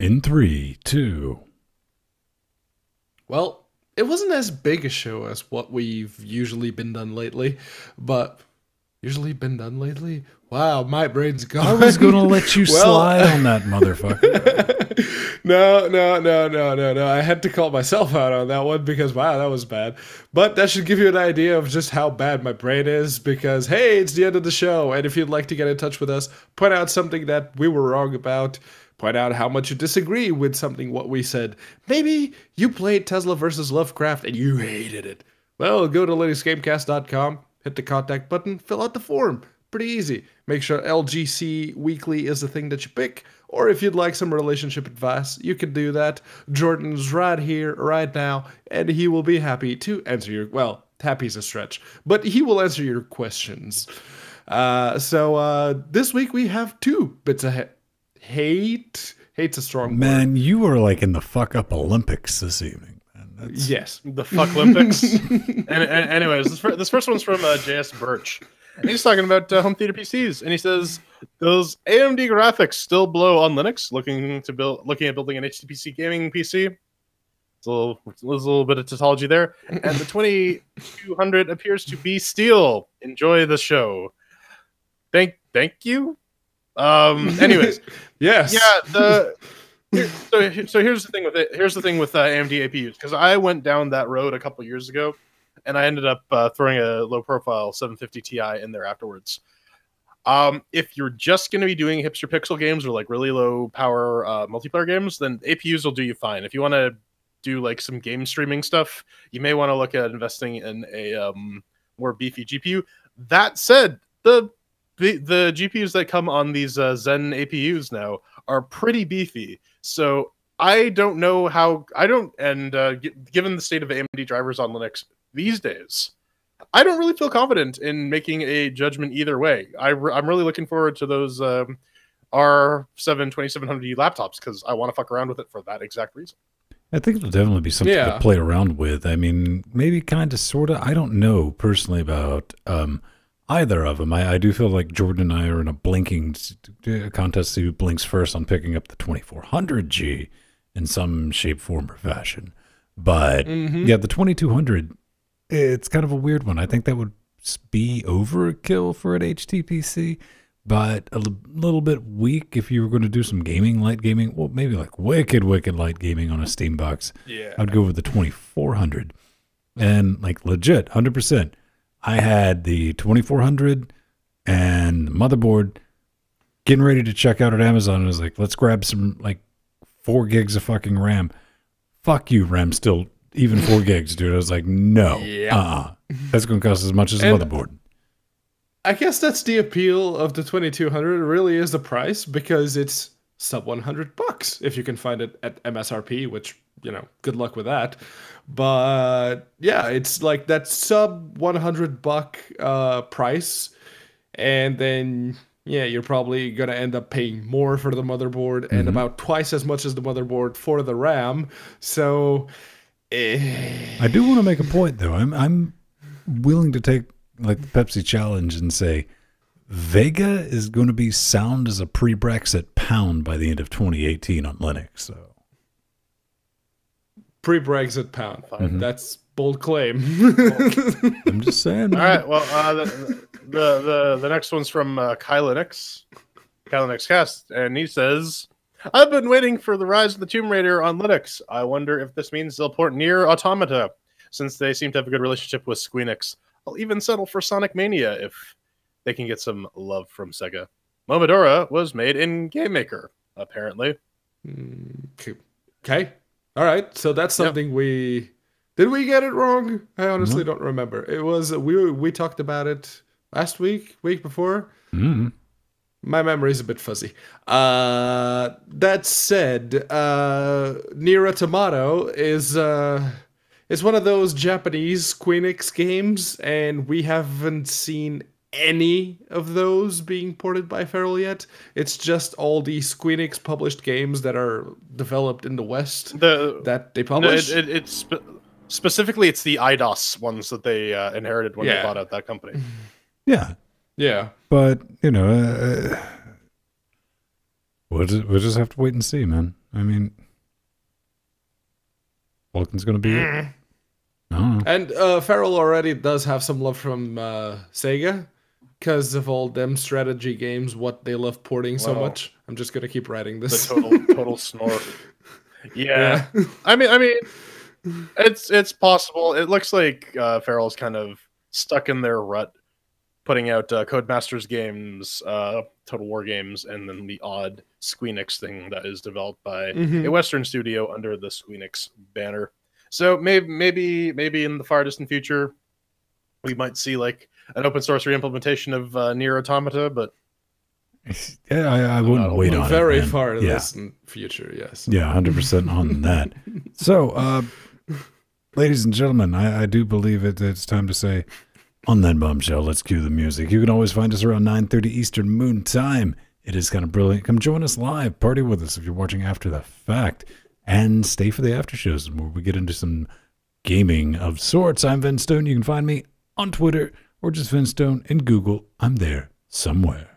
In 3, 2. Well, it wasn't as big a show as what we've usually been done lately, but Wow, my brain's gone. I was going to let you slide on that motherfucker. No. I had to call myself out on that one because, wow, that was bad. But that should give you an idea of just how bad my brain is because, hey, it's the end of the show. And if you'd like to get in touch with us, point out something that we were wrong about, point out how much you disagree with something what we said. Maybe you played Tesla versus Lovecraft and you hated it. Well, go to LinuxGameCast.com, hit the contact button, fill out the form. Pretty easy. Make sure L.G.C. Weekly is the thing that you pick. Or if you'd like some relationship advice, you can do that. Jordan's right here, right now, and he will be happy to answer your... Well, happy's a stretch, but he will answer your questions. So this week we have 2 bits of hate. Hate's a strong word. Man, you are like in the fuck-up Olympics this evening. Man. Yes. The fuck Olympics. Anyways, this first one's from J.S. Birch. And he's talking about home theater PCs, and he says those AMD graphics still blow on Linux. Looking at building an HTPC gaming PC. There's a little bit of tautology there, and the 2200 appears to be steel. Enjoy the show. Thank you. Anyways, yes. Yeah. So here's the thing with it. Here's the thing with AMD APUs, because I went down that road a couple years ago. And I ended up throwing a low-profile 750 Ti in there afterwards. If you're just going to be doing hipster pixel games or like really low-power multiplayer games, then APUs will do you fine. If you want to do like some game streaming stuff, you may want to look at investing in a more beefy GPU. That said, the GPUs that come on these Zen APUs now are pretty beefy. So I don't know how... given the state of AMD drivers on Linux these days, I don't really feel confident in making a judgment either way. I'm really looking forward to those R7 2700U laptops because I want to fuck around with it for that exact reason. I think it'll definitely be something to play around with. I mean, maybe kind of, sort of. I don't know personally about either of them. I do feel like Jordan and I are in a blinking contest to who blinks first on picking up the 2400G in some shape, form, or fashion. But yeah, the 2200, it's kind of a weird one. I think that would be overkill for an HTPC, but a little bit weak if you were going to do some gaming, light gaming. Well, maybe like wicked light gaming on a Steam box. Yeah, I'd go with the 2400. And like legit, 100%. I had the 2400 and motherboard getting ready to check out at Amazon. I was like, let's grab some like 4 gigs of fucking RAM. Fuck you, RAM still even 4 gigs, dude. I was like, no. Yeah. That's going to cost as much as a motherboard. I guess that's the appeal of the 2200. It really is the price because it's sub $100 if you can find it at MSRP, which, good luck with that. But yeah, it's like that sub $100 price, and then you're probably gonna end up paying more for the motherboard and about twice as much as the motherboard for the RAM. So I do want to make a point though. I'm willing to take like the Pepsi challenge and say Vega is going to be sound as a pre-Brexit pound by the end of 2018 on Linux. So pre-Brexit pound. That's bold claim. I'm just saying. Man. All right. Well, the next one's from LinuxCast, and he says, "I've been waiting for the Rise of the Tomb Raider on Linux. I wonder if this means they'll port Nier Automata, since they seem to have a good relationship with Squeenix. I'll even settle for Sonic Mania if they can get some love from Sega. Momodora was made in GameMaker, apparently." Okay. All right. So that's something did we get it wrong? I honestly don't remember. It was we talked about it last week before. My memory is a bit fuzzy. That said, Nier Automata is one of those Japanese Squeenix games, and we haven't seen any of those being ported by Feral yet. It's just all the Squeenix published games that are developed in the West that they publish. Specifically, it's the IDOS ones that they inherited when they bought out that company. Yeah. Yeah. But, we'll just have to wait and see, man. I mean, Vulcan's going to be it. And Feral already does have some love from Sega because of all them strategy games, what they love porting so much. I'm just going to keep writing this. The total snore. Yeah. I mean, it's possible. It looks like Feral's kind of stuck in their rut, putting out Codemasters games, Total War games, and then the odd Squeenix thing that is developed by a Western studio under the Squeenix banner. So maybe in the far distant future, we might see like an open source reimplementation of Nier Automata, but I wouldn't wait on very it. Far distant future, yes. Yeah, 100% on that. So, ladies and gentlemen, I do believe it's time to say, on that bombshell, let's cue the music. You can always find us around 9:30 Eastern Moon Time. It is kind of brilliant. Come join us live. Party with us if you're watching after the fact. And stay for the after shows where we get into some gaming of sorts. I'm Vin Stone. You can find me on Twitter or just Vin Stone in Google. I'm there somewhere.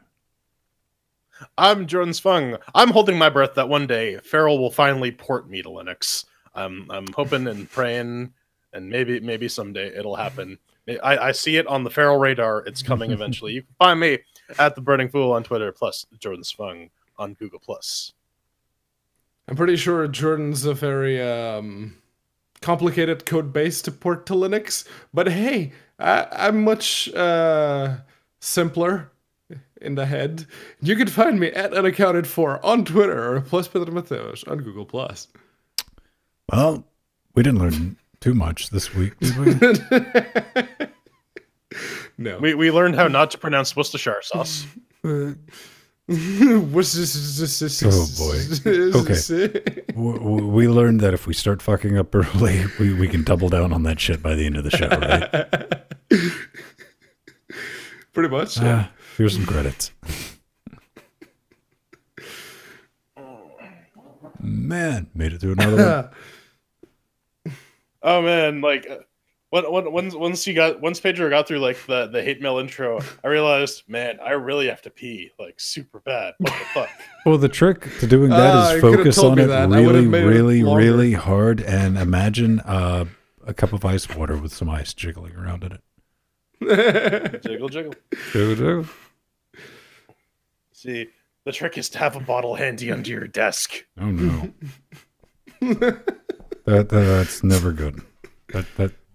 I'm Jordan Svung. I'm holding my breath that one day Feral will finally port me to Linux. I'm hoping and praying, and maybe someday it'll happen. I see it on the Feral radar. It's coming eventually. You can find me at the Burning Fool on Twitter, plus Jordan Svung on Google+. I'm pretty sure Jordan's a very complicated code base to port to Linux, but hey, I'm much simpler in the head. You can find me at Unaccounted For on Twitter or plus Pedro Mateos on Google+. Well, we didn't learn too much this week, did we? No. We learned how not to pronounce Worcestershire sauce. Oh boy. Okay. We learned that if we start fucking up early, we can double down on that shit by the end of the show, right? Pretty much. Yeah. Here's some credits. Man, made it through another one. Oh man, like once Pedro got through like the hate mail intro, I realized, man, I really have to pee like super bad. What the fuck? Well, the trick to doing that is focus on it really hard, and imagine a cup of ice water with some ice jiggling around in it. Jiggle, jiggle. Jiggle, jiggle. See, the trick is to have a bottle handy under your desk. Oh no, that's never good.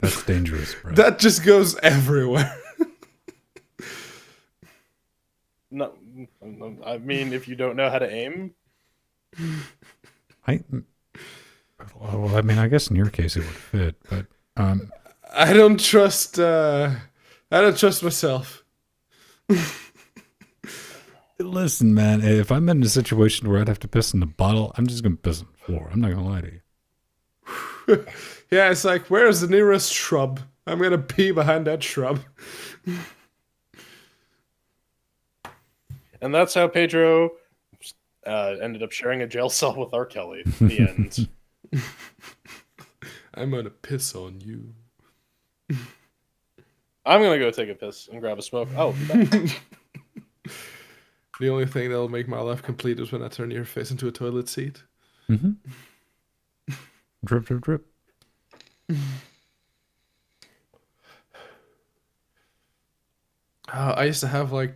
That's dangerous, bro. That just goes everywhere. No, I mean, if you don't know how to aim, Well, I mean, I guess in your case it would fit, but I don't trust myself. listen, man, if I'm in a situation where I'd have to piss in the bottle, I'm just gonna piss on the floor. I'm not gonna lie to you. Yeah, it's like, where's the nearest shrub? I'm gonna pee behind that shrub. and that's how Pedro ended up sharing a jail cell with R. Kelly. The end. I'm gonna piss on you. I'm gonna go take a piss and grab a smoke. Oh, be back. The only thing that'll make my life complete is when I turn your face into a toilet seat. Mm-hmm. Drip, drip, drip. I used to have like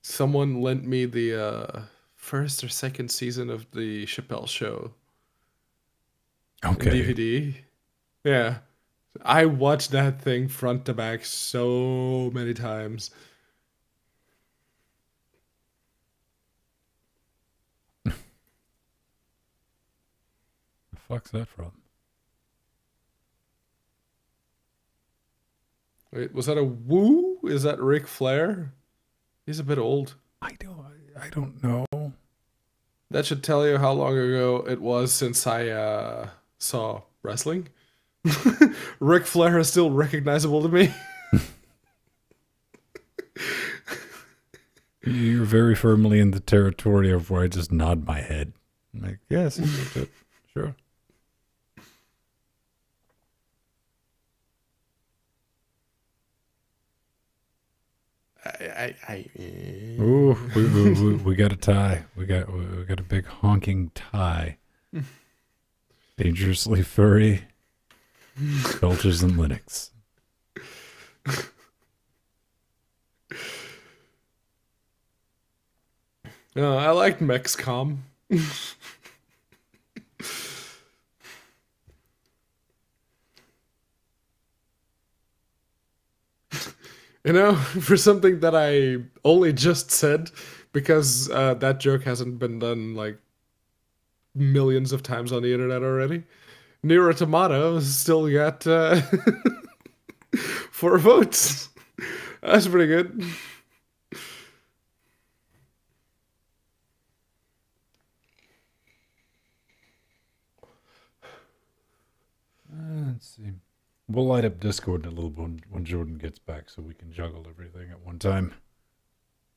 someone lent me the first or second season of the Chappelle Show Okay. DVD. Yeah, I watched that thing front to back so many times. The fuck's that from? Wait, was that a woo? Is that Ric Flair? He's a bit old. I don't know. That should tell you how long ago it was since I saw wrestling. Ric Flair is still recognizable to me. You're very firmly in the territory of where I just nod my head. I'm like, yes, that's it. Sure. Ooh, we got a tie. We got a big honking tie. Dangerously furry. Belches and Linux. No, I liked Mexcom. You know, for something that I only just said, because that joke hasn't been done like millions of times on the internet already. Nero Tomato still got 4 votes. That's pretty good. Let's see. We'll light up Discord in a little bit when Jordan gets back so we can juggle everything at one time.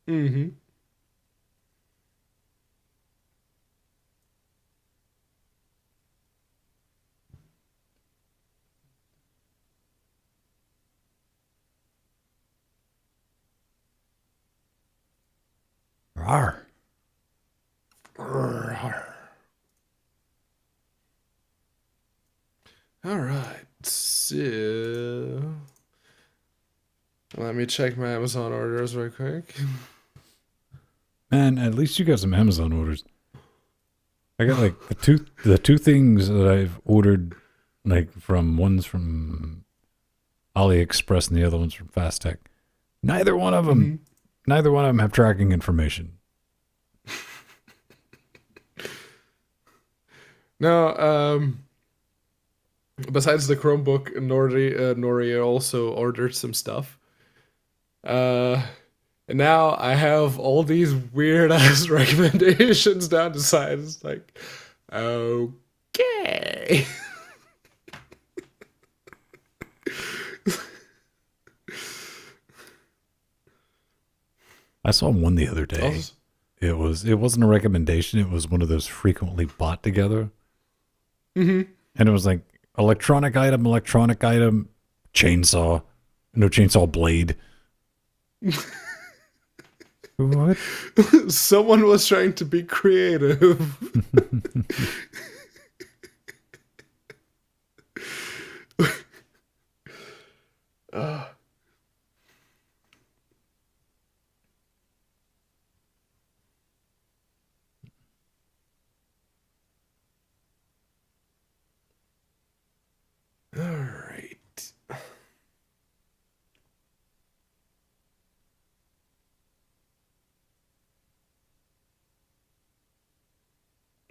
Mm-hmm. Rawr. All right, so let me check my Amazon orders real quick. Man, at least you got some Amazon orders. I got like the two things that I've ordered, like one's from AliExpress and the other one's from Fastech. Neither one of them have tracking information. No, besides the Chromebook, Nori also ordered some stuff. And now I have all these weird ass recommendations down the side. It's like, okay. I saw one the other day. It wasn't a recommendation. It was one of those frequently bought together. Mm-hmm. And it was like electronic item, chainsaw, no chainsaw blade. What? Someone was trying to be creative. All right.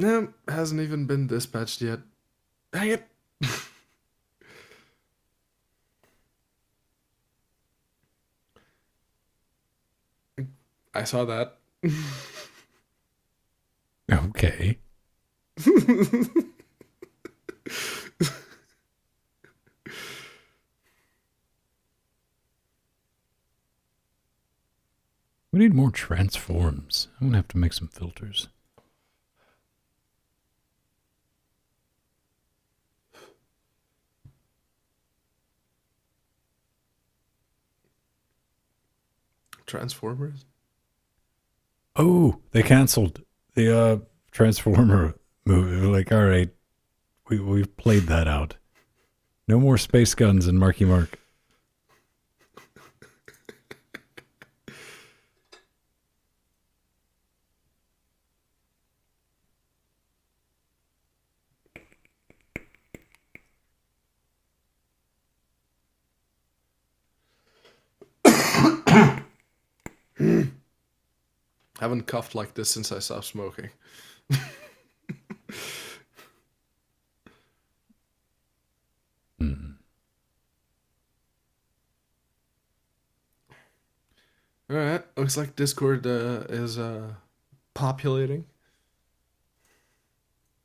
No, hasn't even been dispatched yet. Dang it. I saw that. Okay. We need more transforms. I'm gonna have to make some filters. Transformers? Oh, they canceled the Transformer movie. They're like, all right, we've played that out. No more space guns in Marky Mark. Haven't coughed like this since I stopped smoking. All right, looks like Discord is populating.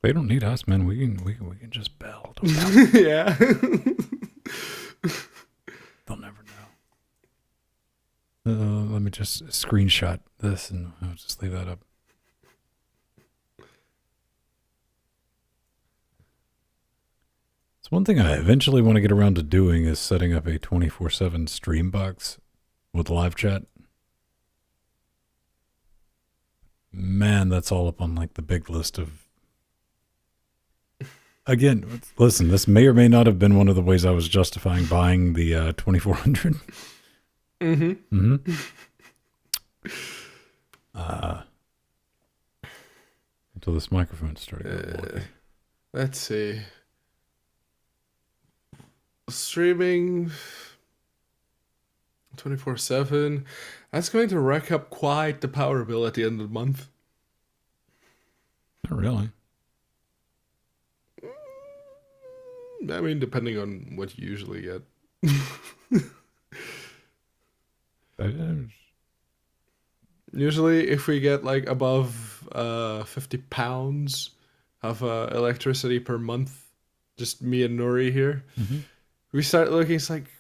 They don't need us, man. We can just bell. Yeah. They'll never know. Let me just screenshot this and I'll just leave that up. So one thing I eventually want to get around to doing is setting up a 24/7 stream box with live chat. Man, that's all up on like the big list of... Again, listen, this may or may not have been one of the ways I was justifying buying the 2400. Mm-hmm. Until this microphone started working. Let's see. Streaming 24/7. That's going to rack up quite the power bill at the end of the month. Not really. I mean, depending on what you usually get. Usually, if we get like above 50 pounds of electricity per month, just me and Nori here, we start looking. It's like,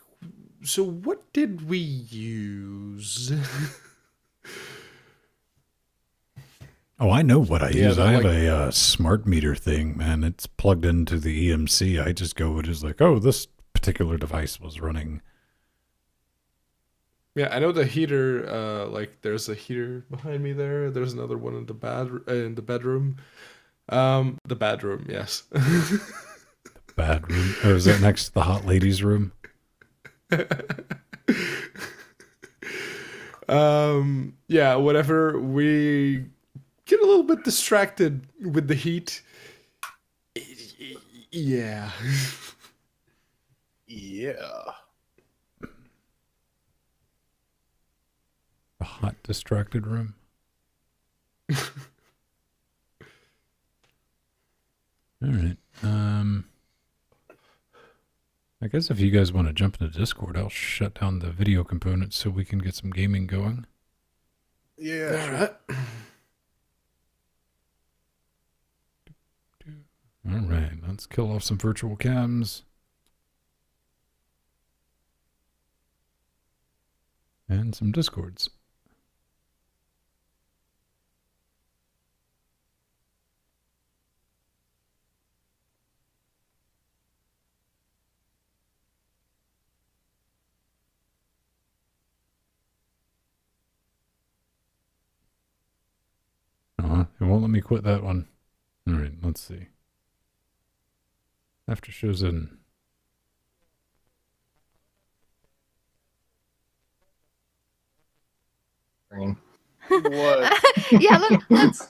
so what did we use? Oh, I know what I use. I have a smart meter thing, man. It's plugged into the EMC. I just go, it is like, oh, this particular device was running. Yeah, I know the heater. Like, there's a heater behind me there. There's another one in the bedroom. The bedroom, yes. The bedroom, or is that next to the hot ladies' room? Yeah. Whenever we get a little bit distracted with the heat. Yeah. Yeah. A hot, distracted room. All right. I guess if you guys want to jump into Discord, I'll shut down the video component so we can get some gaming going. Yeah. All right. All right, let's kill off some virtual cams. And some Discords. It won't let me quit that one. All right, let's see. After show's in. What? Yeah, let's.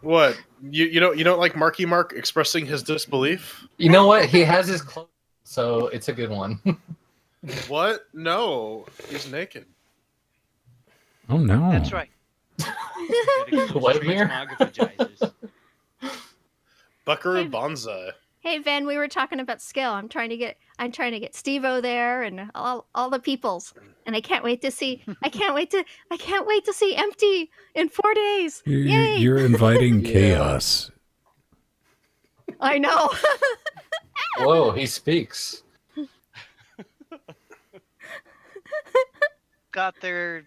What? You don't like Marky Mark expressing his disbelief? You know what? He has his clothes, so it's a good one. What? No, he's naked. Oh no. That's right. What, Mir? Buckaroo Hey. Banzai. Hey Van, we were talking about skill. I'm trying to get Steve-O there and all the peoples. And I can't wait to see see Empty in 4 days. Yay! You're inviting Yeah. chaos. I know. Whoa, he speaks. Got their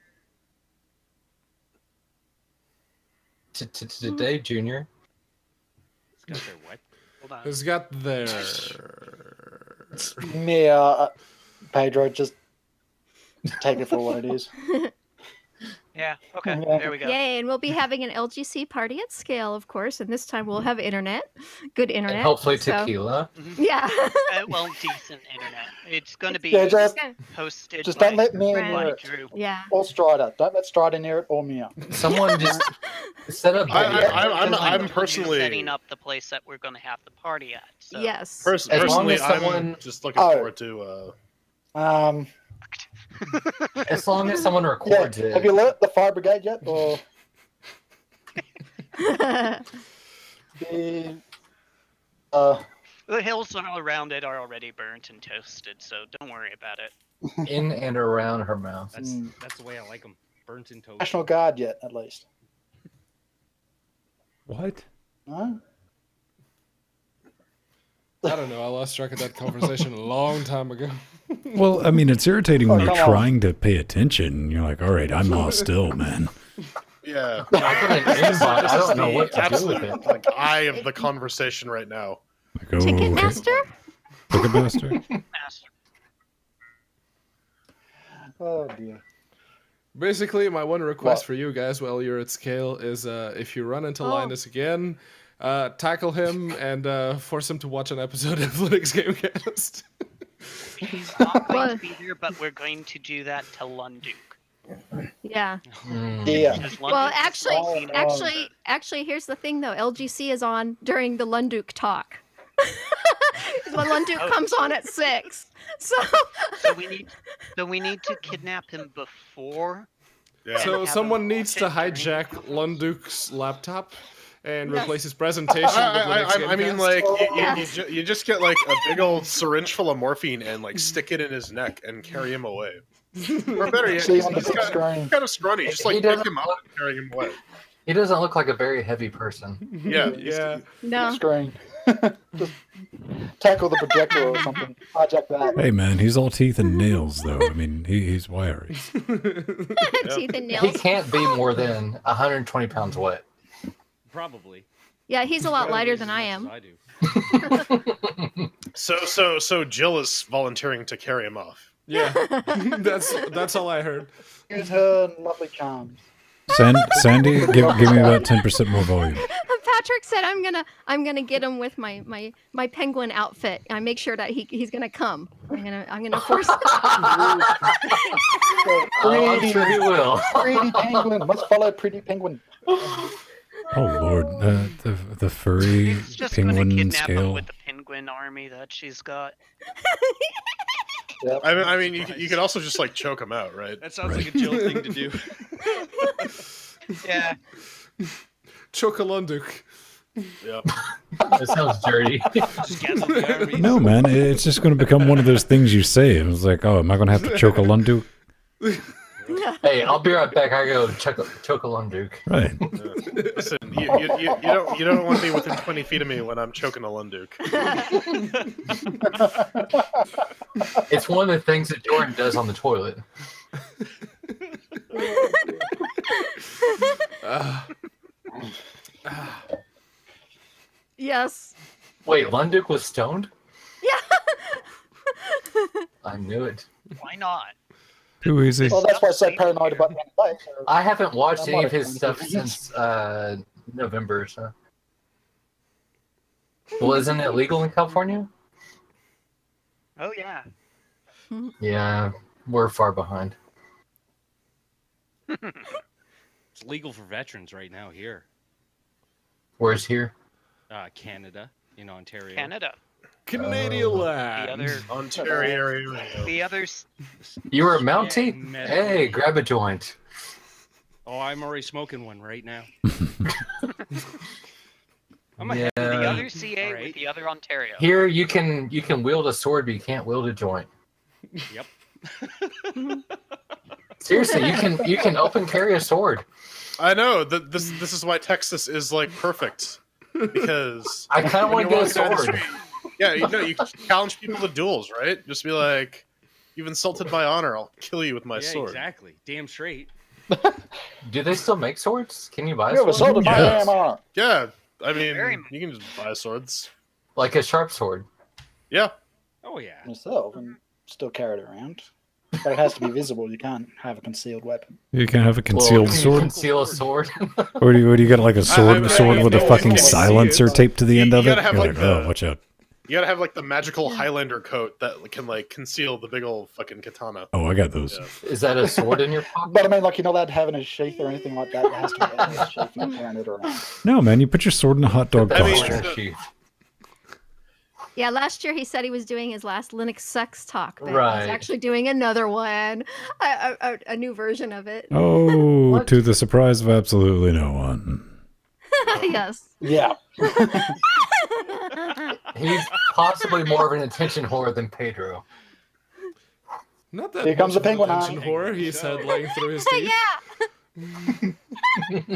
Today, Junior. It's got their what? hold on. Who's got their... Me, Pedro, just take it for what it is. Yeah, okay, Yeah. there we go. Yay, and we'll be having an L.G.C party at scale, of course, and this time we'll have internet. Good internet. And hopefully so- tequila. Yeah. Well, decent internet. It's going to be Yeah, just hosted just by, don't let me Right. near by it. Drew. Yeah. Or Strider. Don't let Strider near it or Mia. Someone just set up. I'm Who's personally setting up the place that we're going to have the party at. So. Yes. As long personally, as someone- I'm just looking Oh. forward to. As long as someone Yeah. records it. Have you lit the fire brigade yet? Or the The hills all around it are already burnt and toasted, so don't worry about it. in and around her mouth? That's the way I like them. Burnt and toast. National Guard yet, at least? What? No? I don't know. I lost track of that conversation a long time ago. Well, I mean, it's irritating when Oh, you're come on. trying to pay attention. You're like, all right, I'm all still, man. Yeah. I put an invite. I don't know what to do with Absolute, it. like, eye of the conversation right now. Like, oh, Ticketmaster? Ticketmaster? Master. Oh dear. Basically, my one request What? for you guys while you're at scale is if you run into Oh. Linus again, tackle him and force him to watch an episode of LinuxGameCast. He's not going Well- to be there, but we're going to do that to Lunduk. Yeah. Yeah. Because Well, Lunduk is actually, not seen actually, here's the thing though. LGC is on during the Lunduk talk. The Lunduk comes on at 6. So So we need to kidnap him before. Yeah. So have someone him needs to watch it during hijack the Lunduk's laptop and Yes. replace his presentation with I mean, LinuxGameCast. like, Yeah. you just get like a big old syringe full of morphine and like stick it in his neck and carry him away. Or better yet, See he's on the big screen. kind of scrawny. Just like He pick doesn't him up look- and carry him away. He doesn't look like a very heavy person. Yeah, yeah. no. Screen. Just tackle the projector or something. Hijack that. Hey, man, he's all teeth and nails, though. I mean, he's wiry. Teeth and He nails. can't be more than 120 pounds wet. Probably. Yeah, he's a lot lighter than I As am. much as I do. So Jill is volunteering to carry him off. Yeah. That's all I heard. Here's her lovely charms. Sandy, give me about 10% more volume. Patrick said I'm gonna get him with my penguin outfit. I make sure that he's gonna come. I'm gonna force. Oh, I'm sure he will. Pretty penguin. Must follow pretty penguin. Oh, Lord. The furry He's just going to penguin kidnap him scale. with the penguin army that she's got. Yep. I mean, you could also just like choke him out, right? That sounds like a Jill thing to do. Yeah. Chocolunduk. Yeah. That sounds dirty. Just cancel the army. No, man, it's just going to become one of those things you say. It was like, oh, am I going to have to choke a Lundu? Hey, I'll be right back. I go Chocolunduk. Right. Listen, you don't want to be within 20 feet of me when I'm choking a Lunduk. It's one of the things that Jordan does on the toilet. Yes. Wait, Lunduk was stoned? Yeah. I knew it. Why not? Who is he? Well, that's why I'm so paranoid about the play. So I haven't watched That any might of his have stuff been- since November, so. Well, isn't it legal in California? Oh, yeah. Yeah, we're far behind. It's legal for veterans right now here. Where's here? Canada, in Ontario. Canada. Canadian The lad. other, Ontario. the others. You were a Mountie? Yeah, Hey, grab a joint. Oh, I'm already smoking one right now. I'm a Yeah. The Uh, other CA with Alright. the other Ontario. Here you can wield a sword, but you can't wield a joint. Yep. Seriously, you can open carry a sword. I know that this is why Texas is like perfect because I kind of when want to you're get a walking down the sword. street, yeah, you challenge people to duels, right? Just be like, "You've insulted my honor. I'll kill you with my Yeah, sword." exactly. Damn straight. Do they still make swords? Can you buy a You have sword? assaulted my Yes. AMR. Yeah, I mean, Very- you can just buy swords. Like a sharp sword? Yeah, Oh yeah. Myself and still carry it around. But it has to be visible. You can't have a concealed weapon. You can have a Well, concealed can you sword. conceal a sword? Or do you got like a sword I- sword with a no, fucking you can't see silencer it. taped to the You- end you of it? gotta have, You're like, like, oh, the- watch out. you gotta have like the magical Highlander coat that can like conceal the big old fucking katana. Oh, I got those. Yeah. Is that a sword in your pocket? But I mean, like, you're not allowed to have it in a sheath or anything like that. It has to be in a sheath, not carrying it around. No, man, you put your sword in a hot dog I mean, posture. the- Yeah, last year he said he was doing his last Linux Sucks talk, but Right. he's actually doing another one, a new version of it. Oh, What? to the surprise of absolutely no one. Yes. Yeah. He's possibly more of an attention whore than Pedro. Not that Here comes much the of an penguin attention arm. horror he said laying through his teeth. Yeah.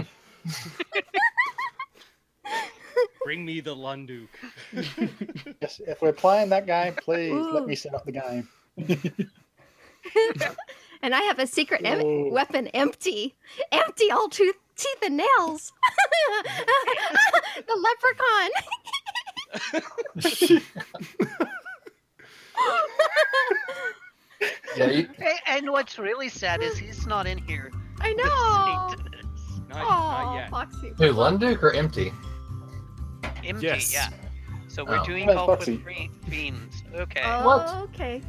Bring me the Lunduk. Yes, if we're playing that game, please let me set up the game. And I have a secret Ooh. weapon empty. Empty all teeth and nails. The leprechaun. Yeah, you, And what's really sad is he's not in here. I know. listening to this. Not Oh, yet. Foxy. who, Lunduk or Empty? Empty, Yes. yeah. So we're Oh. doing Hey, golf Foxy. with fiends. Okay. Oh, What? okay.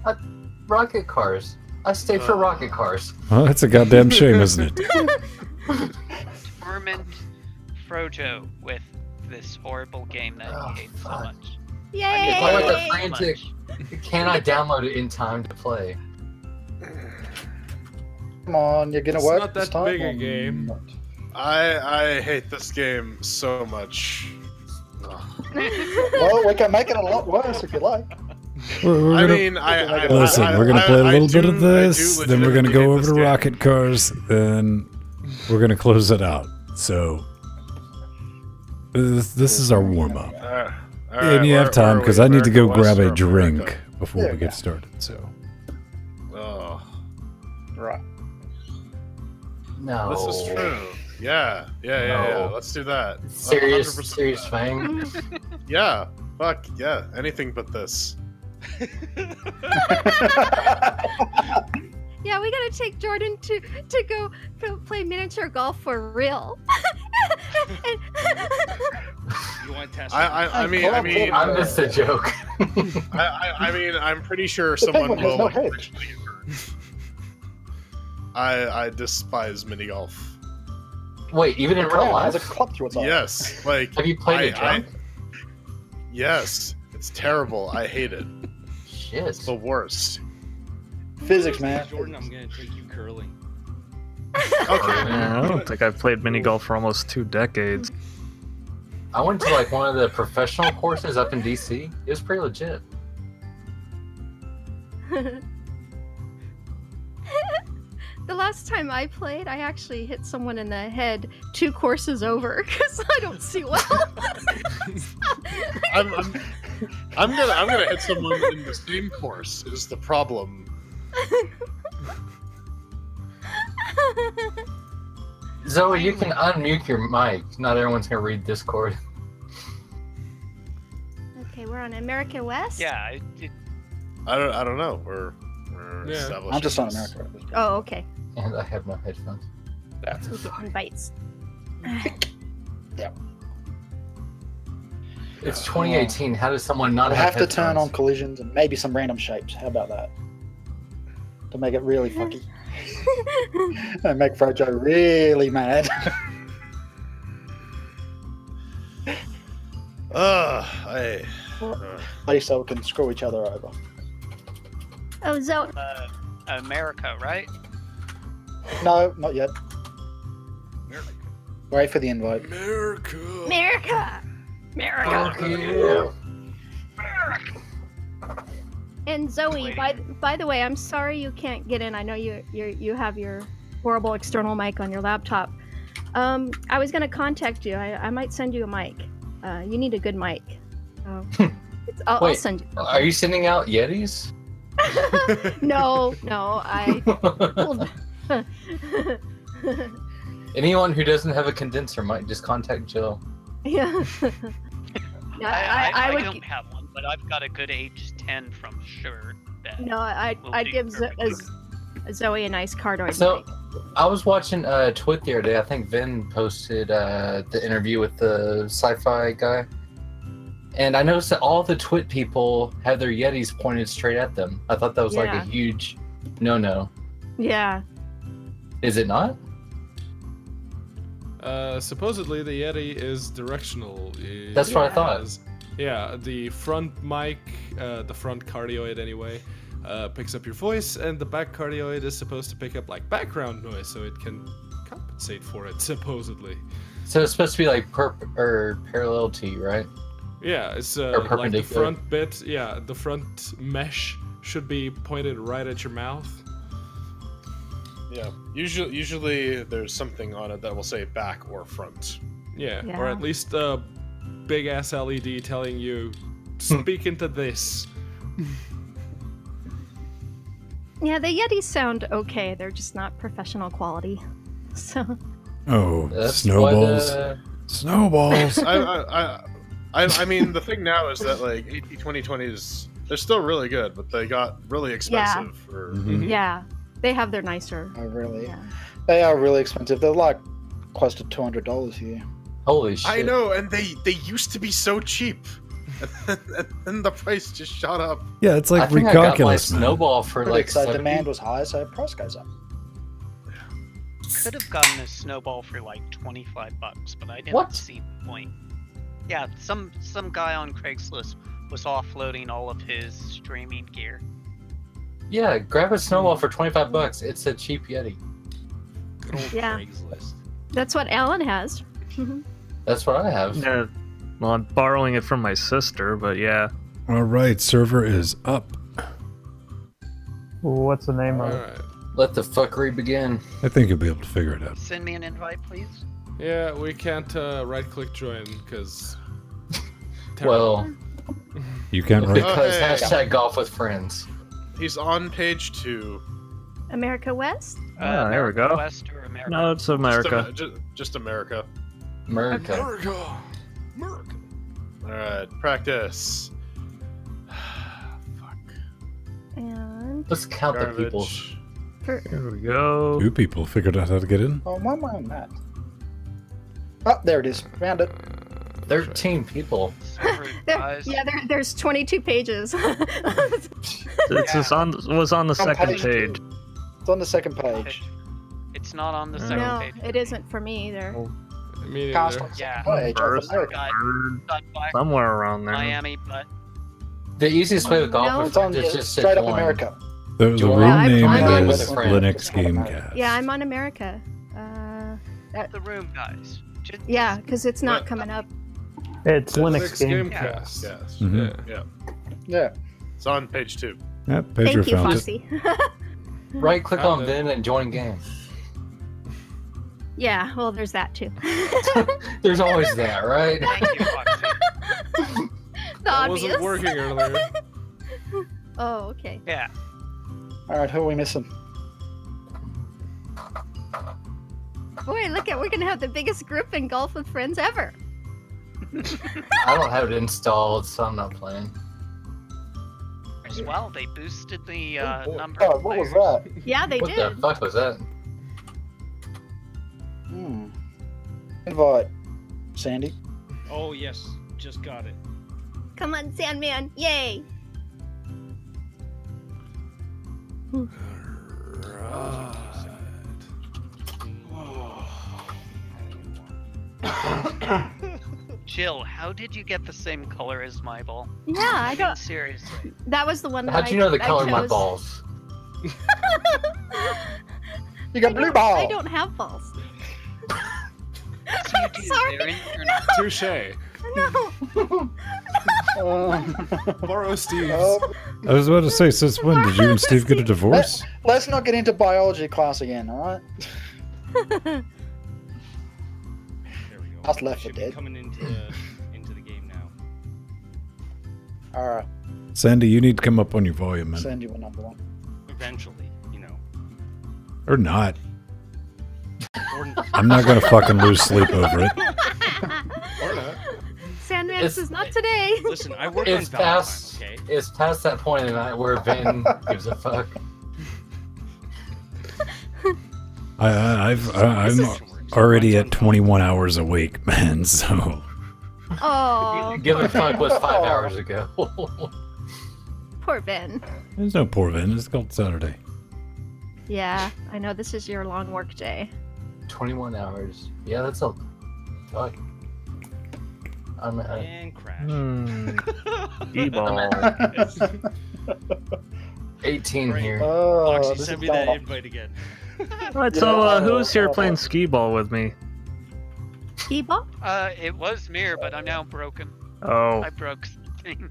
Rocket cars. I stayed for rocket cars. Well, that's a goddamn shame, isn't it? Torment Frojo with this horrible game that Oh, he hates so fuck. much. Yay! It's like a Yay. frantic. Can I download it in time to play? Come on, you're gonna It's work not this that time big a or game. not? I hate this game so much. Ugh. Well, we can make it a lot worse if you like. We're I gonna, mean, I listen, we're going to play a little bit of this, then we're going to go over to to rocket cars, then we're going to close it out. So, this is our warm-up. And you have time, because I need to go grab a drink before There we we get go. started. So, Oh, Right. No. this is true. Yeah. No. Let's do that. Serious, 100% serious that. fang. Yeah. Fuck yeah. Anything but this. Yeah, we gotta take Jordan to go play miniature golf for real. You want to test? I mean, I missed a joke. I mean, I'm pretty sure The someone penguin has will no like, head. eventually get hurt. I despise mini golf. Wait, even in real Crown has a life? club through its eye. Yes, like Have you played it, I- John? yes, it's terrible. I hate it. Shit. It's the worst. Physics, man. Jordan, I'm gonna take you curling. Okay. Yeah, I don't think I've played mini golf for almost 2 decades. I went to like one of the professional courses up in DC. It was pretty legit. The last time I played, I actually hit someone in the head 2 courses over because I don't see well. I'm gonna hit someone in the same course. Is the problem? Zoe, you can unmute your mic. Not everyone's gonna read Discord. Okay, we're on America West. Yeah. I don't know. We're Yeah. establishing I'm just on this. America. At this point. Oh, okay. And I have no headphones. We get invites. It's 2018. How does someone not We'll have have to turn on headphones? collisions and maybe some random shapes. How about that? To make it really fucky. And make Frojo really mad. Hey. At least so we can screw each other over. Oh, Zoe. America, right? No, not yet. Wait for the invite. America. America. America. Yeah. And Zoe, Waiting. by the way, I'm sorry you can't get in. I know you have your horrible external mic on your laptop. I was gonna contact you. I might send you a mic. You need a good mic. So I'll Wait, send you. are you sending out Yetis? No, I. Anyone who doesn't have a condenser might just contact Jill. Yeah. I would. don't have one, but I've got a good age 10 from Shure. That No, I'd be give perfect. Zoe a nice cardioid So, mic. I was watching Twit the other day. I think Vin posted the interview with the sci-fi guy. And I noticed that all the Twit people have their Yetis pointed straight at them. I thought that was like a Yeah. huge no-no. Yeah. Is it not? Supposedly the Yeti is directional. That's what I It thought. has- Yeah, the front mic, the front cardioid anyway, picks up your voice, and the back cardioid is supposed to pick up like background noise, so it can compensate for it, supposedly. So it's supposed to be like parallel to you, right? Yeah, it's Or like the perpendicular. front bit. Yeah, the front mesh should be pointed right at your mouth. Yeah. Usually there's something on it that will say back or front. Yeah, or Yeah. at least a big ass LED telling you, speak into this. Yeah, the Yetis sound okay. They're just not professional quality. So. Oh, That's snowballs. What, Snowballs. I mean, the thing now is that like AT 2020s, they're still really good, but they got really expensive. For... Mhm. Yeah, they have their nicer. Oh, really? Yeah. They are really expensive. They're like close to $200 here. Holy shit! I know, and they used to be so cheap, and then the price just shot up. Yeah, it's I like think I got my recalculus, man. snowball for like so 70. demand was high, so price goes up. Could have gotten a snowball for like $25, but I didn't What? see the point. Yeah, some guy on Craigslist was offloading all of his streaming gear. Yeah, grab a snowball for $25. It's a cheap Yeti. Good old Yeah. Craigslist. That's what Alan has. That's what I have. Yeah, well, I'm borrowing it from my sister, but yeah. All right, server is up. What's the name Alright. Let the fuckery begin. I think you'll be able to figure it out. Send me an invite, please. Yeah, we can't right-click join because. Well, You can't write. because hey. hashtag golf with friends. He's on page 2. America West? Ah, there we America go. West or America? No, it's America. Just America. America. America. Alright, practice. Fuck. And Let's count the people. Garbage. Here we go. 2 people figured out how to get in. Oh, why am I on that? Oh, there it is. Found it. 13 people. Sorry, guys. there's 22 pages. It's just was on the On second page page. two. It's on the second page. It's not on the second No, page. it isn't for me either. Me Cast neither. on the Yeah. second page of First, America. Got third, done by somewhere around there. Miami, but The easiest way with golf No. with It's on friends is the, just to straight up join. America. The Join. room I'm name on is with a friend. Linux Gamecast. Yeah, I'm on America. the room, guys. Just, Yeah, because it's not What? coming up. It's Linux Gamecast. Yes. Mhm. Yeah. Yeah. It's on page 2. Yep, Pedro Thank you, found it. Foxy. Right click Found on it. Vin and join game. Yeah, well, there's that too. There's always that, right? thank you, Foxy. The That obvious. wasn't working earlier. Oh, okay. Yeah. All right, who are we missing? Boy, we're gonna have the biggest group in Golf with Friends ever. I don't have it installed, so I'm not playing. As well, they boosted the Oh, boy. number Oh, of what was players. that? Yeah, they What did. the fuck was that? Invite Sandy. Oh yes, just got it. Come on, Sandman! Yay! Jill, how did you get the same color as my ball? Yeah, I don't. Seriously. That was the one that How'd you know the I color of my chose. balls? You got blue ball. I don't have balls. Yes, you do. Sorry. They're in your Touche. No. Borrow Steve's. I was about to say, since when did you and Steve get a divorce? Let's not get into biology class again, alright? There we go. Us left for Should be dead. coming into the game now. Alright, Sandy, you need to come up on your volume, man. send you a number one. Eventually, you know. Or not. Or I'm not gonna fucking lose sleep over it. Or not. Sandman It's- says not today. listen, I work It's on Valentine's, past. okay? It's past that point in the night where Ben gives a fuck. I'm already at 21 hours awake, man. So Oh, Give a fuck was 5 hours ago. poor Ben. there's no poor Vin. It's called Saturday. Yeah, I know this is your long work day. 21 hours. Yeah, that's a fuck. And crash. E-ball. 18 Right. here. Oh, Oxy, this send is me that going invite again. Alright, so who's here playing skee ball with me? Ebo? It was Mir, but I'm now broken. Oh, I broke something.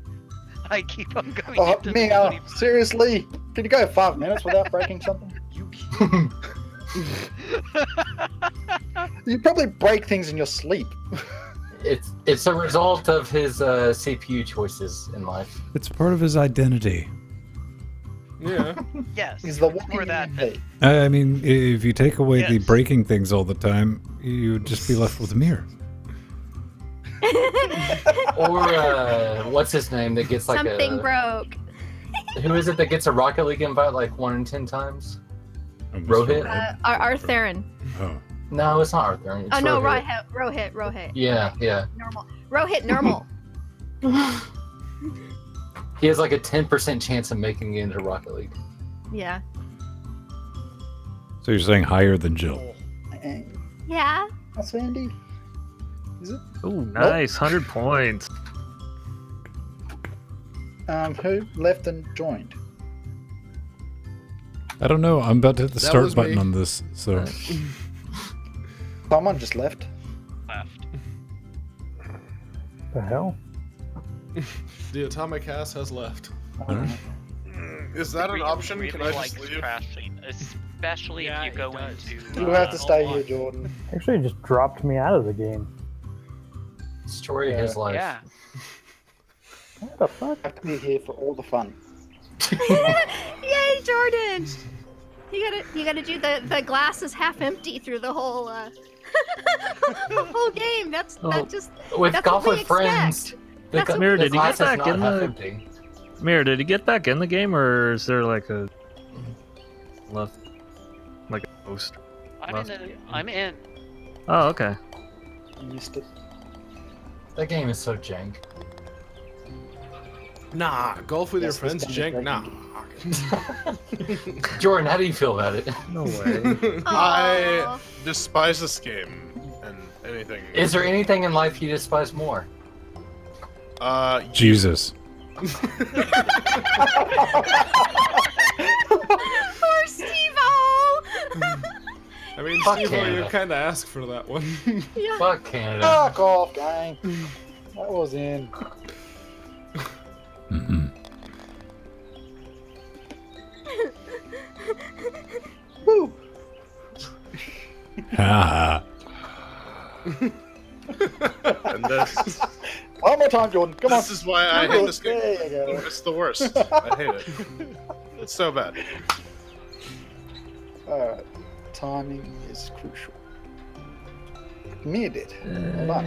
I keep on going Oh, into the Mia, 20. seriously? Can you go 5 minutes without breaking something? You You probably break things in your sleep. It's a result of his CPU choices in life. It's part of his identity. Yeah. Yes. He's the it's more walking that MP. I mean, if you take away the Yes. breaking things all the time, you'd just be left with a mirror. Or what's his name that gets like Something a broke. who is it that gets a Rocket League invite like 1 in 10 times? I'm Rohit? Artherin. Oh. No, it's not Arthur. It's Oh no, Rohit. Rohit. Yeah, yeah. Normal. Rohit normal. He has like a 10% chance of making it into Rocket League. Yeah. So you're saying higher than Jill? Yeah. That's Andy. Is it? ooh, nice, 100 points. Who left and joined? I don't know. I'm about to hit the That start was button me. on this. So Someone just left. left. The hell? The atomic ass has left. Alright. Is that an Really, option? really Can I just likes leave? crashing, especially Yeah, if you go it does. into. You have to stay online. here, Jordan. Actually, it just dropped me out of the game. Story of his life. Yeah. What the fuck? I have to be here for all the fun. Yay, Jordan! You gotta do the glass is half empty through the whole whole game. That's just With that's golf what we with friends. expect. The, That's what Mirror, the did he glass get is back not in half the empty. Mirror? Did he get back in the game, or is there like a left, like a post? I'm in. Oh, okay. I missed it. That game is so jank. Nah, golf with Yes, your friends, this jank. game Nah. Jordan, how do you feel about it? No way. I Aw. despise this game and anything. Is there anything in life you despise more? Jesus. Poor Steve-O! I mean, Fuck Steve, you Canada. kind of asked for that one. Yeah. Fuck Canada. Fuck off, gang. That was in. Mm-mm. Woo! Ha And this, One more time, Jordan. Come on. this is why I hate this game. There you go. It's the worst. I hate it. It's so bad. Alright. Timing is crucial. Me did. Hold on.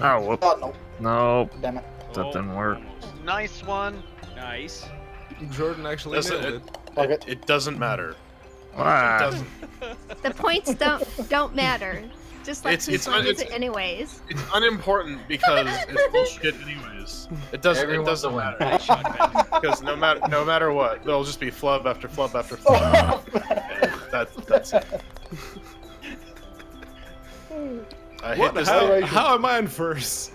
Oh, whoop. Oh, no. No, Damn it. that didn't work. Almost. Nice one. Nice. Jordan actually Listen, nailed it. Fuck it. It doesn't matter. It Ah, doesn't. The points don't matter. Just like It's who wins it's- it anyways. It's unimportant because it's bullshit anyways. It doesn't. Everyone's It doesn't a winner. matter Nice shot, Ben. because no matter what, there'll just be flub after flub after flub. That's it. I hate What? this How, game. how am I in first?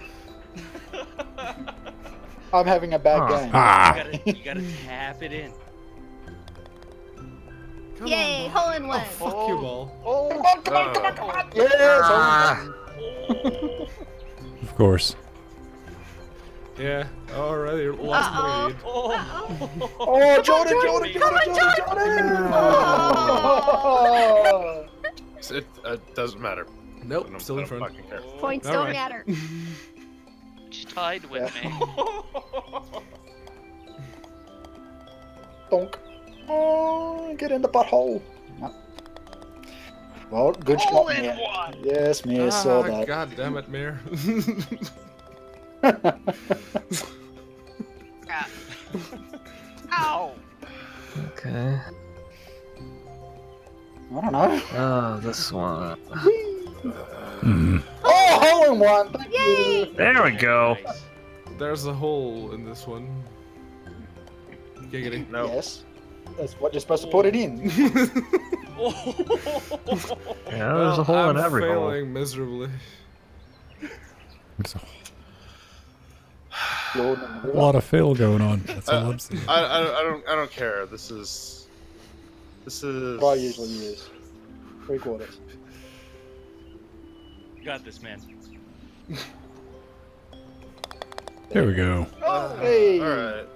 I'm having a bad Huh. game. Ah. You gotta tap it in. Come Yay, on, ball. hole in one. Oh, fuck you, ball. Come on. Yes. Of course. Yeah, already lost the Uh-oh. lead. Oh, Jordan. Come on, Jordan. It doesn't matter. Nope, I don't- still I in don't front. fucking care. Points All don't right. matter. She tied with me. Donk. Oh, get in the butthole. No. Well, good shot, Hole in Mir. one. Yes, Mir, saw that. God damn it, Mir. Ah. Ow! Okay. I don't know. Oh, this one. Oh, hole in one. Thank Yay! you. There we go. Nice. There's a hole in this one. Giggity. No. Yes. That's what you're supposed to put it in. Yeah, there's a hole in I'm every hole. failing miserably. There's a Jordan. lot of fail going on. That's all I'm saying. I don't care. This is. What I usually use. 3/4. You got this, man. There we go. Hey. All right.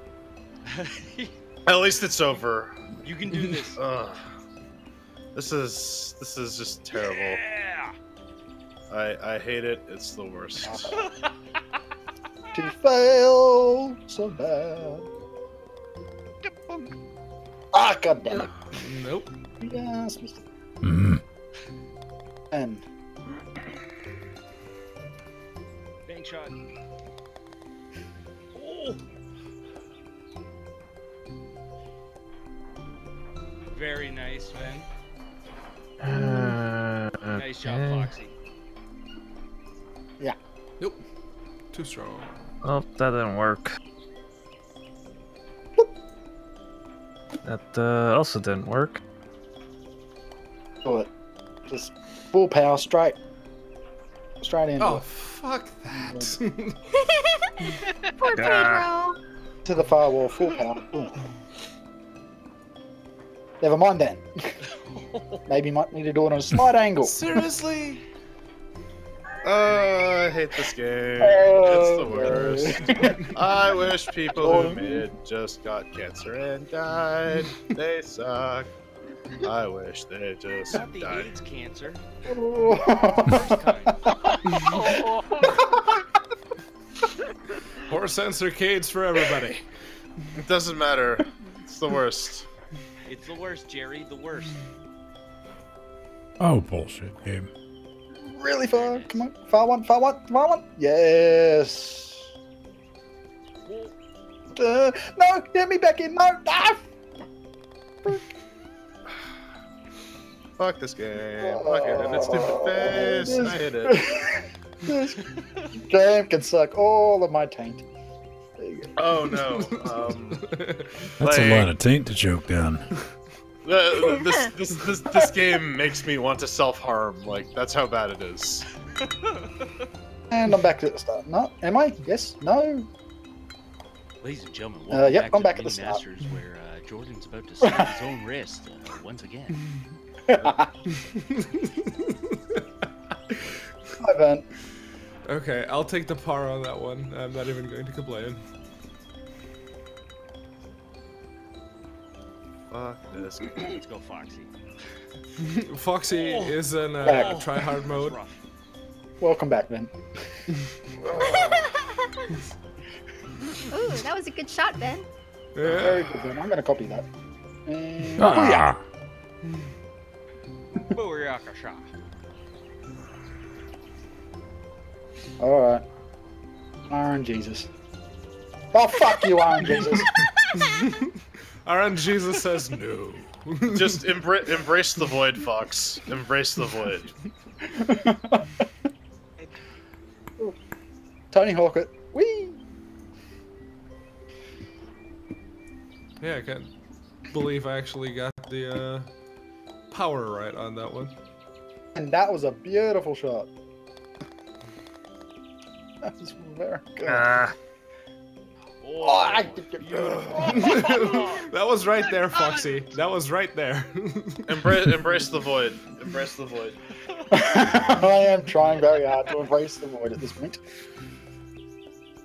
At least it's over. You can do this. This is just terrible. Yeah. I hate it. It's the worst. To fail so bad. Ah, god damn it. Nope. Yes, Mr. Mhm. And Bank shot. Oh. Very nice, man. Nice job, Okay. Foxy. Nope. Too strong. Oh, that didn't work. That also didn't work. do it. Just full power straight. Straight into Oh, it. fuck that. Poor Pedro. To the firewall, full power. Boom. Never mind then. Maybe might need to do it on a slight angle. Seriously? I hate this game. Oh, It's the worst. I wish people who made it just got cancer and died. They suck. I wish they just Not the died. AIDS cancer. Oh. First kind. Horse and circades for everybody. It doesn't matter. It's the worst. It's the worst, Jerry. The worst. Oh, bullshit game. Really far. Come on. Far one, far one, far one. Yes. No, get me back in. No. Ah! Fuck this game. Fuck it. And its stupid face. I hate it. This game can suck all of my taint. There you go. Oh no. That's a lot of taint to choke down. This game makes me want to self-harm. Like, that's how bad it is. And I'm back to the start. No, am I? Yes. No. Ladies and gentlemen, Yep, I'm back to at the Mini start. Masters, where Jordan's about to slit his own wrist once again. Hi, Ben. Okay, I'll take the par on that one. I'm not even going to complain. Fuck this. Let's go, Foxy. Foxy Oh. is in Back. try-hard That's mode. rough. Welcome back, Ben. Ooh, that was a good shot, Ben. Very Yeah. good, Ben. I'm going to copy that. And Ah. Booyaka shot. all right. Iron Jesus. Oh, fuck you, Iron Jesus. Aaron Jesus says no. Just embrace the void, Fox. Embrace the void. Tony Hawk it. Whee! Yeah, I can't believe I actually got the power right on that one. And that was a beautiful shot. That was very good. Ah, That was right there, Foxy. That was right there. Embrace the void. Embrace the void. I am trying very hard to embrace the void at this point.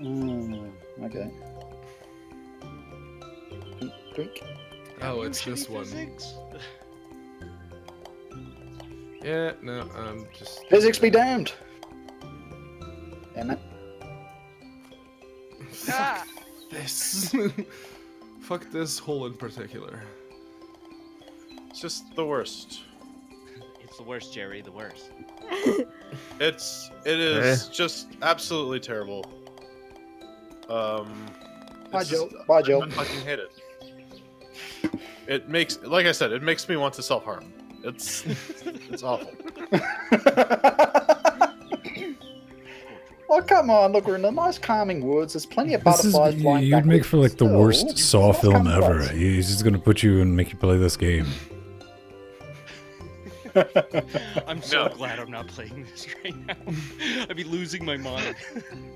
Okay. Drink. Oh, it's this one. Yeah, no, I'm just... Physics be damned! Damn it. Fuck this. Fuck this hole in particular. It's just the worst. It's the worst, Jerry. The worst. It is just absolutely terrible. Bye, Joe. Bye, Joe. I fucking hate it. It makes, like I said, it makes me want to self-harm. It's awful. Oh, come on, look, we're in the nice calming woods. There's plenty of butterflies flying You'd make for like the still. worst Saw Nice film calming ever. place. He's just gonna put you and make you play this game. I'm so glad I'm not playing this right now. I'd be losing my mind.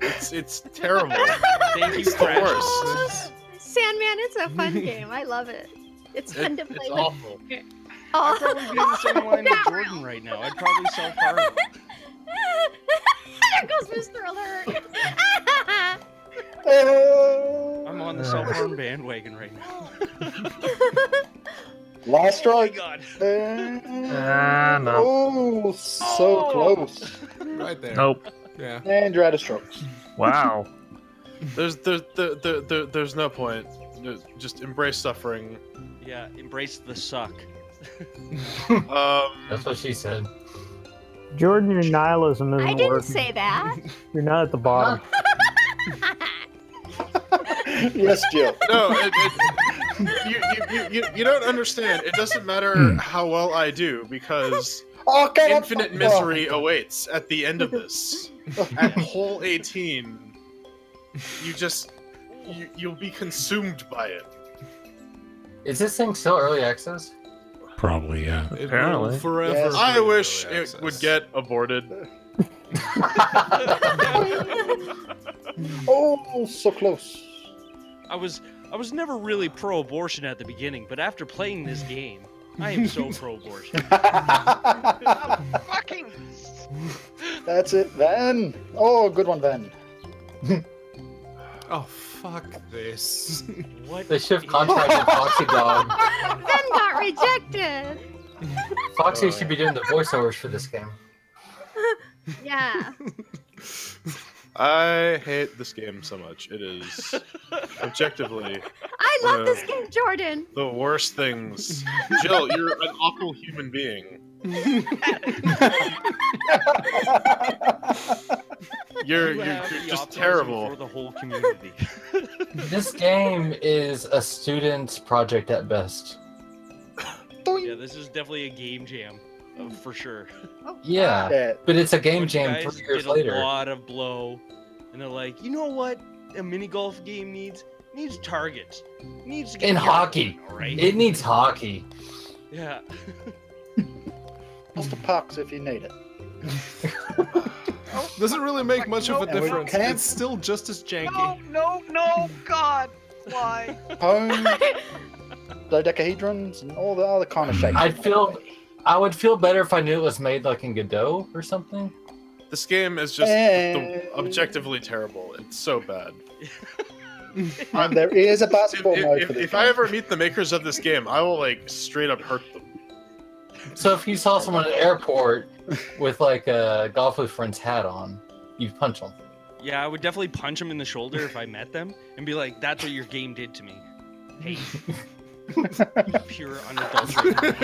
It's terrible. Thank you, It's the Crash. worst. Sandman, it's a fun game. I love it. It's fun to play It's with. awful. I'd probably be in the same line with that Jordan right now. I'd probably self-harm. There goes Mr. Alert. I'm on the self-harm bandwagon right now. Last strike. Oh my god. No. Oh, so close. Right there. Nope. Yeah. And you're out of strokes. Wow. There's no point. Just embrace suffering. Yeah, embrace the suck. That's what she said. Jordan, your nihilism isn't I didn't working. say that. You're not at the bottom. Yes, Jill. No, you don't understand. It doesn't matter how well I do because Okay, infinite misery awaits at the end of this. At hole 18, you'll be consumed by it. Is this thing still early access? Probably, yeah. It Apparently. will forever. Yes. be I wish early it access. would get aborted. Oh, so close. I was never really pro-abortion at the beginning, but after playing this game, I am so pro-abortion. Fucking. That's it, Van. Oh, good one, Van. Oh, fuck this. What? They should have contracted Foxy Dog. Ben got rejected. Foxy should be doing the voiceovers for this game. Yeah. I hate this game so much. It is objectively I love this game, Jordan. the worst things. Jill, you're an awful human being. You're You have the just optimism terrible. for the whole community. This game is a student's project at best. Yeah, this is definitely a game jam, for sure. Yeah, Yeah. but it's a game Bunch of jam guys 3 years did a later. lot of blow, and they're like, you know what? A mini golf game needs targets. Needs to get In yards, hockey. all right? It needs hockey. Yeah. Plus the pucks if you need it. Doesn't really make much of a And we difference. can't- It's still just as janky. No, God. Why? Home, dodecahedrons, and all the other kind of shapes. I would feel better if I knew it was made like in Godot or something. This game is just objectively terrible. It's so bad. And there is a basketball mode for this. If I ever meet the makers of this game, I will like straight up hurt them. So if you saw someone at an airport with like a Golf with Friends hat on, you'd punch them. Yeah, I would definitely punch them in the shoulder if I met them and be like, that's what your game did to me. Hey. Pure unadulterated.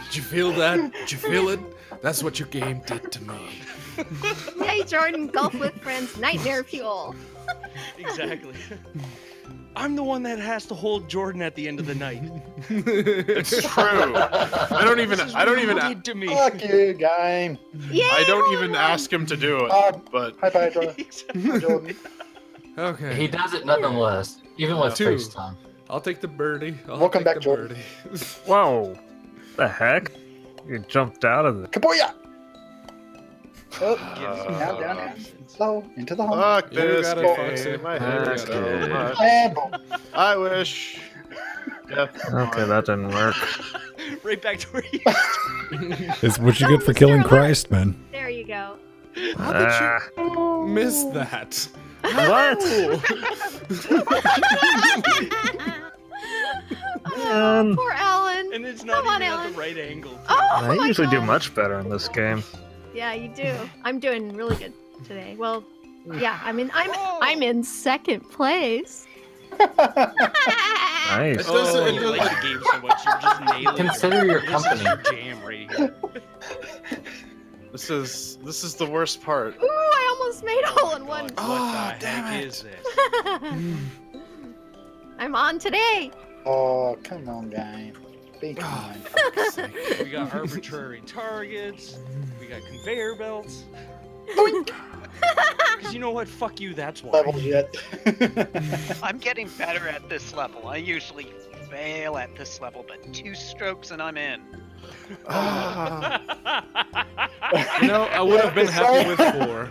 Did you feel that? Did you feel it? That's what your game did to me. Hey, Jordan, golf with friends, nightmare fuel. Exactly. I'm the one that has to hold Jordan at the end of the night. It's true. I don't even did to me. Fuck you, game. Yeah. I don't even ask him to do it. But Hi, Pedro. Jordan. Okay. He does it nonetheless, even with Two. FaceTime. I'll take the birdie. Welcome back, Jordan. Whoa. The heck? You jumped out of the... Kaboya! Oh, Gives you down, no down, down. options. Slow, into the home. Fuck You this got it, Foxy. game. I hate That's it so good. much. And boom. I wish. Okay, that didn't work. Right back to where you. It's what you get for Mr. killing Alert. Christ, man. There you go. How did Ah, you miss that? what? Oh, poor Alan. And it's not Come on, even at Alan. the right angle. too. Oh, I my usually do God. much better in this game. Yeah, you do. I'm doing really good today. Well, yeah. I'm in second place. Nice. It doesn't- Oh, it you doesn't- like the game so much, you're just nailing Consider it. your This company. is your jam right here. This is the worst part. Ooh, I almost made hole in one. God, what the heck is this? I'm on today. Oh, come on, game. Be kind. We got arbitrary targets. We got conveyor belts. Because you know what? Fuck you, that's why. Levels yet. I'm getting better at this level. I usually fail at this level, but 2 strokes and I'm in. Ah. You know, I would have been happy with 4.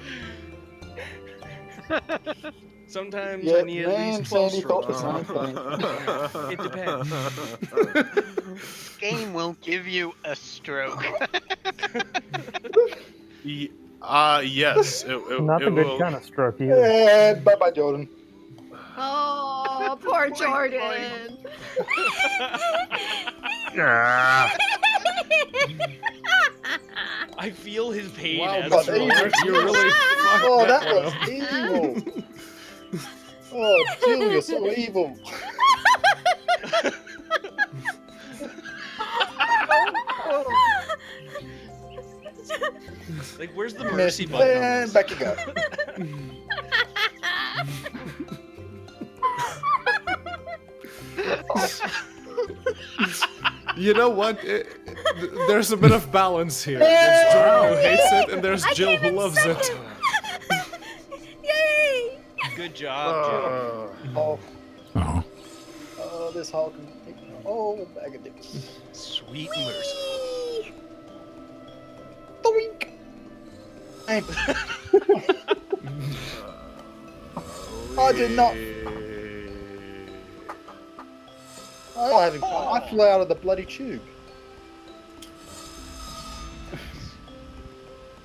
Sometimes Yeah, I need at man, least 12 Sandy thought the strokes. same thing. It depends. This game will give you a stroke. Yes. It Not the will. good kind of stroke either. And bye-bye, Jordan. Oh, poor Jordan. Ah, I feel his pain Wow, as but but well. you really fucked Oh, that one was up. evil. Oh, Jill, you're so evil. Like, where's the mercy button on And this? back you go. You know what? There's a bit of balance here. There's Jordan who hates it, and there's I Jill came who in loves it. second. Yay! Good job, Joe. Oh, Oh. oh, this hog. Oh, bag of dicks. Sweet mercy. Doink. Hey. I did not. I'm having fun. I flew out of the bloody tube.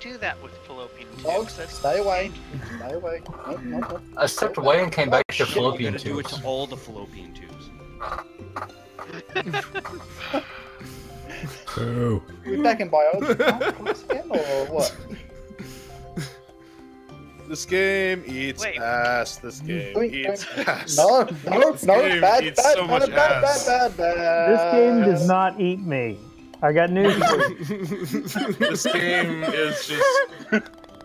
Do that with fallopian tubes. Dogs, That's stay away. Stay away. No, no, no. I stepped away and came back to Shit, we're fallopian gonna do it tubes. to all the fallopian tubes. Oh. We're back in biology class again, or what? This game eats Wait. ass. This game Doink, eats doink. ass. No, no, This no, game bad, eats bad, so bad, much bad, ass. bad, bad. This game does not eat me. I got news for you. This game is just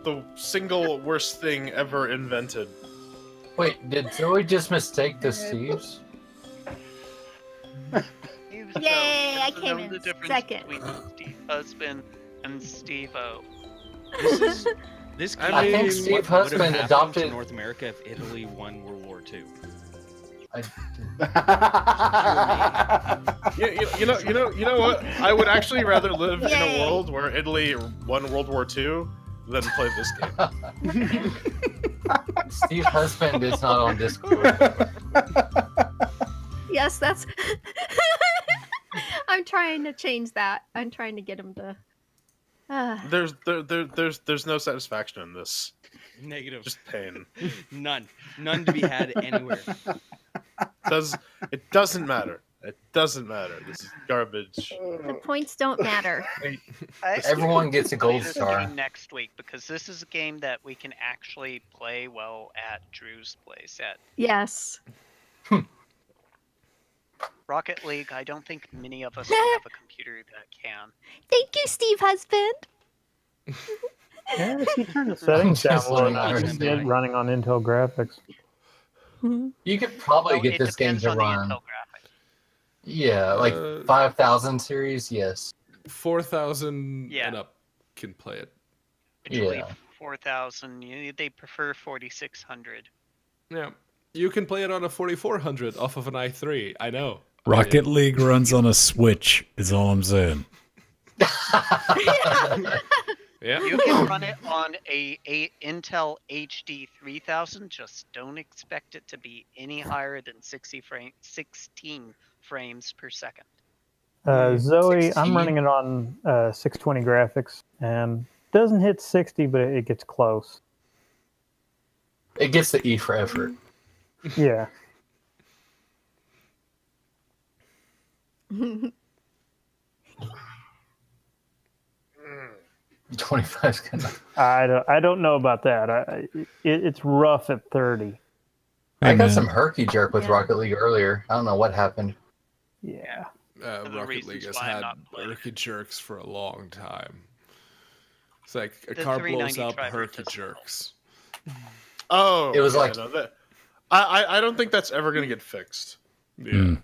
the single worst thing ever invented. Wait, did Zoe just mistake the Steves? Yay, I There's came the in difference second. between Steve Husband and Steve-O. This I game think would- Steve would have Husband happened to adopted- North America if Italy won World War II. You know what? I would actually rather live in Yay. a world where Italy won World War II than play this game. Steve Husband is not on Discord. Yes, that's. I'm trying to change that. I'm trying to get him to. There's no satisfaction in this. Negative. Just pain. None to be had anywhere. It doesn't matter. It doesn't matter. This is garbage. The points don't matter. Everyone gets a Play gold this star. game next week because this is a game that we can actually play well at Drew's place at Yes. Rocket League. I don't think many of us have a computer that can. Thank you, Steve Husband. Yeah, if you turn the settings down Just a little, like you can get it running on Intel graphics. You could probably Well, get it this game depends to on run. the Intel graphics. Yeah, like 5000 series, yes. 4,000 Yeah. and up can play it. Usually Yeah. 4,000. They prefer 4,600. Yeah. You can play it on a 4400 off of an i3. I know. Rocket League runs on a Switch, is all I'm saying. Yeah. You can run it on a Intel HD 3000. Just don't expect it to be any higher than 16 frames per second. Zoe, 16? I'm running it on 620 graphics, and doesn't hit 60, but it gets close. It gets the E for effort. Yeah. 25's gonna. I don't know about that. It's rough at 30. I Hey, got man. some herky jerk with Yeah. Rocket League earlier. I don't know what happened. Yeah. the Rocket reasons League has why I'm had not playing it. herky jerks for a long time. It's like a The car blows 390 up, driver herky doesn't jerks. Oh, It was yeah, like- no, I don't think that's ever gonna get fixed. Yeah. Mm.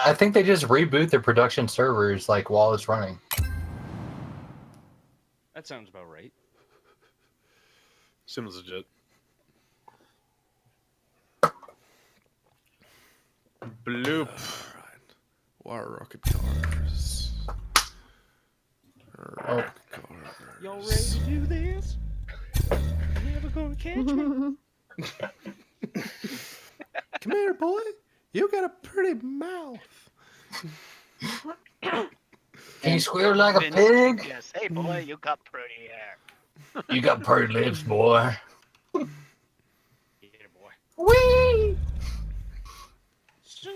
I think they just reboot their production servers like while it's running. That sounds about right. Seems legit. Bloop. Alright. War rocket cars. Rocket cars. Y'all ready to do this? You're never gonna catch me. Come here, boy. You got a pretty mouth. Can you squeal like a Vince, pig? Yes. Hey, boy, you got pretty hair. You got pretty lips, boy. Yeah, boy. Whee! Sweet.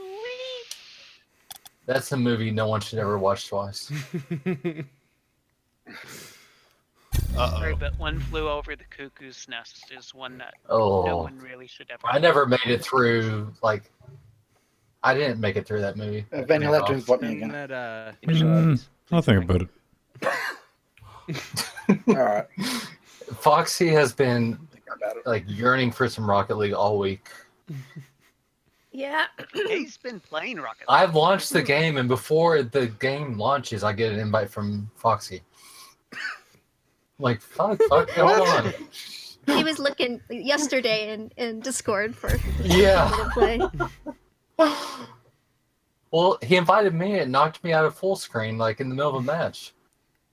That's a movie no one should ever watch twice. Sorry, but One Flew Over the Cuckoo's Nest is one that no Oh, one really should ever. I never made it through. Like, I didn't make it through that movie. Ben, you'll have to invite me Spend again. that, I'll think about it. All right. Foxy has been Think about it. like yearning for some Rocket League all week. Yeah. He's been playing Rocket League. I've launched the game, and before the game launches, I get an invite from Foxy. Like, fuck, hold on. He was looking yesterday in Discord for Yeah. to play. Well, he invited me and knocked me out of full screen, like in the middle of a match.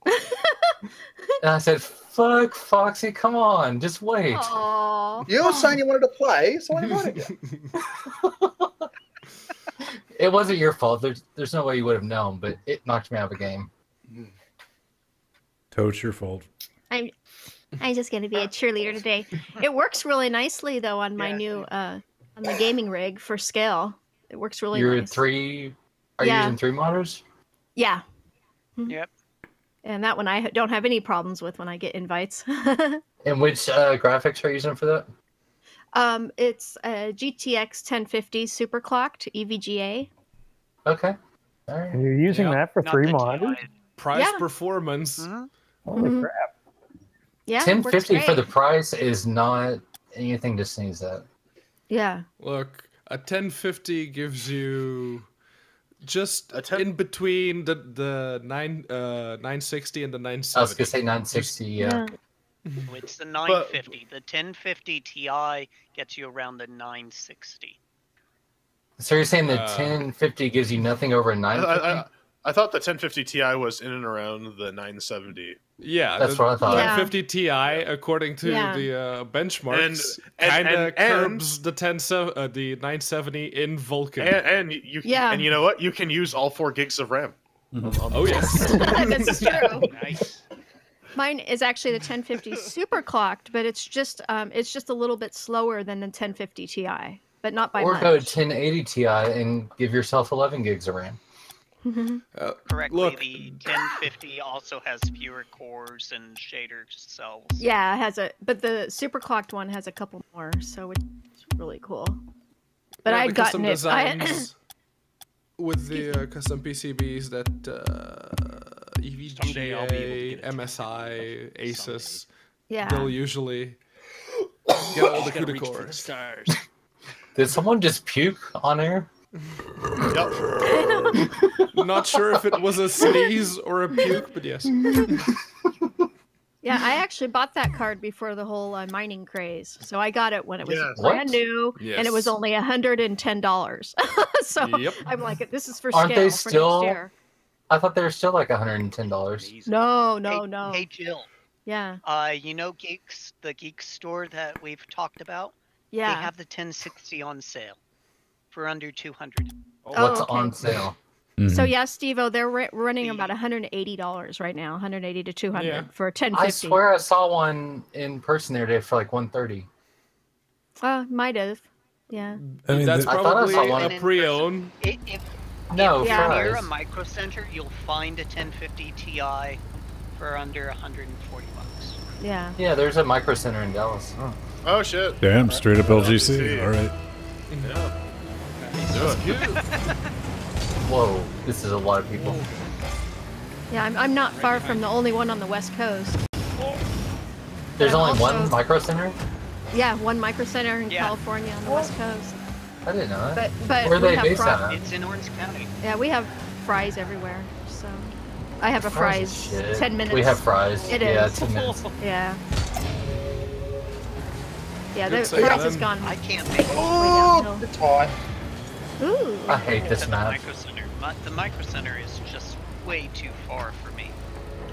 And I said, fuck, Foxy, come on, just wait. Aww. You were saying you wanted to play, so I invited you. It wasn't your fault. There's no way you would have known, but it knocked me out of a game. Totes your fault. I'm just gonna be a cheerleader today. It works really nicely though on my new on the gaming rig for scale. It works really You're nice. Are you Yeah. using 3 monitors? Yeah. Yep. And that one I don't have any problems with when I get invites. And which graphics are you using for that? It's a GTX 1050 superclocked EVGA. Okay. All right. And you're using Yeah. that for Not 3 the monitors? TI. Price Yeah. performance. Mhm. Holy Mhm. crap. Yeah, it works 1050 for the great. price is not anything to sneeze at. Yeah. Look, a 1050 gives you just A 10 in between the 960 and the I was 970. gonna say 960. Yeah. It's the 950. The 1050 Ti gets you around the 960. So you're saying the Uh, 1050 gives you nothing over a 950? I thought the 1050 Ti was in and around the 970. Yeah, That's the what I thought. Yeah. 1050 Ti, according to Yeah. the benchmarks, And- kind of and- curbs the 970 in Vulkan. And you Yeah. and you know what? You can use all 4 gigs of RAM. Oh yes. This is true. Nice. Mine is actually the 1050 super clocked, but it's just a little bit slower than the 1050 Ti, but not by Or much. go 1080 Ti and give yourself 11 gigs of RAM. Correctly, Look, the 1050 also has fewer cores and shader cells. Yeah, it has but the super clocked one has a couple more, so it's really cool. But yeah, I the had custom gotten it. designs with the custom PCBs that Someday I'll be able to EVGA, get a MSI, Asus, Yeah. they'll usually get all the Gotta CUDA reach for the cores. stars. Did someone just puke on air? Yep. Not sure if it was a sneeze or a puke, but yes. Yeah, I actually bought that card before the whole mining craze. So I got it when it was Yes. brand What? new, and it was Yes. only $110. So Yep. I'm like, this is for Aren't scale they for still- next year. I thought they were still like $110. Amazing. No, Hey, no, no. Hey Jill, Yeah, you know the Geek store that we've talked about? They yeah. have the 1060 on sale for under 200. Oh, What's okay. on sale? So Mhm. yeah, Steve-O, they're running The- about $180 right now, 180 to 200 Yeah. for a 1050. I swear I saw one in person the other day for like 130. Might have. Yeah. I mean, That's the- I thought I probably saw one a pre-own. If No, Yeah. you're near a fries. Micro Center, you'll find a 1050 Ti for under 140 bucks. Yeah. Yeah, there's a Micro Center in Dallas. Oh shit. Damn, straight up LGC. LGC. All right. Yeah. Do it. Whoa, this is a lot of people. Yeah, I'm not far from the only one on the West Coast. There's I'm only one also- Micro Center? Yeah, one Micro Center in Yeah. California on the West Coast. I didn't know that. But Where are we they have based out of? It's in Orange County. Yeah, we have fries everywhere. So I have a Fries fries is shit. 10 minutes. We have fries. It Yeah, is. 10 minutes. Yeah. Yeah, Good the save, fries has then. gone I way can't make it Oh, downhill. it's high. Ooh. I hate to this the map. Micro Center. The Micro Center is just way too far for me.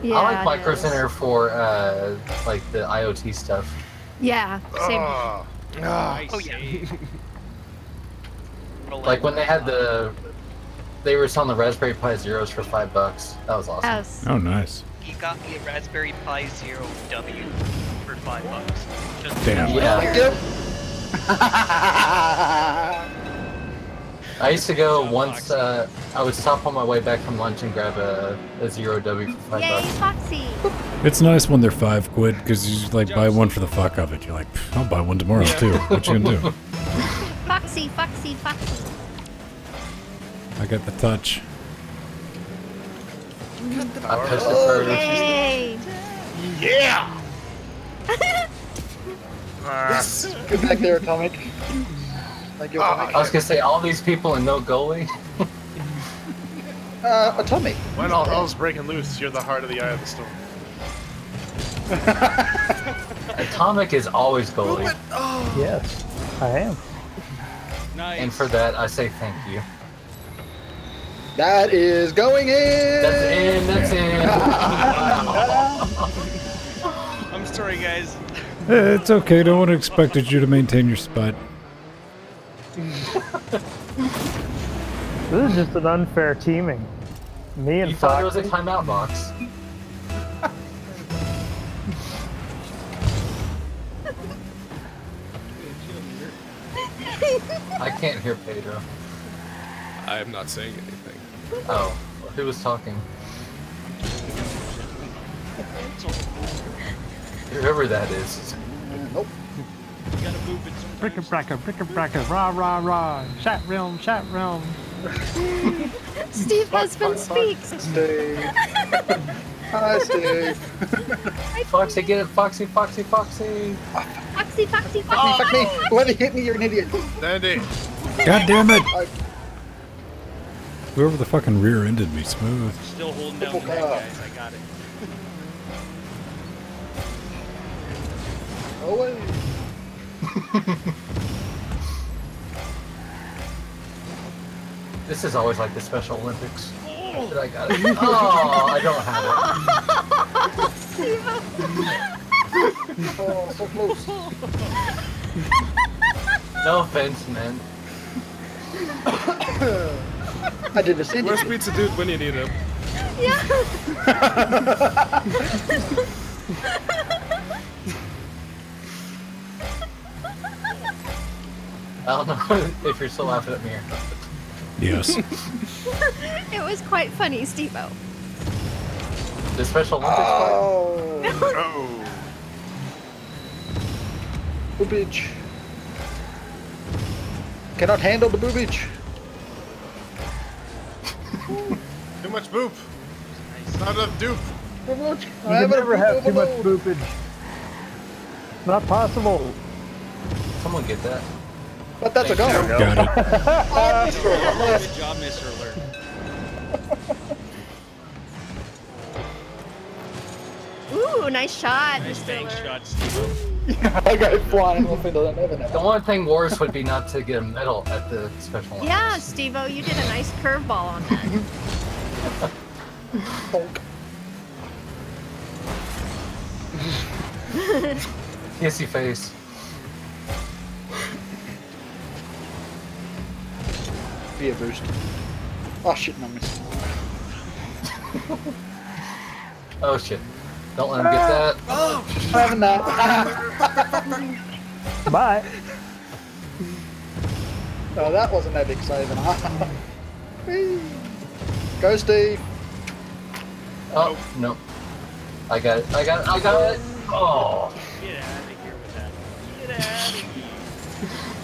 Yeah, I like it Micro is. Center for like the IoT stuff. Yeah, same. Oh, Nice Oh, yeah. save. Like when they had they were selling the Raspberry Pi Zeros for $5. That was awesome. Yes. Oh, nice. He got me a Raspberry Pi Zero W for $5. Just Damn. Yeah. Thank you. I used to go once. I would stop on my way back from lunch and grab a Zero W for $5. Yay, Foxy! It's nice when they're £5 because you like buy one for the fuck of it. You're like, "Pff, I'll buy one tomorrow too. What you gonna do? Foxy, Foxy, Foxy. I got the touch. I pushed it further. Yay! yeah. Good back there, Atomic. Thank you, Atomic. I was gonna say all these people and no goalie. Atomic. When all hell's breaking loose, you're the heart of the eye of the storm. Atomic is always goalie, Yes, I am. Nice. and for that I say thank you. That is going in. That's in. That's in. I'm sorry, guys. It's okay. No one expected you to maintain your spot. This is just an unfair teaming. Me and You thought it was Foxy. a timeout box. I can't hear Pedro. I am not saying anything. Oh, who was talking? Whoever that is. Nope. You gotta move it sometimes. Brick-a-bracker, rah, rah, rah. Chat realm, chat realm. Steve Husband speaks. Steve. Hi, Steve. Foxy, get it, Foxy, Foxy, Foxy. Foxy, Foxy, Fuck Foxy. me, fuck me. Let me hit me, you're an idiot. Dandy. God damn it! I- Whoever the fucking rear-ended me, smooth. Still holding down the Triple red, cup. guys. I got it. Away. This is always like the Special Olympics. But I got it. Oh, I don't have Oh, so close. it. No offense, man. I did this Where's Pizza Dude when you need him? I don't know if you're still laughing at me or not. Yes. It was quite funny, Steve-O. The Special Olympics fight? Oh, Oh. boobage. Cannot handle the boobage. Too much boop. Not enough dupe. Too much. You can never have too much boopage. Not possible. Someone get that. But that's a go. Got it. Good job, Mr. Alert. Ooh, nice shot, Nice Mr. bank Alert. shot, Steve. I got flying off into another The net. only thing worse would be not to get a medal at the Special Olympics. Yeah, Steve-O, you did a nice curveball on that. Bonk. Kissy face. Fear boost. Oh shit, no miss. Oh shit. Don't let him get that. I'm having that. Bye. Oh, that wasn't that big save. Go, Steve. Oh, no. I got it. I got it. I got it. Oh. Get out of here with that. Get out of here.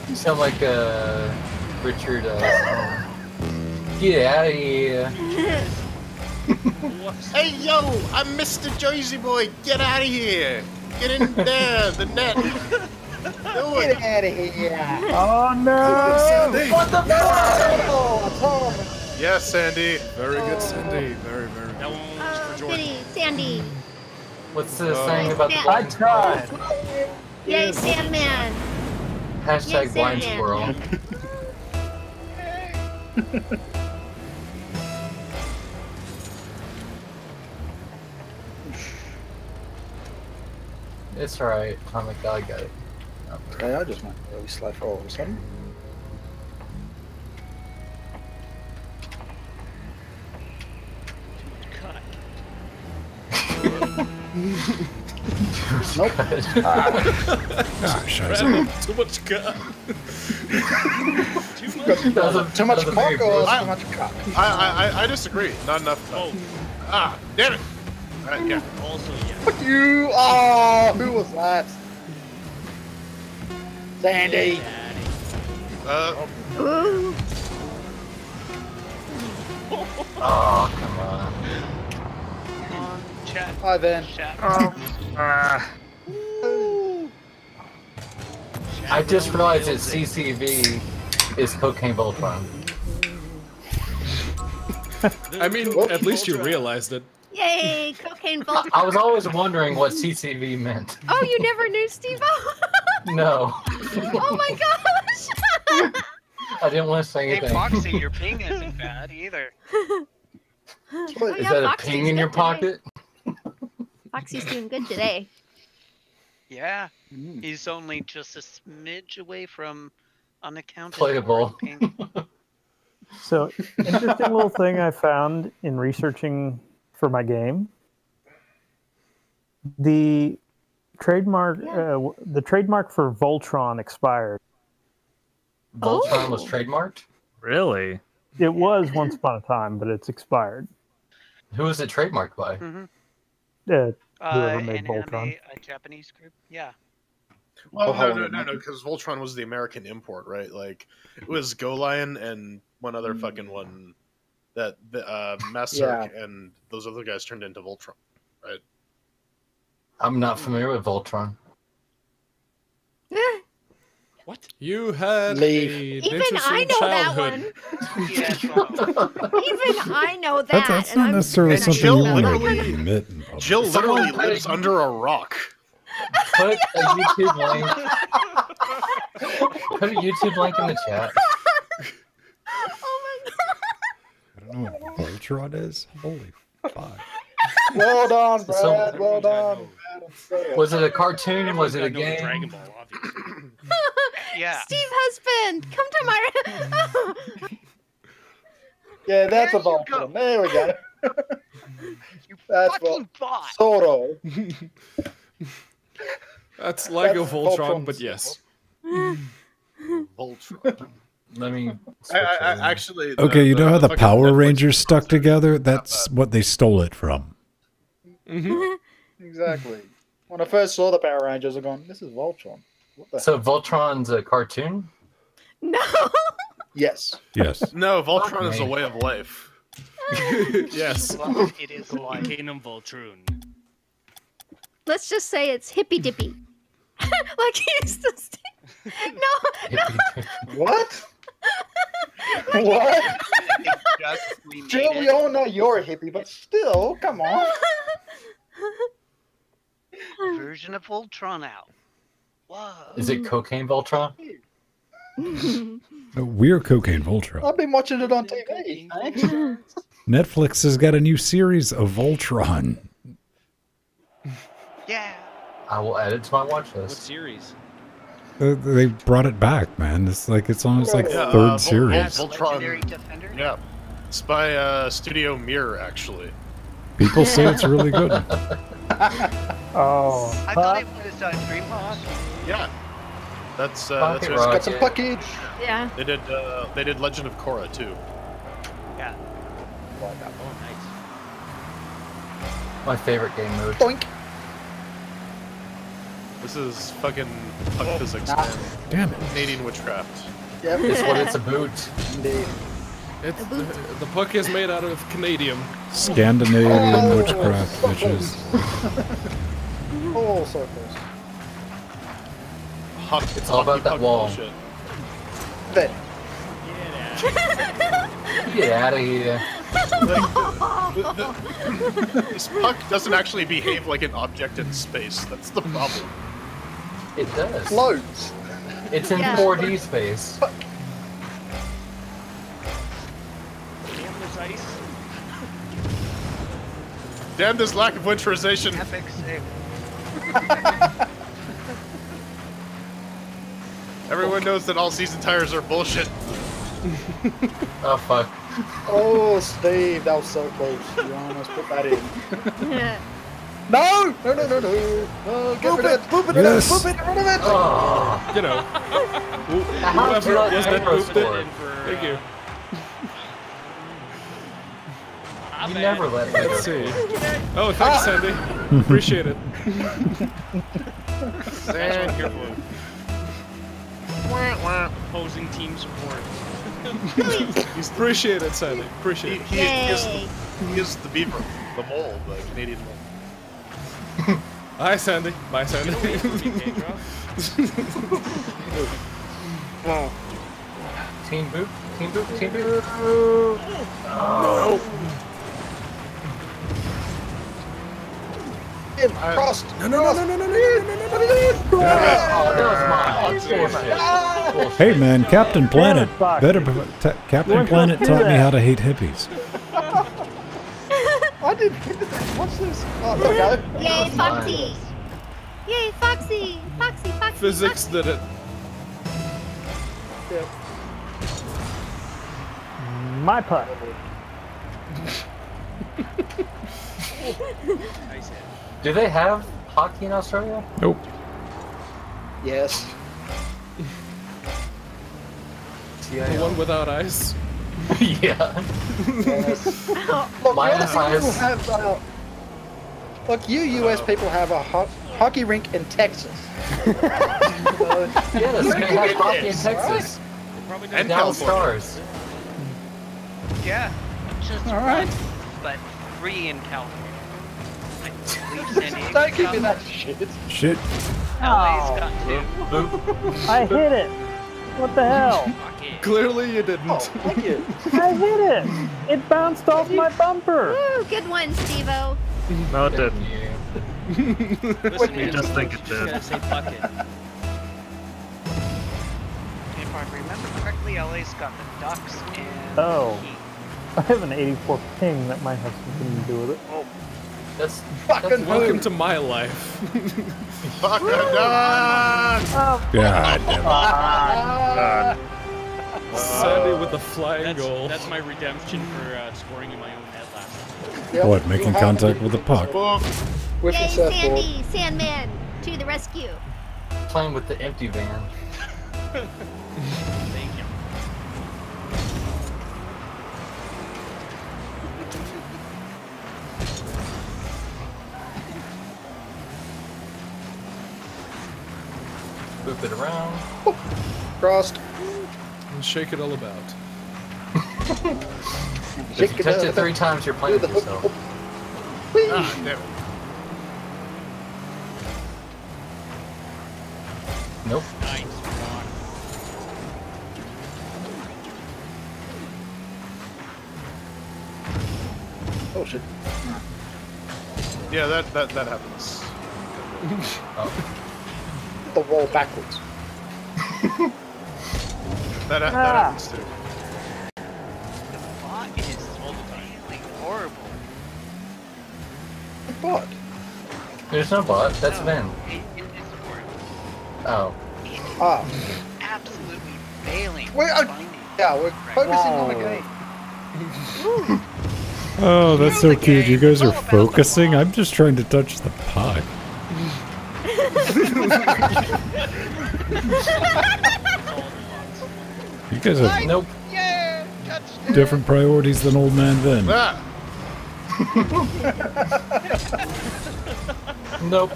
You sound like Richard. Get out of here. Hey yo, I'm Mr. Jersey Boy. Get out of here. Get in there, the net. Do Get out of here. Oh no! What the fuck? Yes, Sandy. Very good, Cindy. Very, very That good. one was Oh, for Jordan. goody, Sandy. What's the saying about the I blind tried. Yay, Sandman. Hashtag Yes, blind Sandman. squirrel. It's alright. Atomic God got it. Okay, I just went really slow for all of a sudden. Nope. Too much cut. Too much cock or too much cock? I disagree. Not enough. Oh, Ah, damn it. Alright, yeah. also, yeah. Fuck you! Oh, who was that? Sandy! Ooh. Oh, come on. Come on, chat. Hi, Ben. Chat. I just realized that CCV is Cocaine Voltron. I mean, at least you realized it. Yay, cocaine vault. I was always wondering what CCV meant. Oh, you never knew, Steve-O? No. Oh my gosh! I didn't want to say Hey, anything. Foxy, your ping isn't bad either. Oh, Is yeah, that a Foxy's ping in your good today. pocket? Foxy's doing good today. Yeah, he's only just a smidge away from unaccounted Playable. for ping. So, interesting little thing I found in researching for my game. The trademark, the trademark for Voltron expired. Voltron was trademarked? Really? It was once upon a time, but it's expired. Who was it trademarked by? Whoever An made Voltron. anime, a Japanese group. Yeah. Well, Oh, no, because Voltron was the American import, right? Like, it was Go Lion and one other fucking one that Massark and those other guys turned into Voltron, right? I'm not familiar with Voltron. What? You had Leave. an Even interesting I know childhood. that one. Even I know that. That's and not I'm necessarily And something Jill you want to literally- admit in public. Jill literally Someone- lives under a rock. Put a YouTube link. Put a YouTube link in the chat. Oh my god. I don't know what Voltron is. Holy fuck. Well done, Brad. So- well done. Was it a cartoon? Was it a Everyone's gotta know game? Dragon Ball, obviously. Yeah. Steve husband, come to my. Yeah, that's There a you Voltron. go. There we go. You That's fucking bot. Soro. That's Lego That's Voltron, Voltron. but yes. Voltron. Let me. switch over. Actually. Okay, you know how the fucking Power Netflix Rangers stuck sponsor- together? That's what they stole it from. Exactly. When I first saw the Power Rangers, I gone, this is Voltron. What the So Voltron's a cartoon? No. Yes. Yes. No, Voltron Fuck is a me. way of life. Yes. Well, it is like Kingdom Voltron. Let's just say it's hippy dippy. Like he used to say. No. What? What? just remade Jill, we it. all know you're a hippie, but still, come on. Version of Voltron out. Whoa. Is it Cocaine Voltron? We're Cocaine Voltron. I've been watching it on TV. Thanks. Netflix has got a new series of Voltron. Yeah. I will add it to my watch What list. series? They brought it back, man. It's almost like Yeah, third series. Legendary Defender. Yeah. It's by Studio Mirror, actually. People say it's really good. Oh, I thought it was DreamWorks. Yeah. That's Pocket who- Rocket. Got some package. Yeah. they did Legend of Korra too. Yeah. Oh, nice. My favorite game mode. Boink. This is fucking puck physics, Nah. man. Damn it. Canadian witchcraft. Yep. It's what it's about. Indeed. It's the puck is made out of Canadium. Scandinavian witchcraft, bitches. Oh, so close. It's all about that puck wall. bullshit. There. Get out of here. This puck doesn't actually behave like an object in space. That's the problem. It does. Floats. It's in Yeah. 4D space. Damn, there's ice. Damn this lack of winterization. Epic save. Everyone knows that all season tires are bullshit. Oh fuck. Oh, Steve, that was so close. You almost put that in. Yeah. No! No, no, no, no. No, get rid of it. Boop it, Yes. boop it, get rid of it. Oh. You know, How whoever did it was that Hero moved score? it. Thank you. You never let me Let's go. see. Oh, thanks, Sandy. Appreciate it. Opposing team support. Appreciate it, Sandy. Appreciate it. He is the beaver, the mole, the Canadian mole. Hi, Sandy. Bye, Sandy. Get away from me, Pedro. Team boot. Team boot. Team boot. Crossed. No, no, no, no, no, no, no, no, no, no, no. Oh, that was mine. Bullshit. Hey, man, Captain Planet. fuck. Captain We're Planet supposed to do taught me that. how to hate hippies. I didn't hit it. What's this? Oh, there we go. Yay, Foxy! Yay, Foxy! Foxy, Foxy, Physics Foxy. did it. Yeah. my putt. Nice hit. Do they have hockey in Australia? Nope. Yes. The one without ice. Yeah. Yes. Look, Minus US people ice. have, look, you US people have a hockey rink in Texas. Yes, they have hockey in Texas. Probably And Dallas California. Stars. Yeah. Just All right. one, but three in California. I believe San Diego's Don't give me got that shit. Shit. LA's got two. I hit it. What the hell? Fuck it. Clearly you didn't. Oh, thank you. I hit it. It bounced off my bumper. Woo, good one, Steve-O. No, it didn't. Yeah. Listen, man, just think it you did. gotta say fuck it. If I remember correctly, LA's got the Ducks and Oh. Heat. I have an 84 ping that might have something to do with it. That's Fucking Welcome to my life. Fucking done! Oh, God damn Sandy with the flying goal. That's my redemption for scoring in my own net last time. it. What, making contact with the puck? With Yay, the surfboard. Sandy! Sandman! To the rescue! playing with the empty van. Thank you. Move it around. Crossed. And shake it all about. If you touch it 3 times, you're playing with yourself. Ah, damn it. Nope. Nice one. Oh shit. Yeah, that happens. The wall backwards. That happens too. The bot is All the time. really There's no bot. That's Vin. In Discord. Oh. Ah. Absolutely failing. Yeah, we're focusing on the game. Oh, that's so cute. You guys are focusing? I'm just trying to touch the pie. You guys have Nope. Yeah, touchdown. different priorities than old man Vin. Ah! Nope.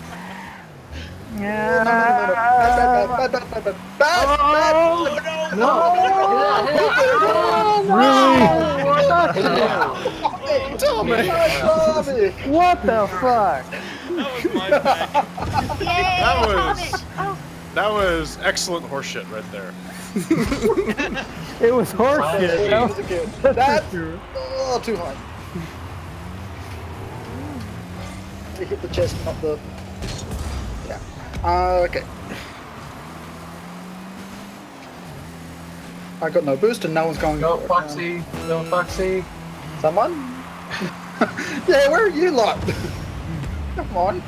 What the fuck? That was my bad. Yay! That Tommy. was- Oh, That was excellent horseshit right there. It was horseshit. That was That's too high. He hit the chest, not the. Yeah. Okay. I got no boost and no one's going No for it. Foxy. No Foxy. Someone? Yeah, where are you lot? Come on.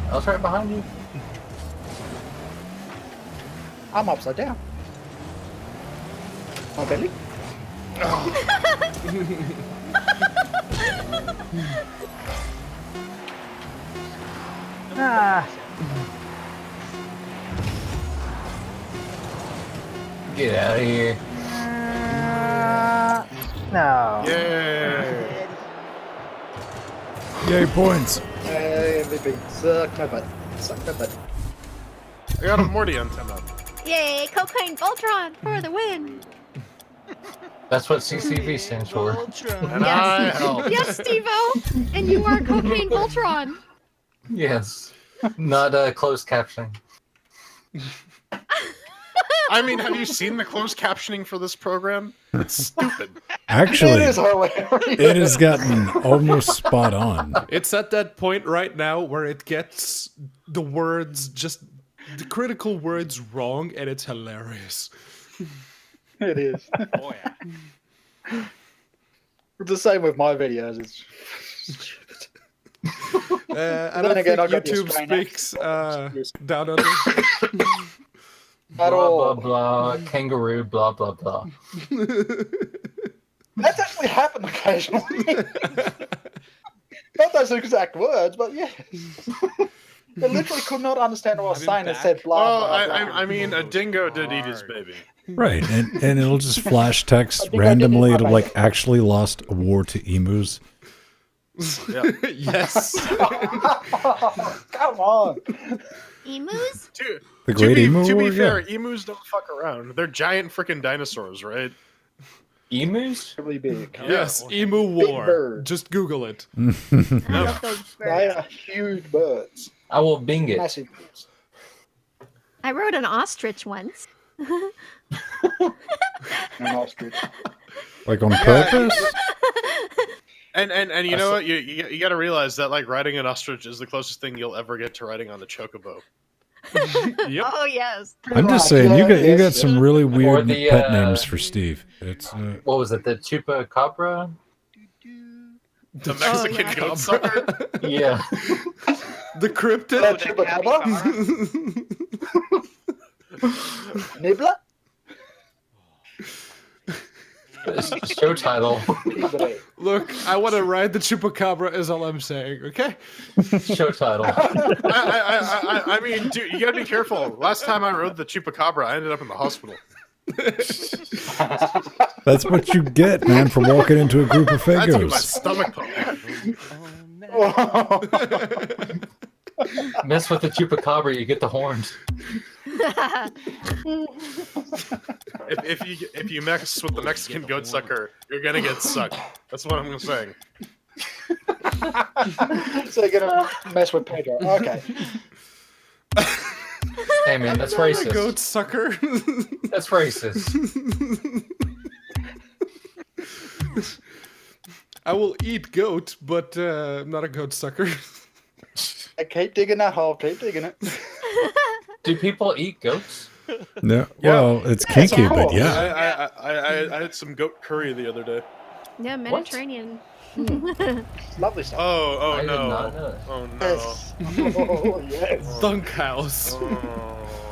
I was right behind you. I'm upside down. My belly? Ah, Get out of here. no. Yay! Yay, points. Hey, MVP. Suck my butt. Suck my butt. I got a Morty antenna. yay! Cocaine Voltron for the win. That's what CCV stands for. And I helped. Yes, Steve-O! And you are Cocaine Voltron. Yes. Not closed captioning. I mean, have you seen the closed captioning for this program? It's stupid. Actually, It is hilarious. it has gotten almost spot on. It's at that point right now where it gets the words, just the critical words wrong, and it's hilarious. It is. Oh yeah. It's the same with my videos. It's I Then don't again, think I got the YouTube Australian speaks accent. down under. At Blah, blah, all. blah. Kangaroo, blah, blah, blah. That's actually happened occasionally. Not those exact words, but yeah. They literally could not understand what I was saying. It said blah, Well, blah, blah. I mean, a dingo did eat his baby. Right, and it'll just flash I text think I did randomly. it It'll my like bad. actually lost a war to emus. Yes. Come on. Emus? To, The to Great be, Emu to be War? fair, Yeah. emus don't fuck around. They're giant freaking dinosaurs, right? Emus? Really big. Yes, Emu War. bird. Just Google it. I love those They birds. are huge birds. I will bing it. Massive birds. I rode an ostrich once. An ostrich. Like on purpose? And you know what? You got to realize that like riding an ostrich is the closest thing you'll ever get to riding on the chocobo. Yep. Oh yes. I'm just saying, you got Yes. some really weird the, pet names for Steve. It's What was it? The chupacabra? The Mexican yeah. goat sucker. Yeah. The cryptid. That the chupacabra? Nibbler? Show title. Look, I want to ride the chupacabra. Is all I'm saying. Okay. Show title. I mean, dude, you gotta be careful. Last time I rode the chupacabra, I ended up in the hospital. that's what you get, man, for walking into a group of I had to get my fagos. stomach pumped. Mess with the chupacabra, you get the horns. If you mess with the Mexican goat sucker, you're gonna get sucked. That's what I'm saying. So you're gonna mess with Pedro. Okay. Hey man, that's Not a racist. goat sucker. That's racist. I will eat goat, but I'm not a goat sucker. I keep digging that hole. Keep digging it. Do people eat goats? No, well, it's kinky, of but course. yeah. I had some goat curry the other day. Yeah, Mediterranean. Lovely stuff. Oh I did no. not know that. Oh no. Yes. Oh, yes. Bunkhouse.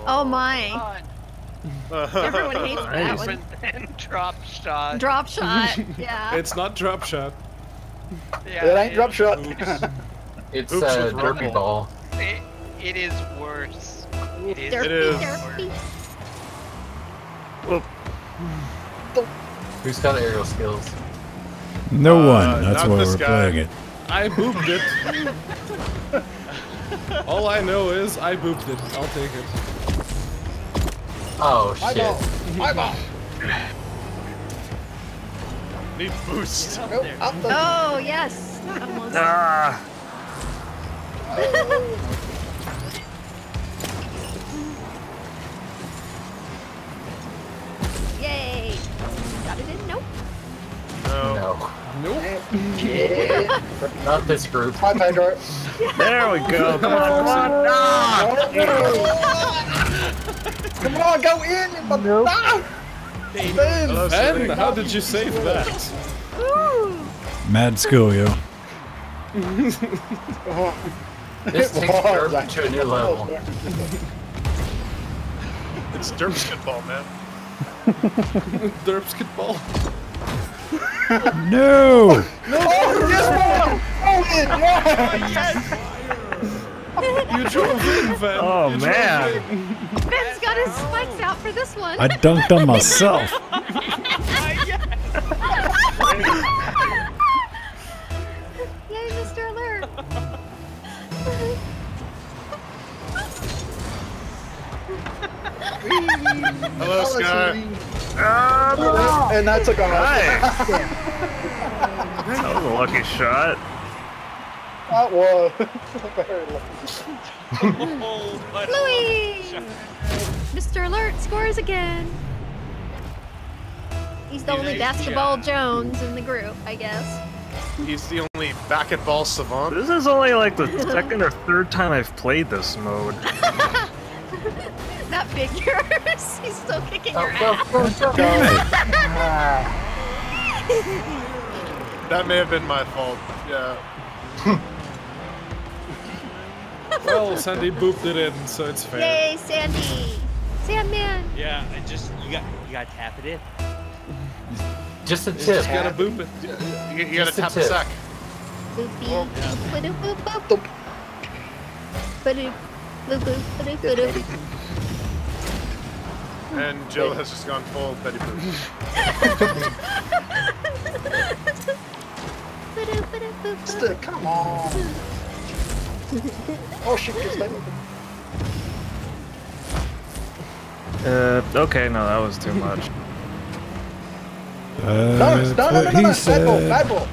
Oh my. Everyone hates that one. And then drop shot. Drop shot. Yeah. It's not drop shot. Yeah, It ain't drop shot. It's Oops, with derpy Rumble. ball. It is worse. It is. Derpy, It is. derpy. Who's got aerial skills? No one. That's not why this we're guy. playing it. I booped it. All I know is I booped it. I'll take it. Oh shit. Eyeball. Need boost. Nope, up the- Oh yes. Almost. Ah, Yay. Got it in? Nope. No. No. Nope. Yeah. Not this group. Hi, Pedro. there we go. Come on, come on. Ah! Come on, go in. Nope. Hello, Ben, Siri. how did you save that? Ooh. Mad skill, yo. This takes derp to a new level. It's derpsketball, man. Derpsketball. No! Oh, yes, oh, yeah. You drove in, Van. Oh, You drove man. in. Ben's got his spikes out for this one. I dunked on myself. Yay, Mr. Alert. Hello, Sky. And that's a guy. Nice. That was a lucky shot. That was very lucky. Louis! Mr. Alert scores again. He's the only basketball Jones in the group, I guess. He's the only basketball savant. This is only like the second or third time I've played this mode. That figures. He's still kicking your Go, ass. go, go, go. That may have been my fault. Yeah. Well, Sandy booped it in, so it's fair. Yay, Sandy! Sandman! Yeah, you gotta tap it in. Just a You tip. just gotta boop it. You gotta Just a tap the tip. sack. Boopy. Ba-doop, boop, boop. Ba-doop, boop, boop, ba-doop, ba-doop. And Jill has just gone full Betty Boop. Ba-doop, ba-doop, boop, boop. Stick, come on. Oh, shit, gets that. Okay, no, that was too much. No, That's no, what he bad ball, said. bad ball.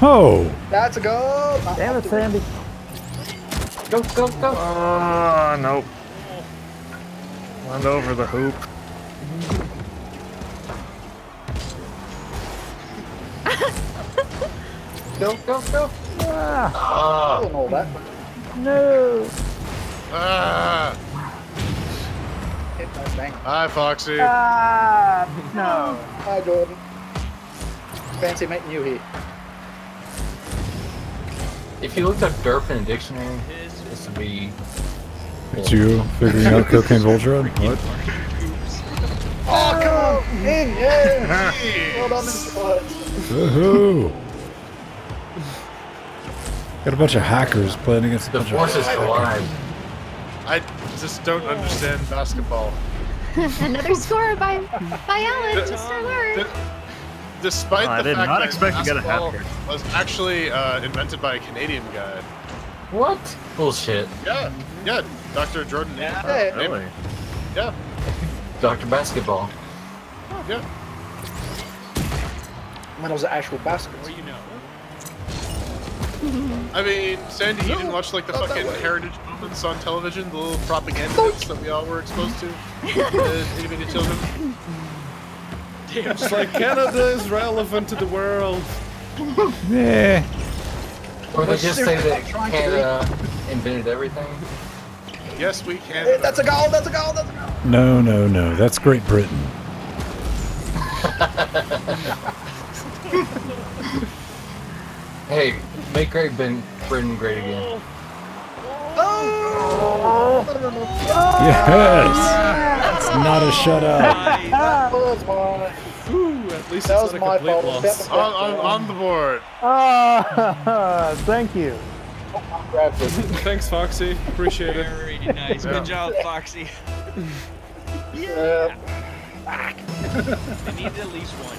No! That's a goal. Damn it, Sandy. Go, go, go. Oh, nope. Went over the hoop. Go, go, go. Ah, I don't know that. no. Ah! Hit that bang. Hi, Foxy. Ah, no. Hi, Jordan. Fancy meeting you here. If you looked up derp in a dictionary, this would be. It's you figuring out Cocaine Voltron? What? Oh, come in, yeah. Well done, inside. Woohoo! Got a bunch of hackers playing against a The bunch of forces collide. I just don't understand basketball. Another score by Alan, Mr. Alert. Despite I the did fact not that expect to get a basketball hacker. was actually invented by a Canadian guy. What? Bullshit. Yeah, yeah, Dr. Jordan. Yeah. Really? Yeah, Dr. Basketball. yeah. When it was an actual basket. I mean, Sandy, you didn't watch like the fucking heritage moments on television, the little propaganda bits that we all were exposed to? Any children? It's like Canada is relevant to the world. Yeah. Or they just say that Trying to Canada invented everything. Yes, we can. Hey, that's a goal, that's a goal, that's a goal. No, no, no. That's Great Britain. Hey, make Great Britain great again. Yes! It's not a shutout. That was mine. Ooh, at least That it's was not a my complete fault. loss. On the board. Thank you. Grabbed it. Thanks, Foxy. Appreciate it. Very nice. Good job, Foxy. Yeah. I needed at least one.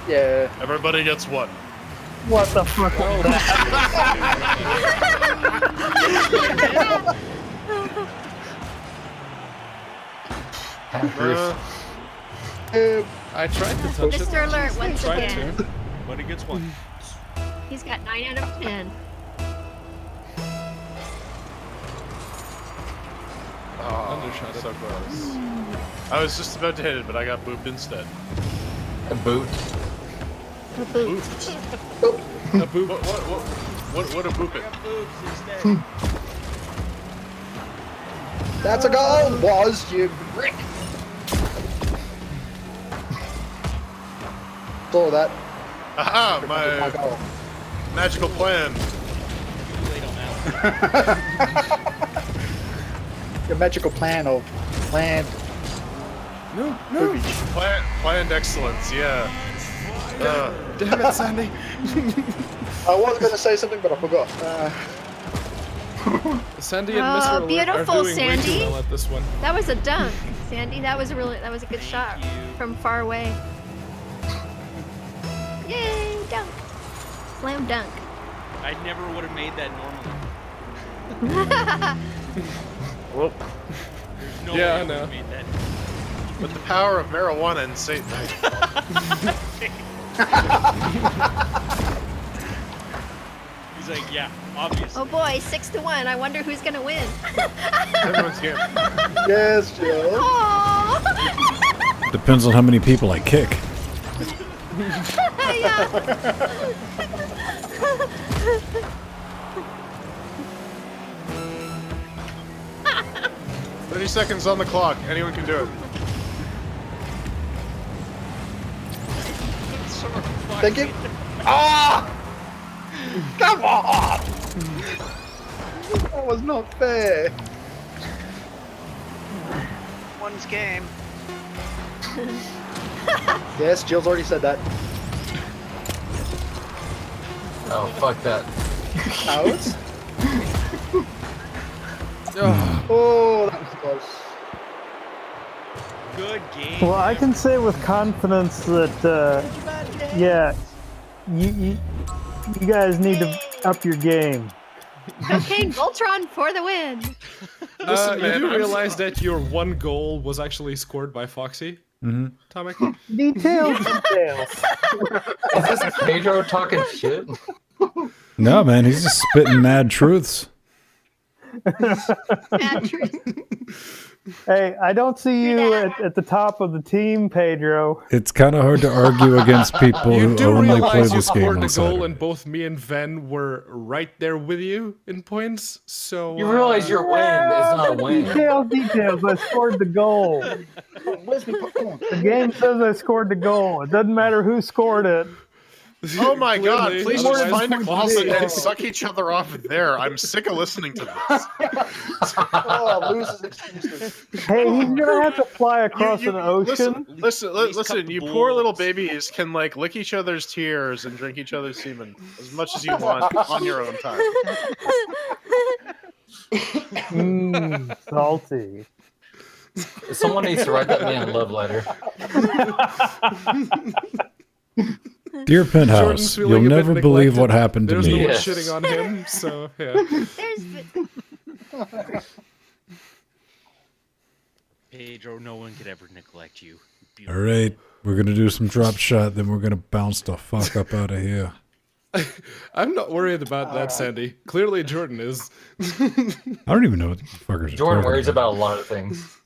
Yeah. Everybody gets one. What the fuck was that? I tried to touch it. Mr. Alert once Tried again. to. But it gets one. He's got 9 out of 10. Oh, Undershot it. so close. I was just about to hit it, but I got booped instead. A boot. A boot. A boot. What a boop it. That's a goal, was you brick. Saw that. Aha, My my goal. magical plan. Too late on that one. Your magical plan of planned No. poopage. Planned excellence, yeah. Damn it, Sandy. I was going to say something, but I forgot. Sandy and Mr. Alert beautiful, are doing way Sandy. too well at this one. That was a dunk, Sandy. That was a good shot you. from far away. Yay, dunk. Slam dunk. I never would have made that normally. Well, There's no Yeah, way I know. would have made that. with the power of marijuana and Satan. He's like, yeah, obviously. Oh boy, 6-1. I wonder who's gonna win. Everyone's game. Yes, Jill. Aww. Depends on how many people I kick. Yeah. 30 seconds on the clock. Anyone can do it. Thank you. Ah! Come on! That was not fair. One's game. Yes, Jill's already said that. Oh, fuck that. Cowards? Oh, Oh, that was close. Good game. Well, I can say with confidence that, yeah, you guys need to up your game. Cocaine Voltron for the win. Listen, you man, do I'm realize that your one goal was actually scored by Foxy, Mm-hmm. Tomic? Details. Is this Pedro talking shit? No, man, he's just spitting mad truths. Patrick. Hey, I don't see you that. at the top of the team, Pedro. It's kind of hard to argue against people You who do only play realize you this game scored on a goal Saturday. and both me and Ven were right there with you in points, so... You realize your win is not a win. Details. I scored the goal. Where's my popcorn? The game says I scored the goal. It doesn't matter who scored it. Oh my god, Clearly, please just otherwise- find a closet and suck each other off there. I'm sick of listening to this. Oh, losers excuses. Hey, he's gonna have to fly across an ocean. Listen, you poor little babies can like lick each other's tears and drink each other's semen as much as you want on your own time. Salty. Someone needs to write that man a love letter. Dear Penthouse, Jordan's feeling you'll a bit never believe neglected. what happened to There's no me. one Yes. shitting on him, so yeah. There's Pedro, no one could ever neglect you. All right, we're going to do some drop shot, then we're going to bounce the fuck up out of here. I'm not worried about that, Sandy. Clearly Jordan is. I don't even know what the fuckers are Jordan talking worries about a lot of things.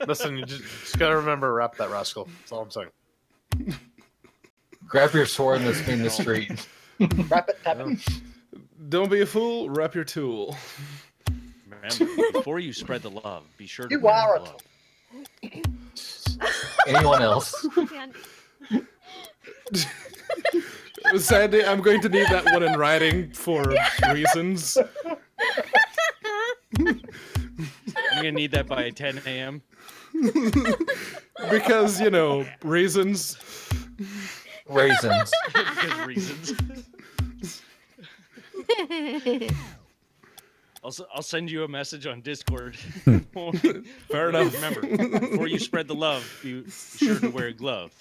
Listen, you just gotta remember, wrap that rascal. That's all I'm saying. Grab your sword and let's be in the street. Wrap it, tap it. Don't be a fool, wrap your tool. Remember, before you spread the love, be sure to You wear are a a glove. Anyone else? Sandy, I'm going to need that one in writing for reasons. I'm gonna need that by 10 a.m. Because, you know, reasons. Raisins. Because reasons. I'll send you a message on Discord. Fair enough. Remember, before you spread the love, be sure to wear a glove.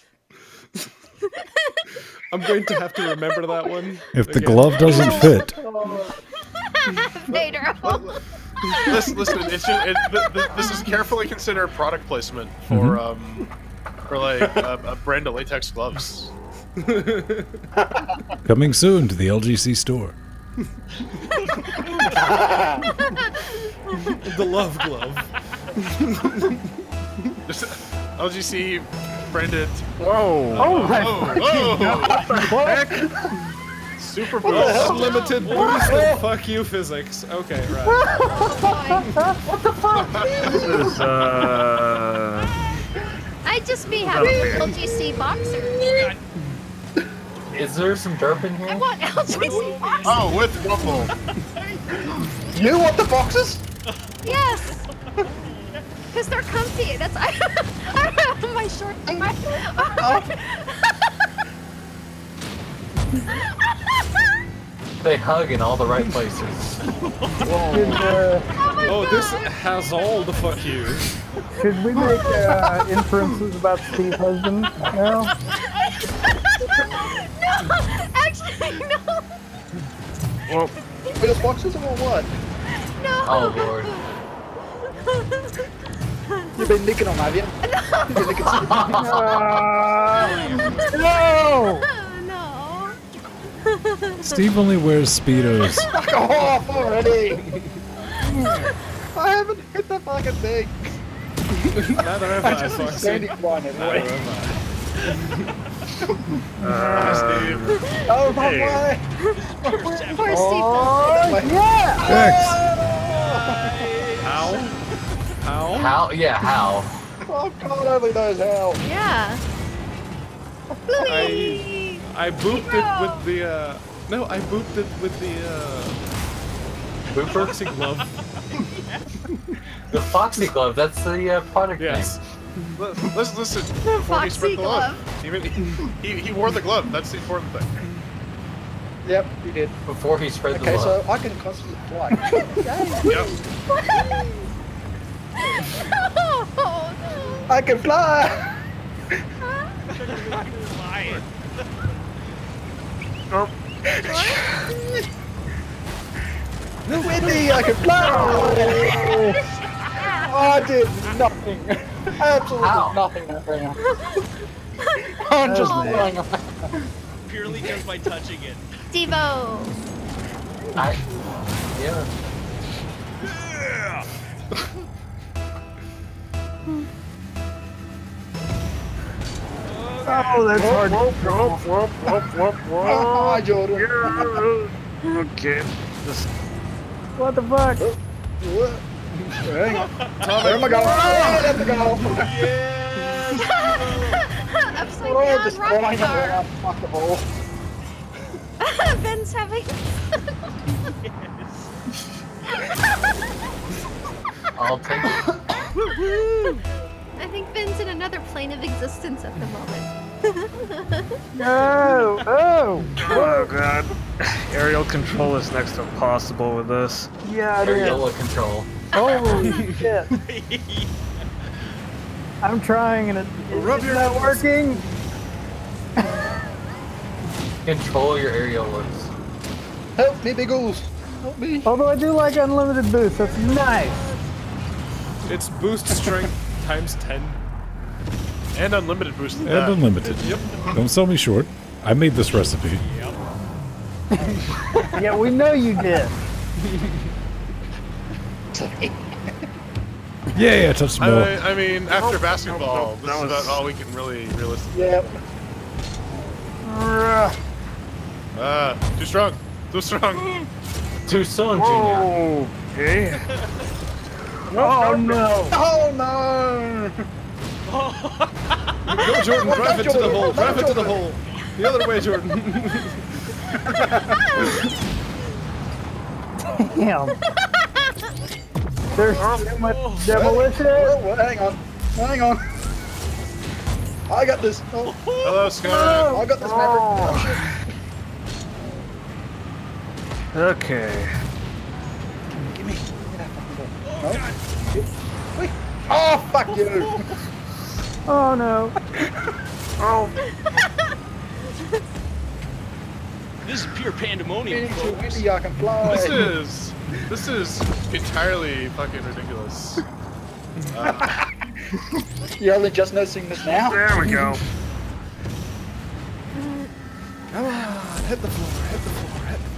I'm going to have to remember that one. If the again. glove doesn't fit, Vader. Listen, this is carefully considered product placement for like a brand of latex gloves. coming soon to the LGC store. The love glove. Just L.G.C. branded. Whoa! Oh my Super Unlimited boost of fuck you physics. Okay, right. This is I just be having LGC boxers. Is there some derp in I here? want LGC boxers. Oh, with waffle. You want the boxes? Yes. Because they're comfy. That's I have my short. They hug in all the right places. Oh, this has all the fuck yous. Should we make inferences about Steve's husband now? No, actually no. well, With boxes or what? No. Oh lord. You've been nicking them, have you? You've been nicking some. No! No. Steve only wears Speedos. Fuck off already! I haven't hit the fucking thing. Neither have I I, just Foxy. standing behind it. Neither have Oh my Hey. way! Poor Steve. Oh, yeah! X. I. How? How? How? Yeah, how? Oh God, only knows how. Yeah. Louis. I booped it with the no, I booped it with the Booper? Foxy glove. The Foxy glove, that's the product Yes. Listen. Before he Foxy spread the love, glove. he wore the glove. That's the important thing. Yep, you did. name. Before he spread the Okay, love. so I can constantly fly. Yep. Oh, I can fly! Windy, I can fly! I did nothing. Absolutely How? nothing that round. I'm just flying around. Purely just by touching it. Devo. Yeah. Oh, that's hard. Hi, Jordan. okay. Just What the fuck? Hang on. Where am I going? Oh, there we go. Upside Oh, down just rocket flying car. around. Fuck the ball. Ben's having. I'll take it. I think Ben's in another plane of existence at the moment. No! Oh! oh god. Aerial control is next to impossible with this. Yeah, it is. Areola control. Holy shit. I'm trying and it's not working. Control your areolas. Help me, big goose. Help me. Although I do like unlimited boost, that's nice. It's boost strength times 10. And unlimited boost. And unlimited. Yep. Don't sell me short. I made this recipe. Yeah, we know you did. Yeah, touch the ball. I mean, after basketball, this that is was- about all we can really realistically. Yep. Too strong. Too strong. Too soon, Junior. Okay. Oh no! Oh no! Go, Jordan. Drive it to the hole. Drive it to the hole. The other way, Jordan. Damn. There's too much demolition. Whoa, hang on. Hang on. I got this. Oh, Hello, Scott. I got this, Maverick. Oh, Okay. shit. Give me that fucking ball. No? Wait. Oh, fuck you. Oh no. Oh. This is pure pandemonium, Being too folks. windy, I can fly. This is entirely fucking ridiculous. You're only just noticing this now? There we go. Come on, hit the floor, hit the floor, hit the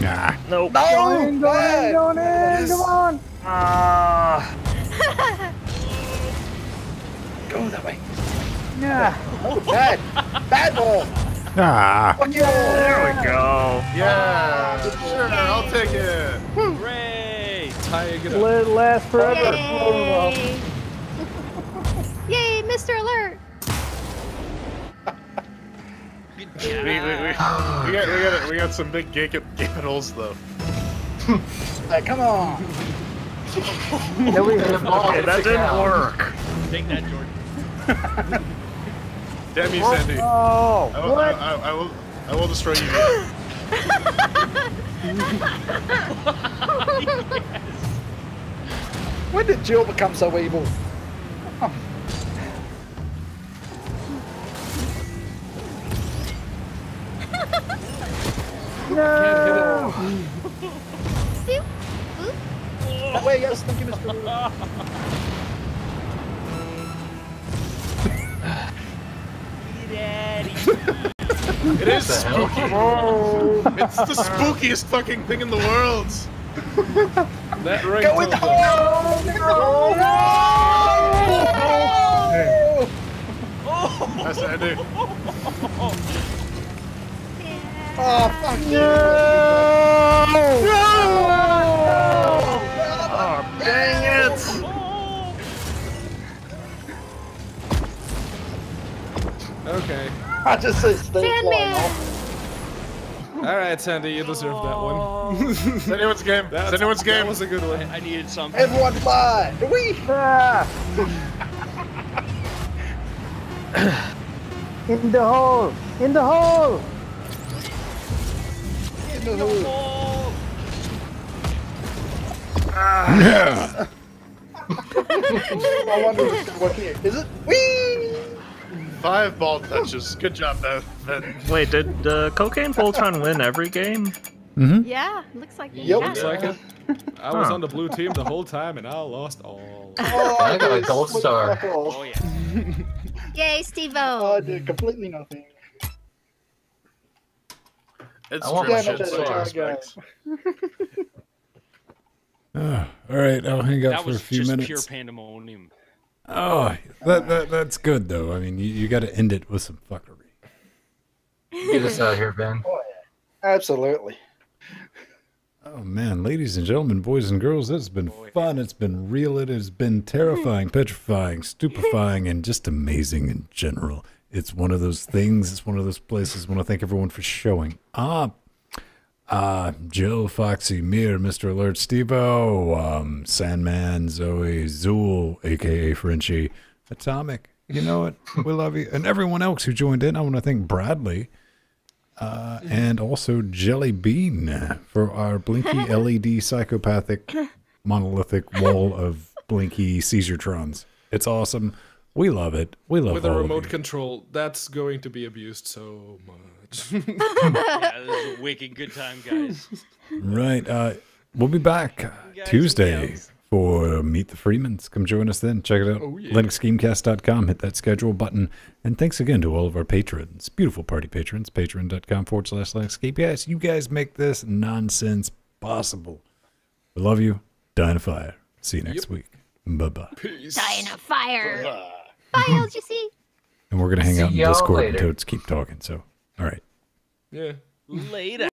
Nah. Nope. No! Going in, bad. going in, come on. Go that way. Yeah. Oh, bad. Bad ball. Ah. Fuck you. There we go. Yeah, sure, I'll take it. Hooray! tying it up. Let it last forever. Yay! Yay, Mr. Alert! We got some big gaping holes though. Hey, come on. Okay, that didn't work. Take that, Jordan. Damn you, Sandy. Oh, what? I will destroy you. When did Jill become so evil? No. Boop, boop. That way, yes, thank you, Mr. It is spooky. It's the spookiest fucking thing in the world. That ring Go in the hole! No! That's Sandy. Oh, fuck you! Oh, dang it! Okay. I just say stay flying Sandman! off. All right, Sandy, you deserve that one. It's anyone's game. It's anyone's That game. was a good one. I needed something. Everyone fly! Wee! Ah. In the hole! In the hole! In the hole. Yeah. I wonder if it's gonna work here. Is it? Whee! 5 ball touches. Good job, Ben. Wait, did Cocaine Voltron win every game? Yeah, looks like it. Yep. Yeah. Looks like it. I was Huh. on the blue team the whole time, and I lost all. Oh, I got a did gold split star. fuck all. Oh yeah. Yay, Steve-O! I did completely nothing. It's I want true my shit, gold so star. respect. All right, I'll hang out That for a was few just minutes. pure pandemonium. Oh, that's good though. I mean, you got to end it with some fuckery. Get us out of here, Ben. Absolutely. Oh man, ladies and gentlemen, boys and girls, it's been fun. It's been real. It has been terrifying, petrifying, stupefying, and just amazing in general. It's one of those things. It's one of those places. I want to thank everyone for showing up. Jill, Foxy, Mir, Mr. Alert, Steve-O, Sandman, Zoe, Zool, aka Frenchie, Atomic. You know it. We love you. And everyone else who joined in. I want to thank Bradley. And also Jelly Bean for our blinky LED psychopathic monolithic wall of blinky Caesartrons. It's awesome. We love it. We love With a all of remote you. control, that's going to be abused so much. Yeah, this is a wicked good time, guys. Right. We'll be back Guys and Tuesday gals. for Meet the Freemans. Come join us then. Check it out. Oh, yeah. LinuxGameCast.com. Hit that schedule button. And thanks again to all of our patrons. Beautiful party patrons. Patreon.com/LinuxGameCast. You guys make this nonsense possible. We love you. Dying of fire. See you next week. Bye-bye. Peace. Dying of fire! Bye, L.G.C. And we're gonna hang See out in y'all Discord later. and Toads keep talking. So, all right. Yeah. Later.